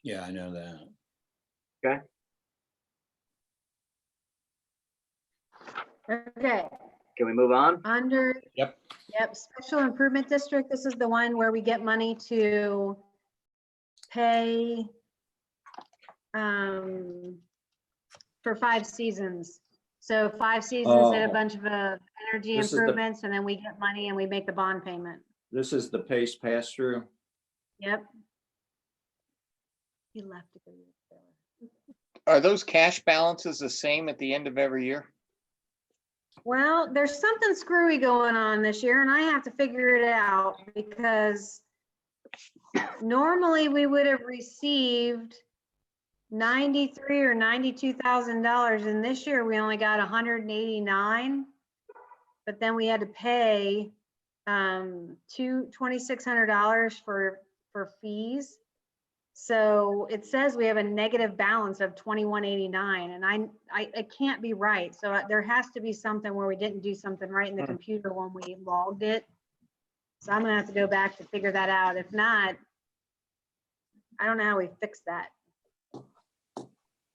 Yeah, I know that. Okay. Okay, Can we move on? under. Yep. Yep, special improvement district, this is the one where we get money to pay for 5 seasons. So 5 seasons did a bunch of energy This is the- improvements, and then we get money and we make the bond payment. This is the PACE pass-through. Yep. He left to go to the store. Are those cash balances the same at the end of every year? Well, there's something screwy going on this year, and I have to figure it out because normally we would have received $93,000 or $92,000, and this year we only got 189. But then we had to pay $2,600 for fees. So it says we have a negative balance of 2189, and it can't be right. So there has to be something where we didn't do something right in the computer when we logged it. So I'm gonna have to go back to figure that out. If not, I don't know how we fix that.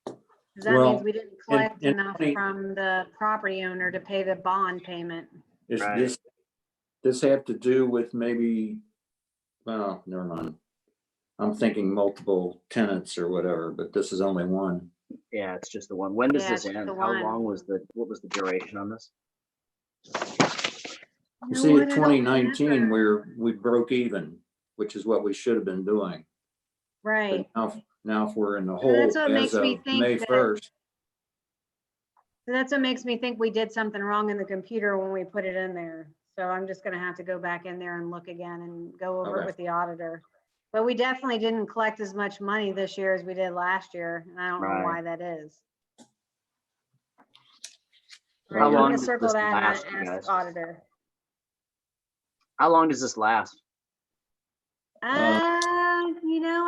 Because that Well, means we didn't collect in enough 20 from the property owner to pay the bond payment. Is Right. this have to do with maybe, well, never mind. I'm thinking multiple tenants or whatever, but this is only one. Yeah, it's just the one. When does Yeah, this it's end? the How one. long was what was the duration on this? You know see, what? at I don't 2019, remember. we broke even, which is what we should have been doing. Right. But now if we're in the So hole that's what as makes me of think May that- 1st, So that's what makes me think we did something wrong in the computer when we put it in there. So I'm just gonna have to go back in there and look again and go over it Okay. with the auditor. But we definitely didn't collect as much money this year as we did last year, and I don't know Right. why that is. How Right, I'm long gonna does circle this that last, and you ask guys? the auditor. How long does this last? I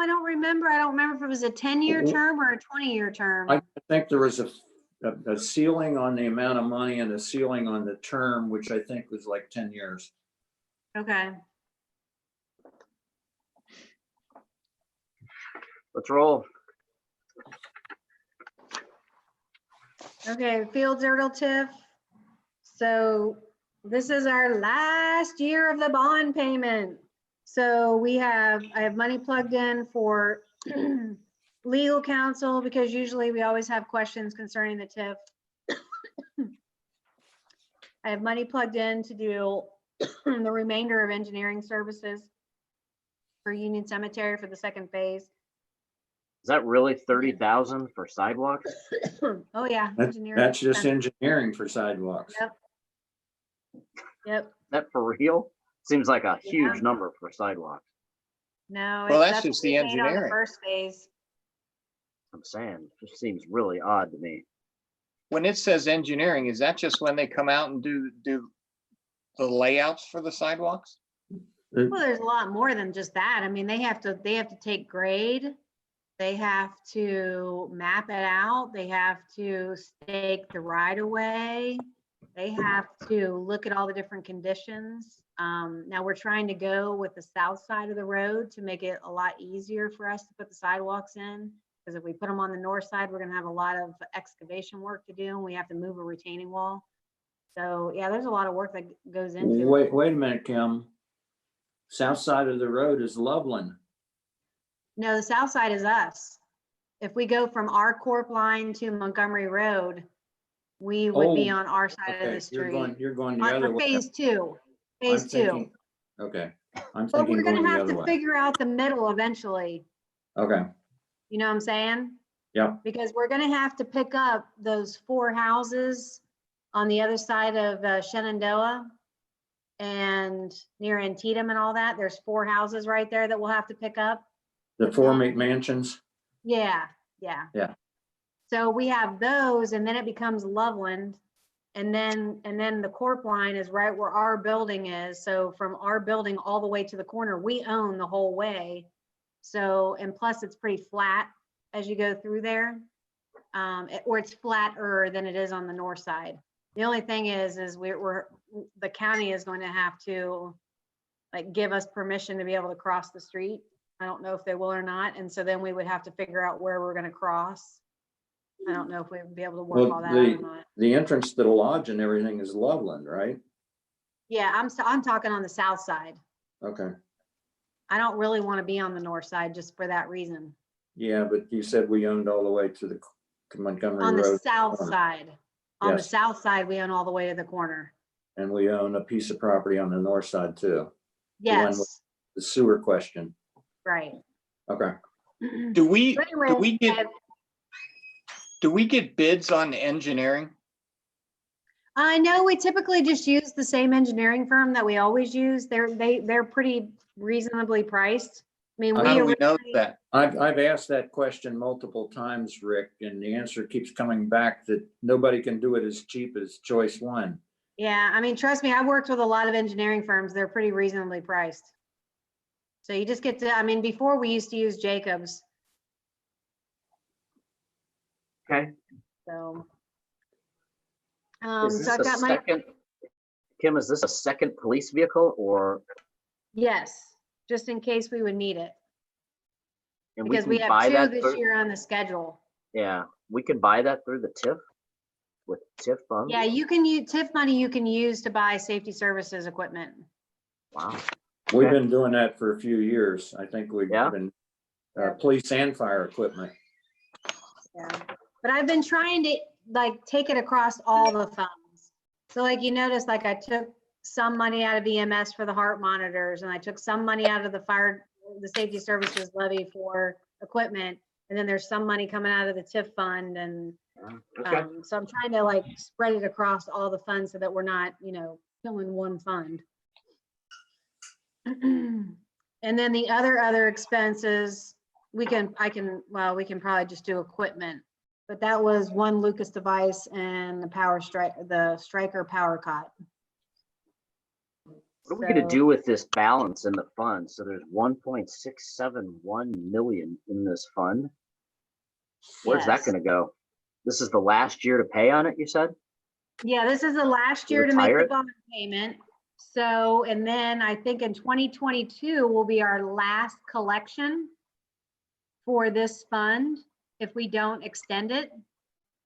don't remember. I don't remember if it was a 10-year Well, term or a 20-year term. I think there was a ceiling on the amount of money and a ceiling on the term, which I think was like 10 years. Okay. Let's roll. Okay, Fields Erdel TIF. So this is our last year of the bond payment. So I have money plugged in for legal counsel because usually we always have questions concerning the TIF. I have money plugged in to do the remainder of engineering services for Union Cemetery for the second phase. Is that really 30,000 for sidewalks? Oh, yeah. engineering That's just expenses. engineering for sidewalks. Yep. Is that for real? Seems like a Yeah. huge number for sidewalks. No, Well, it's- that's just what the we paid on engineering. first phase. I'm saying, it just seems really odd to me. When it says engineering, is that just when they come out and do the layouts for the sidewalks? Well, there's a lot more than just that. I mean, they have to take grade. They have to map it out. They have to stake the right of way. They have to look at all the different conditions. Now we're trying to go with the south side of the road to make it a lot easier for us to put the sidewalks in. Because if we put them on the north side, we're gonna have a lot of excavation work to do, and we have to move a retaining wall. So yeah, there's a lot of work that goes into it. Wait a minute, Kim. South side of the road is Loveland. No, the south side is us. If we go from our corp line to Montgomery Road, we would be Oh, on our side of Okay, the street. you're going the On other for way. phase two, I'm phase two. thinking- Okay, I'm But thinking we're going gonna the have other to way. figure out the middle eventually. Okay, You know what I'm saying? yeah, Because we're gonna have to pick up those 4 houses on the other side of Shenandoah and near Antietam and all that. There's 4 houses right there that we'll have to pick up. the four McMansions. Yeah. Yeah. So we have those, and then it becomes Loveland. And then the corp line is right where our building is. So from our building all the way to the corner, we own the whole way. So, and plus it's pretty flat as you go through there. Or it's flatter than it is on the north side. The only thing is the county is going to have to like give us permission to be able to cross the street. I don't know if they will or not. And so then we would have to figure out where we're gonna cross. I don't know if we would be able to work Well, all that out or not. the entrance to the lodge and everything is Loveland, right? Yeah, I'm talking on the south side. Okay, I don't really want to be on the north side just for that reason. yeah, but you said we owned all the way to Montgomery On the Road. south corner. side. On the Yes. south side, we own all the way to the corner. And we own a piece of property on the north side too. The one with Yes, the sewer question. right. Okay, Do we, So do anyway, we get, do we get bids on engineering? I know we typically just use the same engineering firm that we always use. They're pretty reasonably priced. I mean, How do we know originally- that? I've asked that question multiple times, Rick, and the answer keeps coming back that nobody can do it as cheap as Choice One. Yeah, I mean, trust me, I've worked with a lot of engineering firms. They're pretty reasonably priced. So you just get to, I mean, before we used to use Jacobs, Okay. so. Is So this I've a got my, second, Kim, is this a second police vehicle or, yes, just in case we would need it. and we Because we can have buy 2 that this through, year on the schedule. yeah, we can buy that through the TIF? With TIF funds? Yeah, you can use TIF money you can use to buy safety services equipment. Wow. We've Okay. been doing that for a few years. I think we've Yeah. been, police and fire equipment. Yeah, but I've been trying to like take it across all the funds. So like you notice, like I took some money out of EMS for the heart monitors, and I took some money out of the safety services levy for equipment. And then there's some money coming out of the TIF fund, and Okay. so I'm trying to like spread it across all the funds so that we're not, killing one fund. And then the other expenses, we can probably just do equipment. But that was one Lucas device and the Striker power cot. What are we gonna do with this balance in the fund? So there's 1.671 million in this fund. Where's that Yes. gonna go? This is the last year to pay on it, you said? Yeah, this is the last year to make Retire the it? bond payment. So, and then I think in 2022 will be our last collection for this fund if we don't extend it.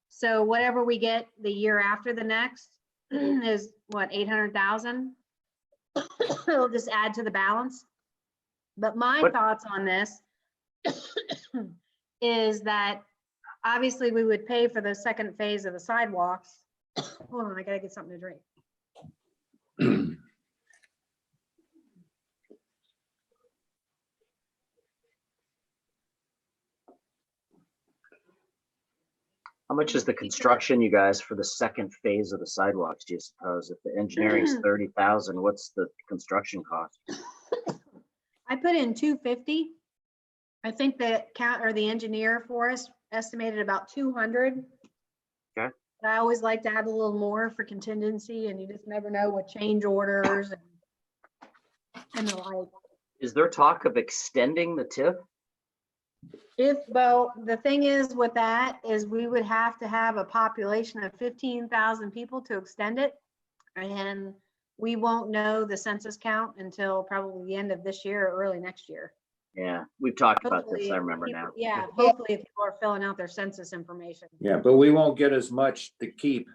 So whatever we get the year after the next is what, 800,000? It'll just add to the balance. But my What- thoughts on this is that obviously we would pay for the second phase of the sidewalks. Hold on, I gotta get something to drink. How much is the construction, you guys, for the second phase of the sidewalks, do you suppose? If the engineering's 30,000, what's the construction cost? I put in 250. I think the the engineer for us estimated about 200. Okay. But I always like to add a little more for contingency, and you just never know with change orders and the like. Is there talk of extending the TIF? Well, the thing is with that is we would have to have a population of 15,000 people to extend it. And we won't know the census count until probably the end of this year or early next year. Yeah, we've talked about this. Hopefully, I remember people- now. Yeah, hopefully if people are filling out their census information. Yeah, but we won't get as much to keep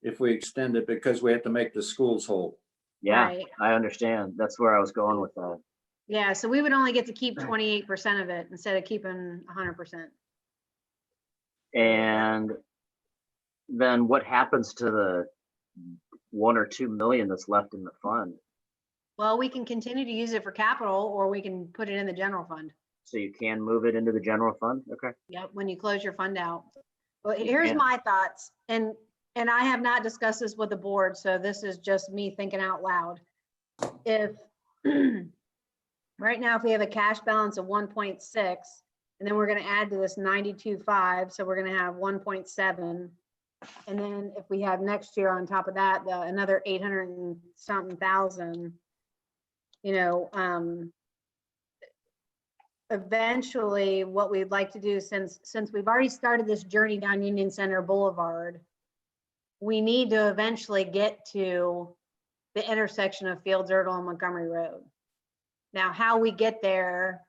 if we extend it because we have to make the schools whole. Yeah, Right. I understand. That's where I was going with that. Yeah, so we would only get to keep 28% of it instead of keeping 100%. And then what happens to the 1 or 2 million that's left in the fund? Well, we can continue to use it for capital, or we can put it in the general fund. So you can move it into the general fund? Okay. Yep, when you close your fund out. Well, here's can. my thoughts, and I have not discussed this with the board, so this is just me thinking out loud. If, right now, if we have a cash balance of 1.6, and then we're gonna add to this 92.5, so we're gonna have 1.7. And then if we have next year on top of that, another 800 and something thousand, you know, eventually what we'd like to do, since we've already started this journey down Union Center Boulevard, we need to eventually get to the intersection of Fields Erdel and Montgomery Road. Now, how we get there,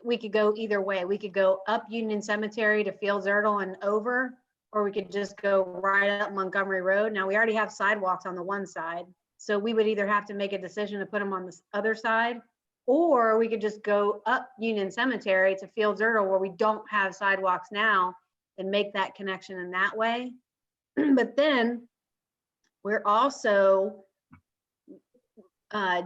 we could go either way. We could go up Union Cemetery to Fields Erdel and over, or we could just go right up Montgomery Road. Now, we already have sidewalks on the one side, so we would either have to make a decision to put them on the other side, or we could just go up Union Cemetery to Fields Erdel where we don't have sidewalks now and make that connection in that way. But then we're also,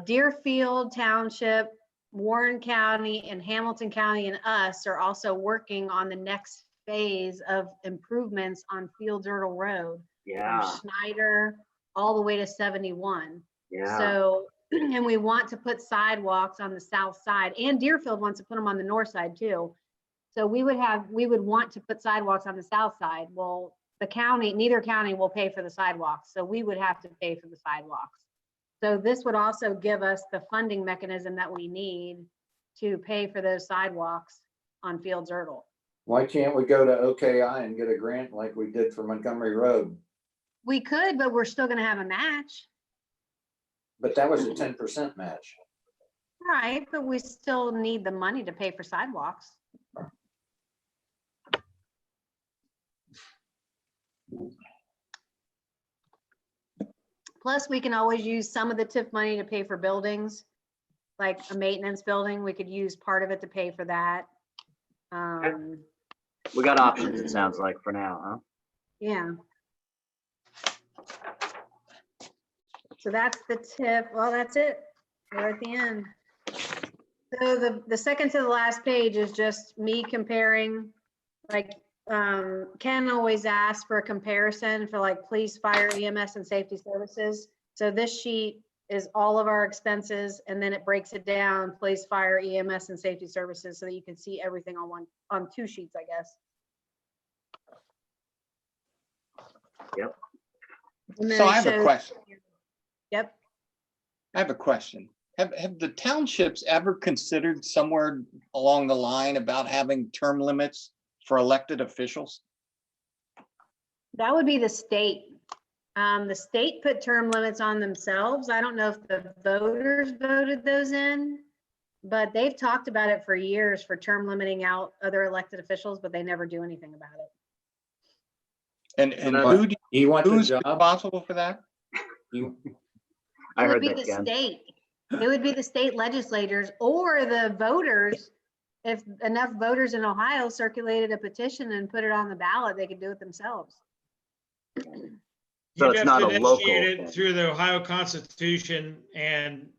Deerfield Township, Warren County, and Hamilton County and us are also working on the next phase of improvements on Fields Erdel Road. Yeah. From Schneider all the way to 71. Yeah. So, and we want to put sidewalks on the south side, and Deerfield wants to put them on the north side too. So we would want to put sidewalks on the south side. Well, neither county will pay for the sidewalks. So we would have to pay for the sidewalks. So this would also give us the funding mechanism that we need to pay for those sidewalks on Fields Erdel. Why can't we go to OKI and get a grant like we did for Montgomery Road? We could, but we're still gonna have a match. But that was a 10% match. Right, but we still need the money to pay for sidewalks. Plus, we can always use some of the TIF money to pay for buildings, like a maintenance building. We could use part of it to pay for that. We got options, it sounds like, for now, huh? Yeah. So that's the TIF. Well, that's it. We're at the end. So the second to the last page is just me comparing, like, Ken always asks for a comparison for like police, fire, EMS, and safety services. So this sheet is all of our expenses, and then it breaks it down, police, fire, EMS, and safety services, so that you can see everything on 2 sheets, I guess. Yep. And then So it I have a shows- question. Yep. I have a question. Have the townships ever considered somewhere along the line about having term limits for elected officials? That would be the state. The state put term limits on themselves. I don't know if the voters voted those in, but they've talked about it for years for term limiting out other elected officials, but they never do anything about it. And You want the who's job? responsible for that? I It would heard be that, the Ken. state. It would be the state legislators or the voters. If enough voters in Ohio circulated a petition and put it on the ballot, they could do it themselves. So You'd it's have not to a local initiate thing. it through the Ohio Constitution, and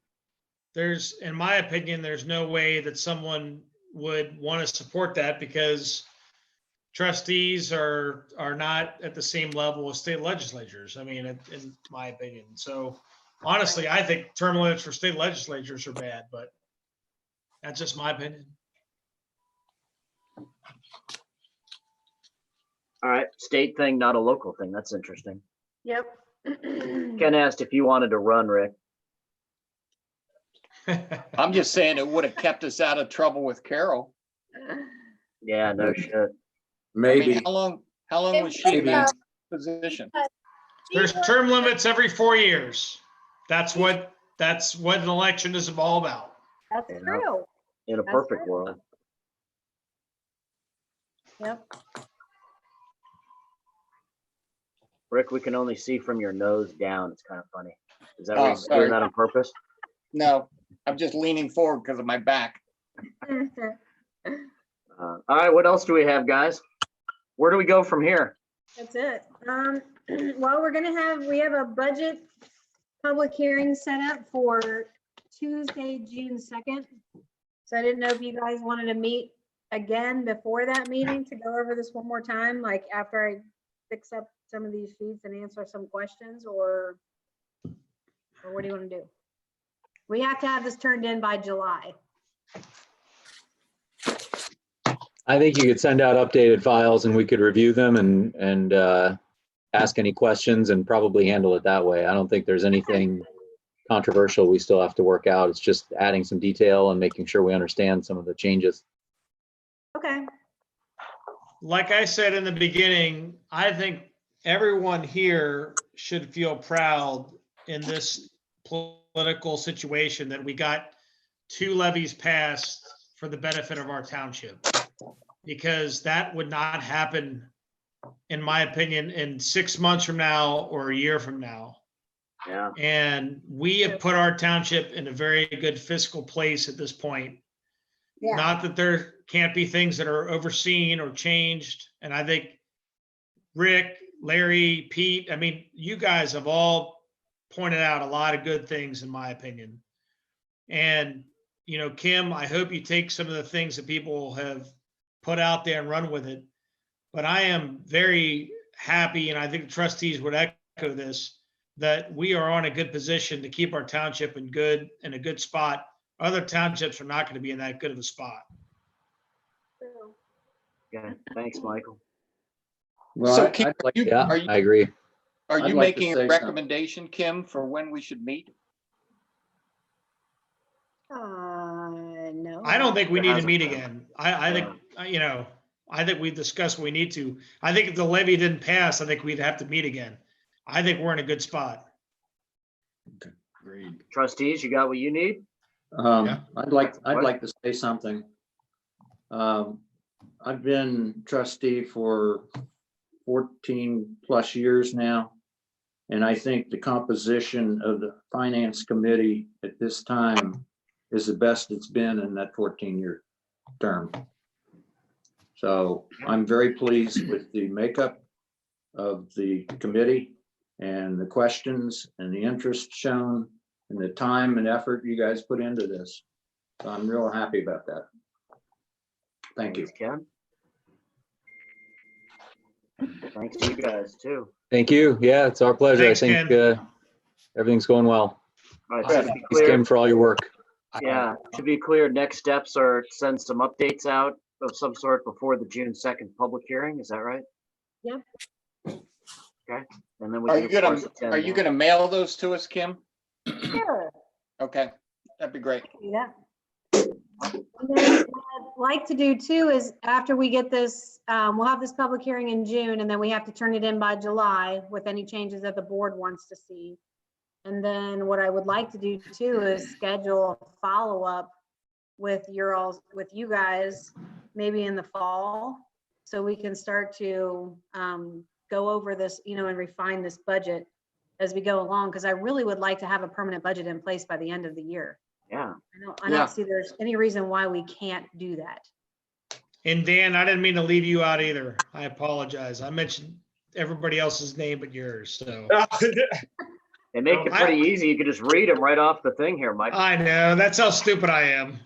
there's, in my opinion, there's no way that someone would want to support that because trustees are not at the same level as state legislatures. I mean, in my opinion. So honestly, I think term limits for state legislatures are bad, but that's just my opinion. All right, state thing, not a local thing. That's interesting. Yep. Ken asked if you wanted to run, Rick. I'm just saying it would have kept us out of trouble with Carol. Yeah, no shit. I Maybe. mean, how long was she in Maybe. that position? There's term limits every 4 years. That's what an election is all about. That's Yeah. true. In a That's perfect true. world. Yep. Rick, we can only see from your nose down. It's kind of funny. Is that Oh, why you're sorry. doing that on purpose? No, I'm just leaning forward because of my back. All right, what else do we have, guys? Where do we go from here? That's it. Well, we have a budget public hearing set up for Tuesday, June 2nd. So I didn't know if you guys wanted to meet again before that meeting to go over this one more time, like after I fix up some of these sheets and answer some questions, or what do you want to do? We have to have this turned in by July. I think you could send out updated files and we could review them and ask any questions and probably handle it that way. I don't think there's anything controversial we still have to work out. It's just adding some detail and making sure we understand some of the changes. Okay. Like I said in the beginning, I think everyone here should feel proud in this political situation that we got 2 levies passed for the benefit of our township, because that would not happen, in my opinion, in 6 months from now or a year from now. Yeah. And we have put our township in a very good fiscal place at this point. Yeah. Not that there can't be things that are overseen or changed. And I think Rick, Larry, Pete, I mean, you guys have all pointed out a lot of good things, in my opinion. And, you know, Kim, I hope you take some of the things that people have put out there and run with it. But I am very happy, and I think the trustees would echo this, that we are on a good position to keep our township in a good spot. Other townships are not going to be in that good of a spot. Okay, thanks, Michael. Well, So I'd Kim, like- Yeah, are you, I agree. are I'd you like to making say a something. recommendation, Kim, for when we should meet? No. I don't think we It need to hasn't meet been. again. I think, you know, I think we've discussed what we need to. I think if the levy didn't pass, I think we'd have to meet again. I think we're in a good spot. Agreed. Trustees, you got what you need? Yeah. I'd like to say something. I've been trustee for 14 plus years now. And I think the composition of the finance committee at this time is the best it's been in that 14-year term. So I'm very pleased with the makeup of the committee and the questions and the interest shown and the time and effort you guys put into this. So I'm real happy about that. Thank you. Thanks, Ken. Thanks to you guys too. Thank you. Yeah, it's our pleasure. Thanks, I think Ken. everything's going well. All right, so to be Thanks, clear, Kim, for all your work. yeah, to be clear, next steps are send some updates out of some sort before the June 2nd public hearing. Is that right? Yep. Okay, and then we Are can, you of gonna, course, attend are you that. gonna mail those to us, Kim? Sure. Okay, that'd be great. Yeah. And then what I'd like to do too is after we get this, we'll have this public hearing in June, and then we have to turn it in by July with any changes that the board wants to see. And then what I would like to do too is schedule a follow-up with you guys, maybe in the fall, so we can start to go over this, you know, and refine this budget as we go along, because I really would like to have a permanent budget in place by the end of the year. Yeah, I Yeah. don't see there's any reason why we can't do that. And Dan, I didn't mean to leave you out either. I apologize. I mentioned everybody else's name but yours, so. they make it pretty easy. You can just read them right off the thing here, Mike. I know, that's how stupid I am.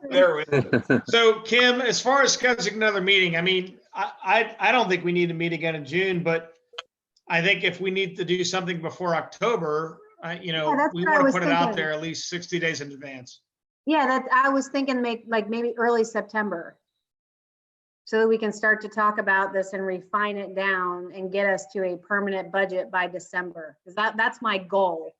There we So Kim, as far as scheduling another meeting, I mean, I don't think we need to meet again in June, but I think if we need to do something before October, you know, that's we what I want to was put it out thinking. there at least 60 days in advance. Yeah, that I was thinking maybe early September. So that we can start to talk about this and refine it down and get us to a permanent budget by December. Because that's my goal,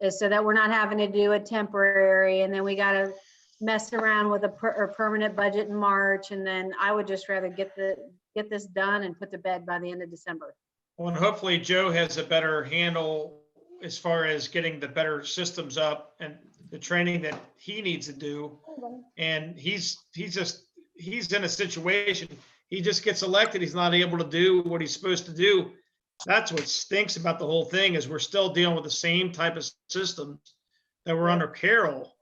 is so that we're not having to do a temporary and then we gotta mess around with a permanent budget in March, and then I would just rather get this done and put to bed by the end of December. Well, and hopefully Joe has a better handle as far as getting the better systems up and the training that he needs to do. And he's in a situation, he just gets elected, he's not able to do what he's supposed to do. That's what stinks about the whole thing, is we're still dealing with the same type of systems that were under Carroll.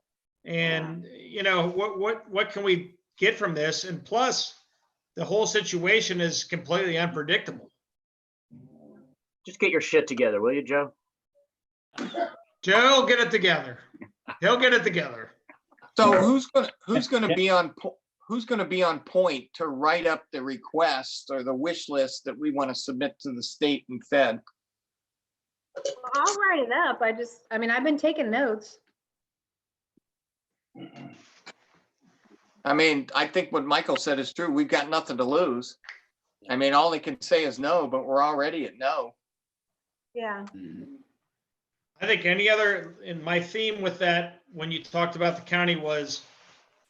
And what can we get from this? And plus, the whole situation is completely unpredictable. Just get your shit together, will you, Joe? Joe, get it together. He'll get it together. So who's gonna be on point to write up the request or the wish list that we want to submit to the state and Fed? I'll write it up. I've been taking notes. I mean, I think what Michael said is true. We've got nothing to lose. I mean, all they can say is no, but we're already at no. Yeah. I think and my theme with that, when you talked about the county, was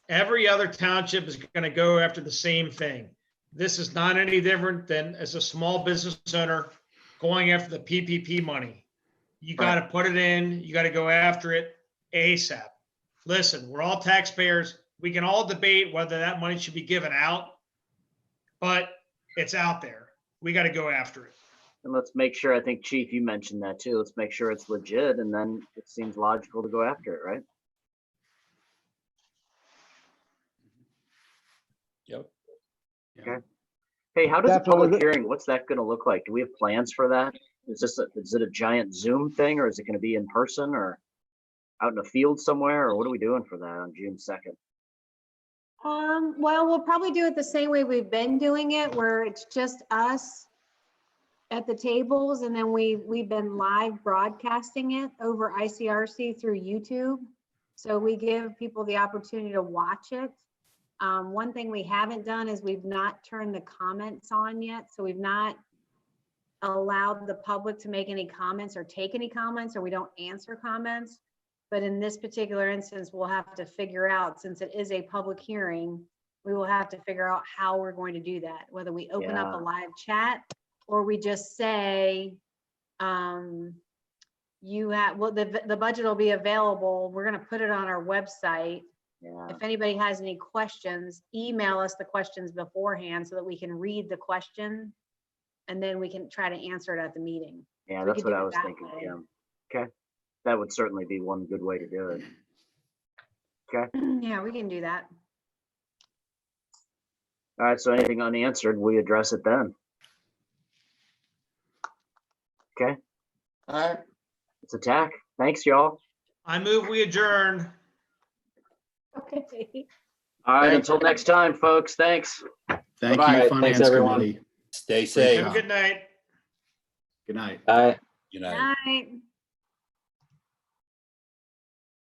every other township is going to go after the same thing. This is not any different than as a small business owner going after the PPP money. You got to put it in, you got to go after it ASAP. Listen, we're all taxpayers. We can all debate whether that money should be given out, but it's out there. We got to go after it. And let's make sure, I think Chief, you mentioned that too. Let's make sure it's legit, and then it seems logical to go after it, right? Yep. Okay. Hey, how does a Definitely. public hearing, what's that going to look like? Do we have plans for that? Is it a giant Zoom thing, or is it going to be in person or out in a field somewhere, or what are we doing for that on June 2nd? Well, we'll probably do it the same way we've been doing it, where it's just us at the tables, and then we've been live broadcasting it over ICRC through YouTube. So we give people the opportunity to watch it. One thing we haven't done is we've not turned the comments on yet. So we've not allowed the public to make any comments or take any comments, or we don't answer comments. But in this particular instance, we'll have to figure out, since it is a public hearing, we will have to figure out how we're going to do that, whether we open up a live chat or we just say, the budget will be available. We're going to put it on our website. Yeah. If anybody has any questions, email us the questions beforehand so that we can read the question, and then we can try to answer it at the meeting. Yeah, So we that's could what do I it was that thinking, way. Kim. Okay. That would certainly be one good way to do it. Okay. Yeah, we can do that. All right. So anything unanswered, we address it then. Okay. All right. It's attack. Thanks, y'all. I move we adjourn. Okay. All right. Thanks. Until next time, folks. Thanks. Thank Bye-bye. you, Thanks, Finance everyone. Committee. Stay safe. Have a good night. Good night. Bye. Good night. Night.